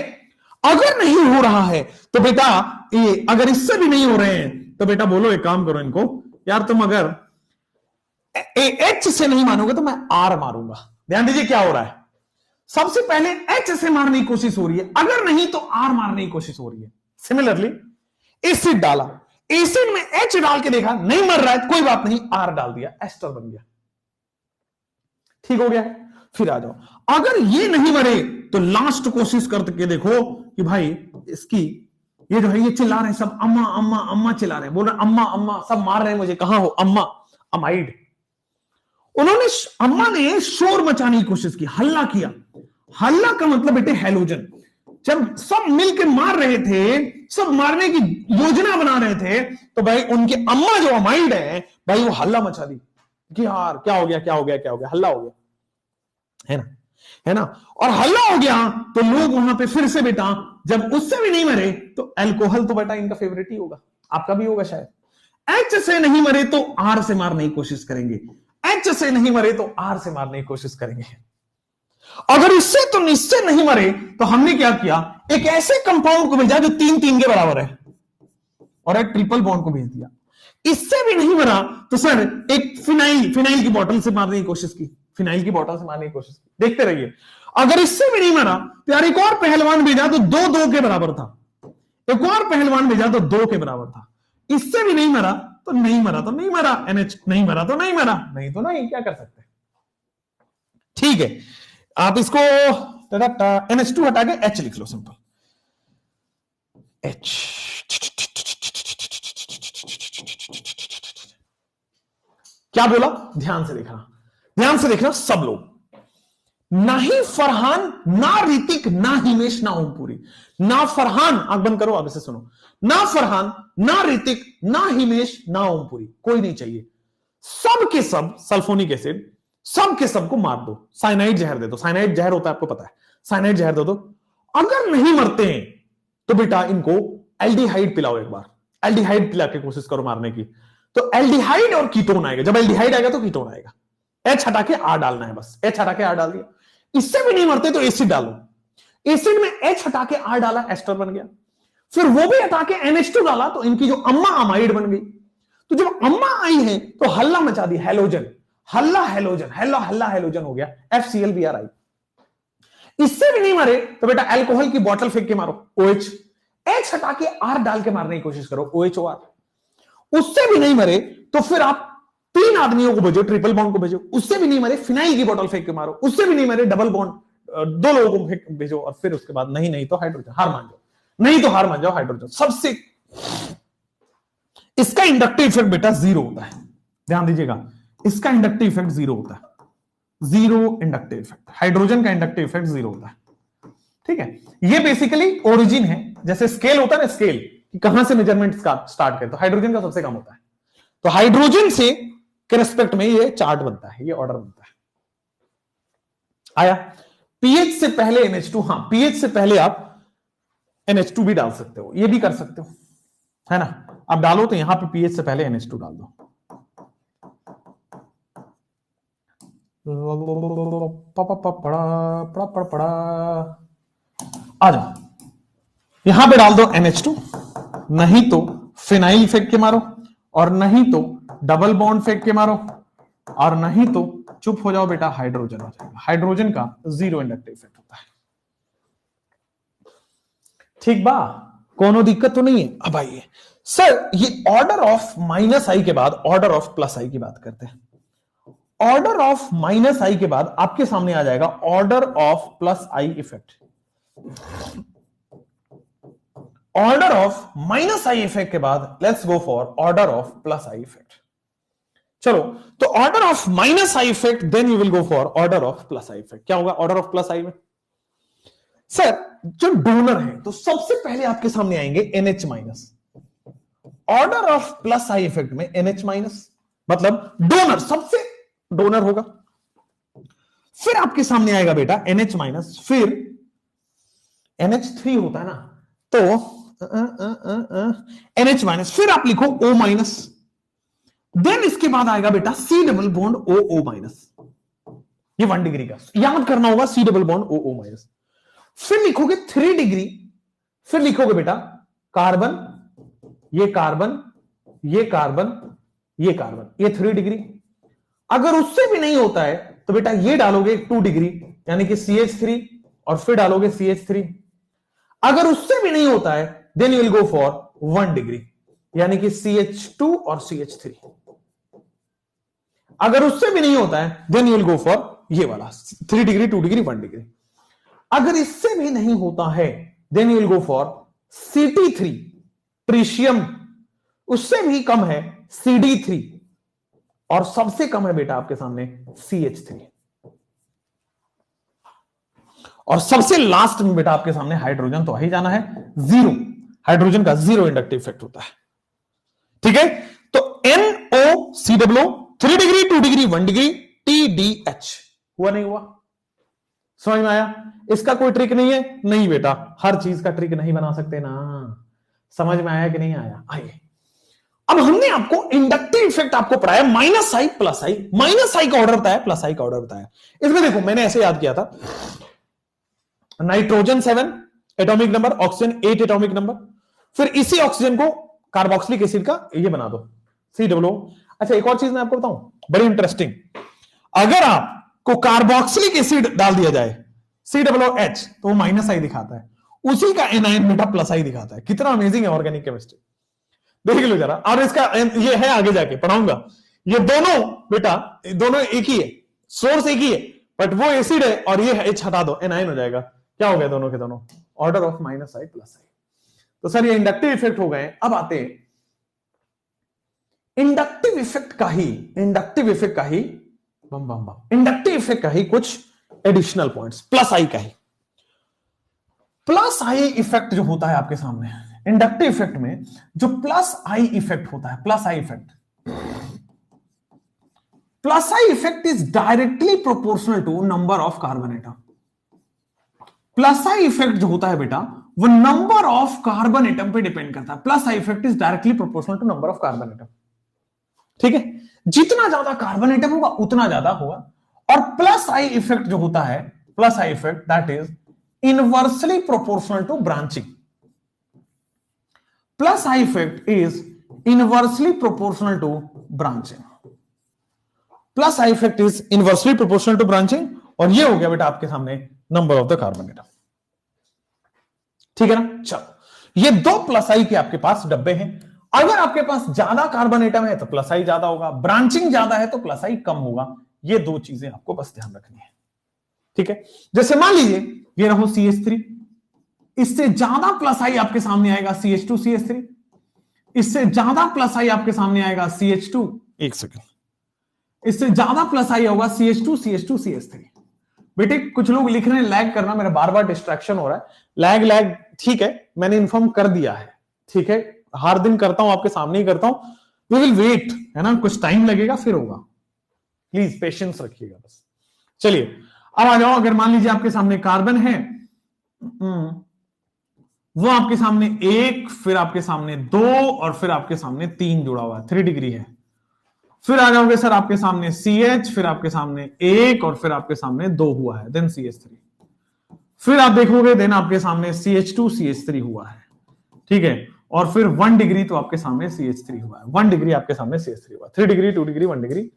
अगर नहीं हो रहा है तो बेटा ये, अगर इससे भी नहीं हो रहे हैं तो बेटा बोलो, एक काम करो इनको, यार तुम अगर H से नहीं मानोगे तो मैं R मारूंगा। ध्यान दीजिए क्या हो रहा है, सबसे पहले H से मारने की कोशिश हो रही है, अगर नहीं तो R मारने की कोशिश हो रही है। सिमिलरली एसिड डाला, एसिड में H डाल के देखा नहीं मर रहा है, कोई बात नहीं, R डाल दिया, एस्टर बन गया। ठीक हो गया है। फिर आ जाओ, अगर ये नहीं मरे तो लास्ट कोशिश करके देखो कि भाई इसकी ये जो है ये चिल्ला रहे हैं सब, अम्मा अम्मा अम्मा चिल्ला रहे हैं, बोल रहे अम्मा अम्मा, सब मार रहे हैं मुझे, कहां हो अम्मा, अमाइड। उन्होंने अम्मा ने शोर मचाने की कोशिश की, हल्ला किया। हल्ला का मतलब बेटे हैलोजन। जब सब मिलकर मार रहे थे, सब मारने की योजना बना रहे थे, तो भाई उनकी अम्मा जो अमाइड है भाई वो हल्ला मचा दी कि यार क्या हो गया क्या हो गया क्या हो गया, हल्ला हो गया, है ना, है ना। और हल्ला हो गया तो लोग वहां पे फिर से बेटा, जब उससे भी नहीं मरे तो अल्कोहल तो बेटा इनका फेवरेट ही होगा, आपका भी होगा शायद। H से नहीं मरे तो R से मारने की कोशिश करेंगे, H से नहीं मरे तो R से मारने की कोशिश करेंगे। अगर इससे तो निश्चय नहीं मरे तो हमने क्या किया, एक ऐसे कंपाउंड को भेजा जो 3 के बराबर है और एक ट्रिपल बॉन्ड को भेज दिया। इससे भी नहीं मरा तो सर एक फिनाइल की बोतल से मारने की कोशिश की, फिनाइल की बोतल से मारने की कोशिश की, देखते रहिए। अगर इससे भी नहीं मरा तो यार एक और पहलवान भेजा तो 2 के बराबर था, एक और पहलवान भेजा तो 2 के बराबर था। इससे भी नहीं मरा तो नहीं मरा तो नहीं मरा, NH नहीं मरा तो नहीं मरा, नहीं तो नहीं, क्या कर सकते। ठीक है, आप इसको NH2 हटा के H लिख लो, सिंपल H। क्या बोला, ध्यान से देखना, ध्यान से देखना सब लोग। ना ही फरहान, ना ऋतिक, ना हिमेश, ना ओमपुरी। ना फरहान, आंख बंद करो, अब इसे सुनो, ना फरहान, ना ऋतिक, ना हिमेश, ना ओमपुरी, कोई नहीं चाहिए। सब के सब सल्फोनिक एसिड, सब के सब को मार दो, साइनाइड जहर दे दो। साइनाइड जहर होता है आपको पता है, साइनाइड जहर दे दो। अगर नहीं मरते हैं तो बेटा इनको एल्डिहाइड पिलाओ, एक बार एल्डिहाइड पिला के कोशिश करो मारने की, तो एल्डिहाइड और कीटोन आएगा। जब एल्डिहाइड आएगा तो कीटोन आएगा। H हटा के R डालना है, बस H हटा के R डाल दिया। इससे भी नहीं मरते तो एसिड डालो, एसिड में H हटा के R डाला, एस्टर बन गया। फिर वो भी हटा के NH2 डाला तो इनकी जो अम्मा अमाइड बन गई। तो जब अम्मा आई है तो हल्ला मचा दी, हैलोजन, हल्ला हैलोजन, हल्ला हल्ला हैलोजन हो गया, FCl Br। इससे भी नहीं मरे तो बेटा अल्कोहल की बोतल फेंक के मारो, OH। H हटा के R डाल के मारने की कोशिश करो, OHOR। उससे भी नहीं मरे तो फिर आप 3 आदमियों को भेजो, ट्रिपल बॉन्ड को भेजो। उससे भी नहीं मरे, फिनाइल की बोतल फेंक के मारो। उससे भी नहीं मरे, डबल बॉन्ड 2 लोगों को भेजो। और फिर उसके बाद नहीं तो हाइड्रोजन, हार मान जाओ, नहीं तो हार मान जाओ, हाइड्रोजन। सबसे इसका इंडक्टिव इफेक्ट बेटा 0 होता है, ध्यान दीजिएगा, इसका इंडक्टिव इफेक्ट 0 होता है, 0 इंडक्टिव इफेक्ट। हाइड्रोजन का इंडक्टिव इफेक्ट 0 होता है, ठीक है। ये बेसिकली ओरिजिन है, जैसे स्केल होता है ना, स्केल कि कहां से मेजरमेंट स्टार्ट करें, तो हाइड्रोजन का सबसे कम होता है। तो हाइड्रोजन से के रेस्पेक्ट में ये चार्ट बनता है, ये ऑर्डर बनता है। आया, पीएच से पहले NH2, हां पीएच से पहले आप NH2 भी डाल सकते हो, ये भी कर सकते हो, है ना। आप डालो तो यहां पे पीएच से पहले NH2 डाल दो। आ जाओ, यहां पे डाल दो NH2, नहीं तो फिनाइल फेंक के मारो, और नहीं तो डबल बॉन्ड फेंक के मारो, और नहीं तो चुप हो जाओ बेटा, हाइड्रोजन हो जाएगा। हाइड्रोजन का 0 इंडक्टिव इफेक्ट होता है, ठीक बा, कोनो दिक्कत तो नहीं है। अब आइए सर, ये ऑर्डर ऑफ -i के बाद ऑर्डर ऑफ +i की बात करते हैं। ऑर्डर ऑफ -i के बाद आपके सामने आ जाएगा order of +i effect. Order of -i effect के बाद let's go for order of +i effect. चलो, तो order of -i effect, then you will go for order of +i effect. क्या होगा ऑर्डर ऑफ +i में? Sir जो donor है तो सबसे पहले आपके सामने आएंगे NH-। Order of +i effect में NH-, मतलब डोनर, सबसे डोनर होगा। फिर आपके सामने आएगा बेटा NH-, फिर NH3 होता है ना, तो NH-, फिर आप लिखो O-। देन इसके बाद आएगा बेटा C डबल बॉन्ड OO-। ये 1 डिग्री का याद करना होगा, C डबल बॉन्ड OO-। फिर लिखोगे 3 डिग्री, फिर लिखोगे बेटा कार्बन, ये कार्बन, ये कार्बन, ये कार्बन, ये 3 डिग्री। अगर उससे भी नहीं होता है तो बेटा ये डालोगे 2 डिग्री, यानी कि CH3 और फिर डालोगे CH3। अगर उससे भी नहीं होता है then you will go for 1 degree, यानी कि CH2 और CH3। अगर उससे भी नहीं होता है then you will go for ये वाला 3 डिग्री, 2 डिग्री, 1 डिग्री। अगर इससे भी नहीं होता है then you will go for CT3 tritium, उससे भी कम है CD3 और सबसे कम है बेटा आपके सामने CH3, और सबसे लास्ट में बेटा आपके सामने हाइड्रोजन तो ही जाना है जीरो। हाइड्रोजन का जीरो इंडक्टिव इफेक्ट होता है। ठीक है, तो NOCWO 3 degree, 2 degree, 1 degree, TDH हुआ नहीं हुआ? समझ में आया? इसका कोई ट्रिक नहीं है? नहीं बेटा, हर चीज का ट्रिक नहीं बना सकते ना। समझ में आया कि नहीं आया? आइए, अब हमने आपको इंडक्टिव इफेक्ट आपको पढ़ाया minus I plus I. Minus आई का ऑर्डर बताया, प्लस आई का ऑर्डर बताया। इसमें देखो मैंने ऐसे याद किया था, nitrogen 7 atomic number, oxygen 8 atomic number, फिर इसी ऑक्सीजन को कार्बोक्सिलिक एसिड का ये बना दो COO। अच्छा, एक और चीज मैं आपको बताऊं बड़ी इंटरेस्टिंग, अगर आपको कार्बोक्सिलिक एसिड डाल दिया जाए COOH तो वो माइनस आई दिखाता है, उसी का एनायन बेटा प्लस आई दिखाता है। कितना अमेजिंग है ऑर्गेनिक केमिस्ट्री, देख लो जरा। और इसका ये है, आगे जाके पढ़ाऊंगा, ये दोनों बेटा दोनों एक ही है, सोर्स एक ही है, बट वो एसिड है और ये H हटा दो, एनायन हो जाएगा। क्या हो गया दोनों के दोनों? Order of minus I plus I. तो सर ये इंडक्टिव इफेक्ट हो गए। अब आते इंडक्टिव इफेक्ट का ही इंडक्टिव इफेक्ट का ही कुछ एडिशनल पॉइंट्स, प्लस आई का ही। प्लस आई इफेक्ट जो होता है आपके सामने इंडक्टिव इफेक्ट में, जो प्लस आई इफेक्ट होता है, plus I effect is directly proportional to number of carbon atom. Plus I effect जो होता है बेटा वो नंबर ऑफ कार्बन एटम पे डिपेंड करता है। Plus I effect is directly proportional to number of carbon atom. ठीक है, जितना ज्यादा कार्बन एटम होगा उतना ज्यादा होगा। और प्लस आई इफेक्ट जो होता है, plus I effect that is inversely proportional to branching. Plus I effect is inversely proportional to branching. Plus I effect is inversely proportional to branching, और ये हो गया बेटा आपके सामने number of the carbon atom. ठीक है ना? चलो, ये दो प्लस आई के आपके पास डब्बे हैं। अगर आपके पास ज्यादा कार्बन एटम है तो प्लस आई ज्यादा होगा, ब्रांचिंग ज्यादा है तो प्लस आई कम होगा। ये दो चीजें आपको बस ध्यान रखनी है। ठीक है, जैसे मान लीजिए ये रहो CH3, इससे ज्यादा प्लस आई आपके सामने आएगा CH2 CH3, इससे ज्यादा प्लस आई आपके सामने आएगा CH2, एक सेकंड, इससे ज्यादा प्लस आई होगा CH2 CH2 CH3। बेटे कुछ लोग लिख रहे हैं लैग करना, मेरा बार बार डिस्ट्रैक्शन हो रहा है। लैग ठीक है, मैंने इन्फॉर्म कर दिया है। ठीक है, हर दिन करता हूं, आपके सामने ही करता हूं। वी विल वेट, है ना, कुछ टाइम लगेगा फिर होगा। प्लीज पेशेंस रखिएगा बस। चलिए अब आ जाओ, अगर मान लीजिए आपके सामने कार्बन है, वो आपके सामने 1, फिर आपके सामने 2 और फिर आपके सामने 3 जुड़ा हुआ है, 3 डिग्री है। फिर आ जाओगे सर आपके सामने CH, फिर आपके सामने 1 और फिर आपके सामने 2 हुआ है, देन CH3। फिर आप देखोगे देन आपके सामने CH2 CH3 हुआ है। ठीक है, और फिर 1 डिग्री तो आपके सामने CH3 हुआ है, 1 डिग्री आपके सामने CH3 हुआ, 3 डिग्री, 2 डिग्री, 1 डिग्री।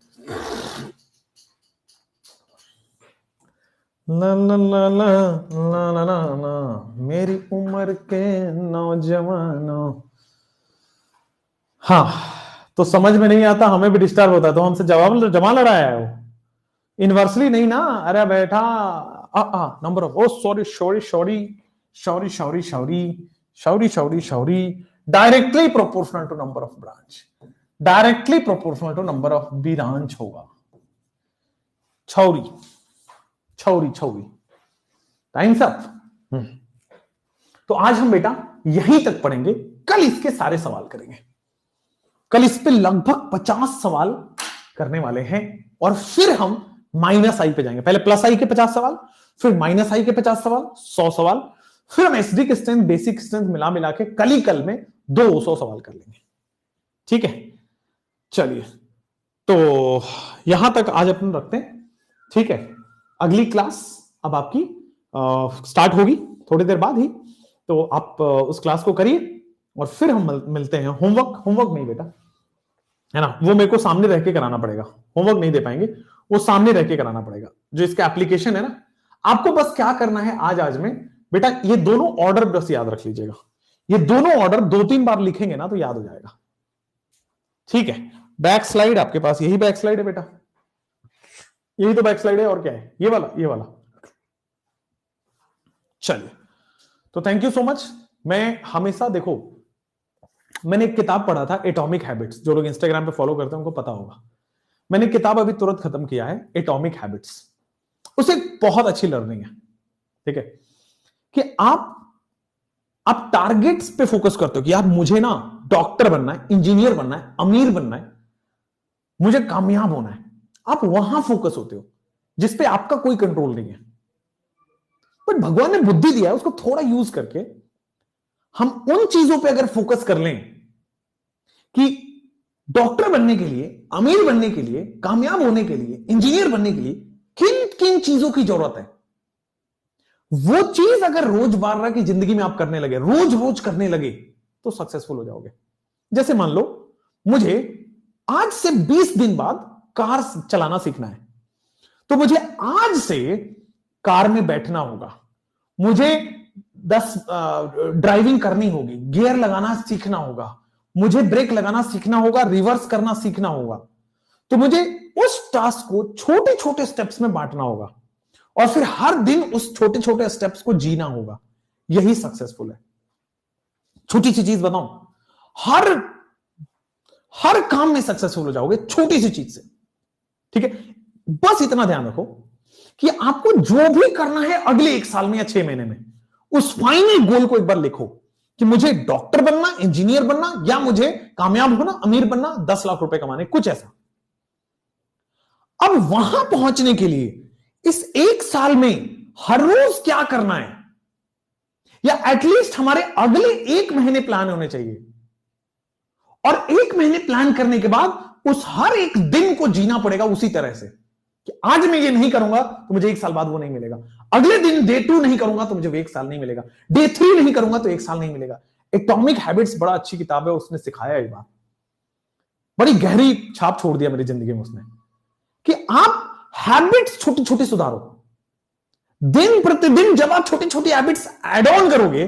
ला ला ला ला ला ला ला ला, मेरी उम्र के नौजवानों। हाँ, तो समझ में नहीं आता, हमें भी डिस्टर्ब होता है, तो हमसे जमा लड़ाया है वो, इनवर्सली नहीं ना। अरे बेटा number of, oh sorry, directly proportional to number of branch, directly proportional to number of branch होगा। छौरी टाइम्स अप। तो आज हम बेटा यहीं तक पढ़ेंगे, कल इसके सारे सवाल करेंगे। कल इस पे लगभग 50 सवाल करने वाले हैं, और फिर हम माइनस आई पे जाएंगे। पहले प्लस आई के 50 सवाल, फिर माइनस आई के 50 सवाल, 100 सवाल, फिर हम एसिडिक स्ट्रेंथ बेसिक स्ट्रेंथ मिला के कल में 200 सवाल कर लेंगे। ठीक है, चलिए तो यहां तक आज अपन रखते हैं। ठीक है, अगली क्लास अब आपकी स्टार्ट होगी थोड़ी देर बाद ही, तो आप उस क्लास को करिए और फिर हम मिलते हैं। होमवर्क नहीं बेटा, है ना, वो मेरे को सामने रह के कराना पड़ेगा। होमवर्क नहीं दे पाएंगे, वो सामने रह के कराना पड़ेगा। जो इसका एप्लीकेशन है ना, आपको बस क्या करना है आज में बेटा, ये दोनों ऑर्डर बस याद रख लीजिएगा। ये दोनों ऑर्डर 2-3 बार लिखेंगे ना तो याद हो जाएगा। ठीक है, बैक स्लाइड आपके पास यही बैक स्लाइड है बेटा, यही तो बैक स्लाइड है, और क्या है, ये वाला। चलिए, तो थैंक यू सो मच। मैं हमेशा देखो, मैंने एक किताब पढ़ा था एटॉमिक हैबिट्स, जो लोग इंस्टाग्राम पे फॉलो करते हैं उनको पता होगा। मैंने किताब अभी तुरंत खत्म किया है, एटॉमिक हैबिट्स। उसे बहुत अच्छी लर्निंग है, ठीक है, कि आप टारगेट्स पे फोकस करते हो कि यार मुझे ना डॉक्टर बनना है, इंजीनियर बनना है, अमीर बनना है, मुझे कामयाब होना है। आप वहां फोकस होते हो जिसपे आपका कोई कंट्रोल नहीं है, बट भगवान ने बुद्धि दिया है, उसको थोड़ा यूज करके हम उन चीजों पे अगर फोकस कर लें कि डॉक्टर बनने के लिए, अमीर बनने के लिए, कामयाब होने के लिए, इंजीनियर बनने के लिए किन किन चीजों की जरूरत है, वो चीज अगर रोजमर्रा की जिंदगी में आप करने लगे, रोज रोज करने लगे, तो सक्सेसफुल हो जाओगे। जैसे मान लो मुझे आज से 20 दिन बाद कार चलाना सीखना है, तो मुझे आज से कार में बैठना होगा, मुझे 10 ड्राइविंग करनी होगी, गियर लगाना सीखना होगा, मुझे ब्रेक लगाना सीखना होगा, रिवर्स करना सीखना होगा। तो मुझे उस टास्क को छोटे छोटे स्टेप्स में बांटना होगा और फिर हर दिन उस छोटे छोटे स्टेप्स को जीना होगा। यही सक्सेसफुल है। छोटी सी चीज बताऊं, हर काम में सक्सेसफुल हो जाओगे छोटी सी चीज से, ठीक है। बस इतना ध्यान रखो कि आपको जो भी करना है अगले 1 साल में या 6 महीने में, उस फाइनल गोल को एक बार लिखो कि मुझे डॉक्टर बनना, इंजीनियर बनना, या मुझे कामयाब होना, अमीर बनना, 10 लाख रुपए कमाने, कुछ ऐसा। अब वहां पहुंचने के लिए इस 1 साल में हर रोज क्या करना है, या एटलीस्ट हमारे अगले 1 महीने प्लान होने चाहिए, और 1 महीने प्लान करने के बाद उस हर एक दिन को जीना पड़ेगा उसी तरह से कि आज मैं ये नहीं करूंगा तो मुझे 1 साल बाद वो नहीं मिलेगा, अगले दिन डे 2 नहीं करूंगा तो मुझे वो 1 साल नहीं मिलेगा, डे 3 नहीं करूंगा तो 1 साल नहीं मिलेगा। एटॉमिक हैबिट्स बड़ा अच्छी किताब है, उसने सिखाया ये बात, बड़ी गहरी छाप छोड़ दिया मेरी जिंदगी में उसने, कि आप हैबिट्स छोटी छोटी सुधारो। दिन प्रतिदिन जब आप छोटी छोटी हैबिट्स ऐड ऑन करोगे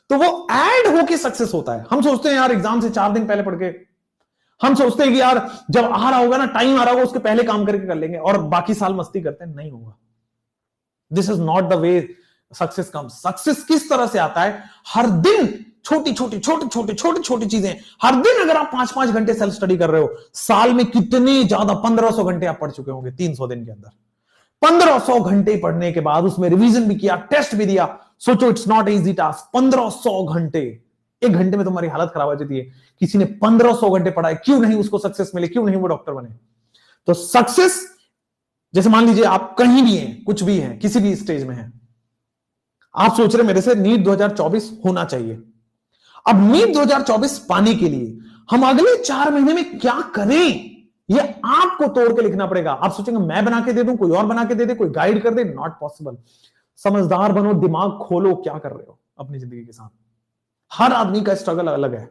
तो वो ऐड होके सक्सेस होता है। हम सोचते हैं यार एग्जाम से 4 दिन पहले पढ़ के, हम सोचते हैं कि यार जब आ रहा होगा ना, टाइम आ रहा होगा, उसके पहले काम करके कर लेंगे और बाकी साल मस्ती करते हैं, नहीं होगा। This is not the way success comes. Success किस तरह से आता है, हर दिन छोटी छोटी चीजें। हर दिन अगर आप 5-5 घंटे सेल्फ स्टडी कर रहे हो, साल में कितने ज्यादा 1500 घंटे आप पढ़ चुके होंगे 300 दिन के अंदर। 1500 घंटे पढ़ने के बाद उसमें रिवीजन भी किया, टेस्ट भी दिया। सोचो, इट्स नॉट इजी टास्क। 1500 घंटे, 1 घंटे में तुम्हारी हालत खराब हो जाती है। किसी ने 1500 घंटे पढ़ा है, क्यों नहीं उसको सक्सेस मिले, क्यों नहीं वो डॉक्टर बने। तो सक्सेस, जैसे मान लीजिए आप कहीं भी हैं, कुछ भी हैं, किसी भी स्टेज में हैं, आप सोच रहे मेरे से नीट 2024 होना चाहिए। अब नीट 2024 पाने के लिए हम अगले 4 महीने में क्या करें, ये आपको तोड़ के लिखना पड़ेगा। आप सोचेंगे मैं बना के दे दूं, कोई और बना के दे दे, कोई गाइड कर दे, नॉट पॉसिबल। समझदार बनो, दिमाग खोलो, क्या कर रहे हो अपनी जिंदगी के साथ। हर आदमी का स्ट्रगल अलग है,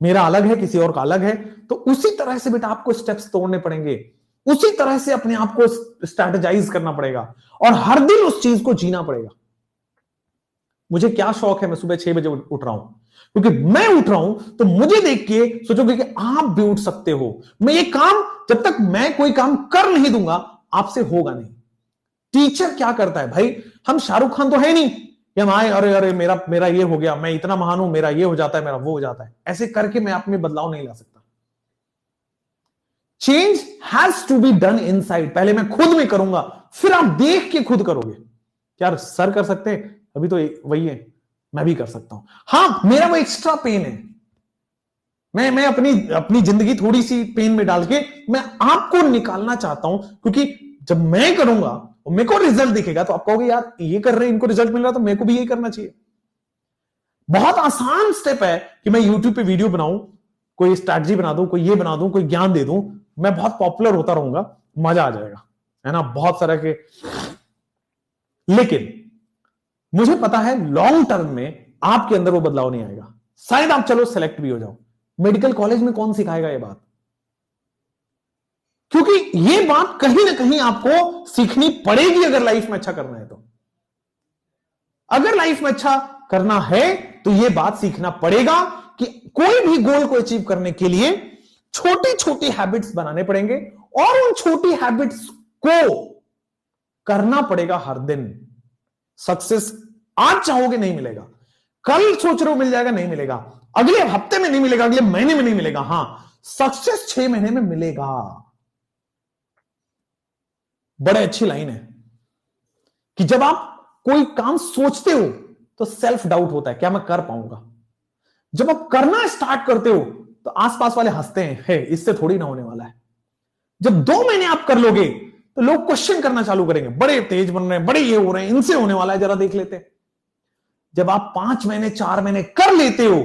मेरा अलग है, किसी और का अलग है। तो उसी तरह से बेटा आपको स्टेप्स तोड़ने पड़ेंगे, उसी तरह से अपने आप को स्ट्रैटेजाइज करना पड़ेगा और हर दिन उस चीज को जीना पड़ेगा। मुझे क्या शौक है, मैं सुबह 6 बजे उठ रहा हूं, क्योंकि मैं उठ रहा हूं तो मुझे देख के सोचोगे कि आप भी उठ सकते हो। मैं ये काम, जब तक मैं कोई काम कर नहीं दूंगा आपसे होगा नहीं। टीचर क्या करता है भाई, हम शाहरुख खान तो है नहीं कि हम आए अरे मेरा ये हो गया, मैं इतना महान हूं, मेरा ये हो जाता है, मेरा वो हो जाता है। ऐसे करके मैं आप में बदलाव नहीं ला सकता। Change has to be done inside. पहले मैं खुद में करूंगा, फिर आप देख के खुद करोगे। यार सर कर सकते हैं, अभी तो वही है, मैं भी कर सकता हूं। हां, मेरा वो एक्स्ट्रा पेन है, मैं अपनी जिंदगी थोड़ी सी पेन में डाल के मैं आपको निकालना चाहता हूं, क्योंकि जब मैं करूंगा और मेरे को रिजल्ट दिखेगा तो आप कहोगे यार ये कर रहे हैं, इनको रिजल्ट मिल रहा, तो मेरे को भी यही करना चाहिए। बहुत आसान स्टेप है कि मैं यूट्यूब पे वीडियो बनाऊं, कोई स्ट्रैटेजी बना दूं, कोई ये बना दूं, कोई ज्ञान दे दूं, मैं बहुत पॉपुलर होता रहूंगा, मजा आ जाएगा, है ना, बहुत सारा के। लेकिन मुझे पता है लॉन्ग टर्म में आपके अंदर वो बदलाव नहीं आएगा। शायद आप चलो सेलेक्ट भी हो जाओ, मेडिकल कॉलेज में कौन सिखाएगा ये बात, क्योंकि ये बात कहीं ना कहीं आपको सीखनी पड़ेगी अगर लाइफ में अच्छा करना है तो। अगर लाइफ में अच्छा करना है तो यह बात सीखना पड़ेगा कि कोई भी गोल को अचीव करने के लिए छोटी छोटी हैबिट्स बनाने पड़ेंगे और उन छोटी हैबिट्स को करना पड़ेगा हर दिन। सक्सेस आज चाहोगे नहीं मिलेगा, कल सोच रहे हो मिल जाएगा नहीं मिलेगा, अगले हफ्ते में नहीं मिलेगा, अगले महीने में नहीं मिलेगा। हां, सक्सेस 6 महीने में मिलेगा। बड़े अच्छी लाइन है कि जब आप कोई काम सोचते हो तो सेल्फ डाउट होता है, क्या मैं कर पाऊंगा। जब आप करना स्टार्ट करते हो तो आसपास वाले हंसते हैं, हे इससे थोड़ी ना होने वाला है। जब 2 महीने आप कर लोगे तो लोग क्वेश्चन करना चालू करेंगे, बड़े तेज बन रहे हैं, बड़े ये हो रहे हैं, इनसे होने वाला है, जरा देख लेते हैं। जब आप 5 महीने 4 महीने कर लेते हो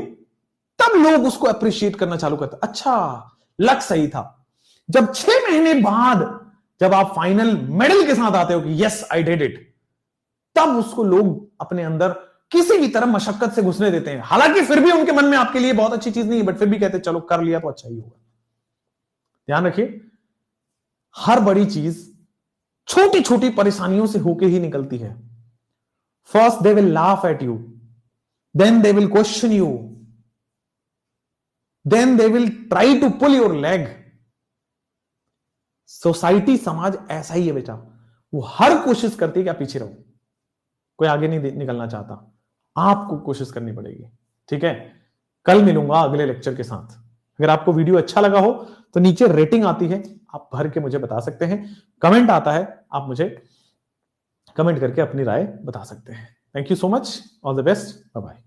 तब लोग उसको अप्रिशिएट करना चालू करते हैं, अच्छा लक सही था। जब 6 महीने बाद जब आप फाइनल मेडल के साथ आते हो कि यस आई डिड इट, तब उसको लोग अपने अंदर किसी भी तरह मशक्कत से घुसने देते हैं। हालांकि फिर भी उनके मन में आपके लिए बहुत अच्छी चीज नहीं है, बट फिर भी कहते हैं चलो कर लिया तो अच्छा ही होगा। ध्यान रखिए, हर बड़ी चीज छोटी छोटी परेशानियों से होके ही निकलती है। First they will laugh at you, then they will question you, then they will try to pull your leg. Society, समाज ऐसा ही है बेटा, वो हर कोशिश करती है कि आप पीछे रहो, कोई आगे नहीं निकलना चाहता, आपको कोशिश करनी पड़ेगी। ठीक है, कल मिलूंगा अगले लेक्चर के साथ। अगर आपको वीडियो अच्छा लगा हो तो नीचे रेटिंग आती है, आप भर के मुझे बता सकते हैं, कमेंट आता है, आप मुझे कमेंट करके अपनी राय बता सकते हैं। Thank you so much, all the best, bye bye.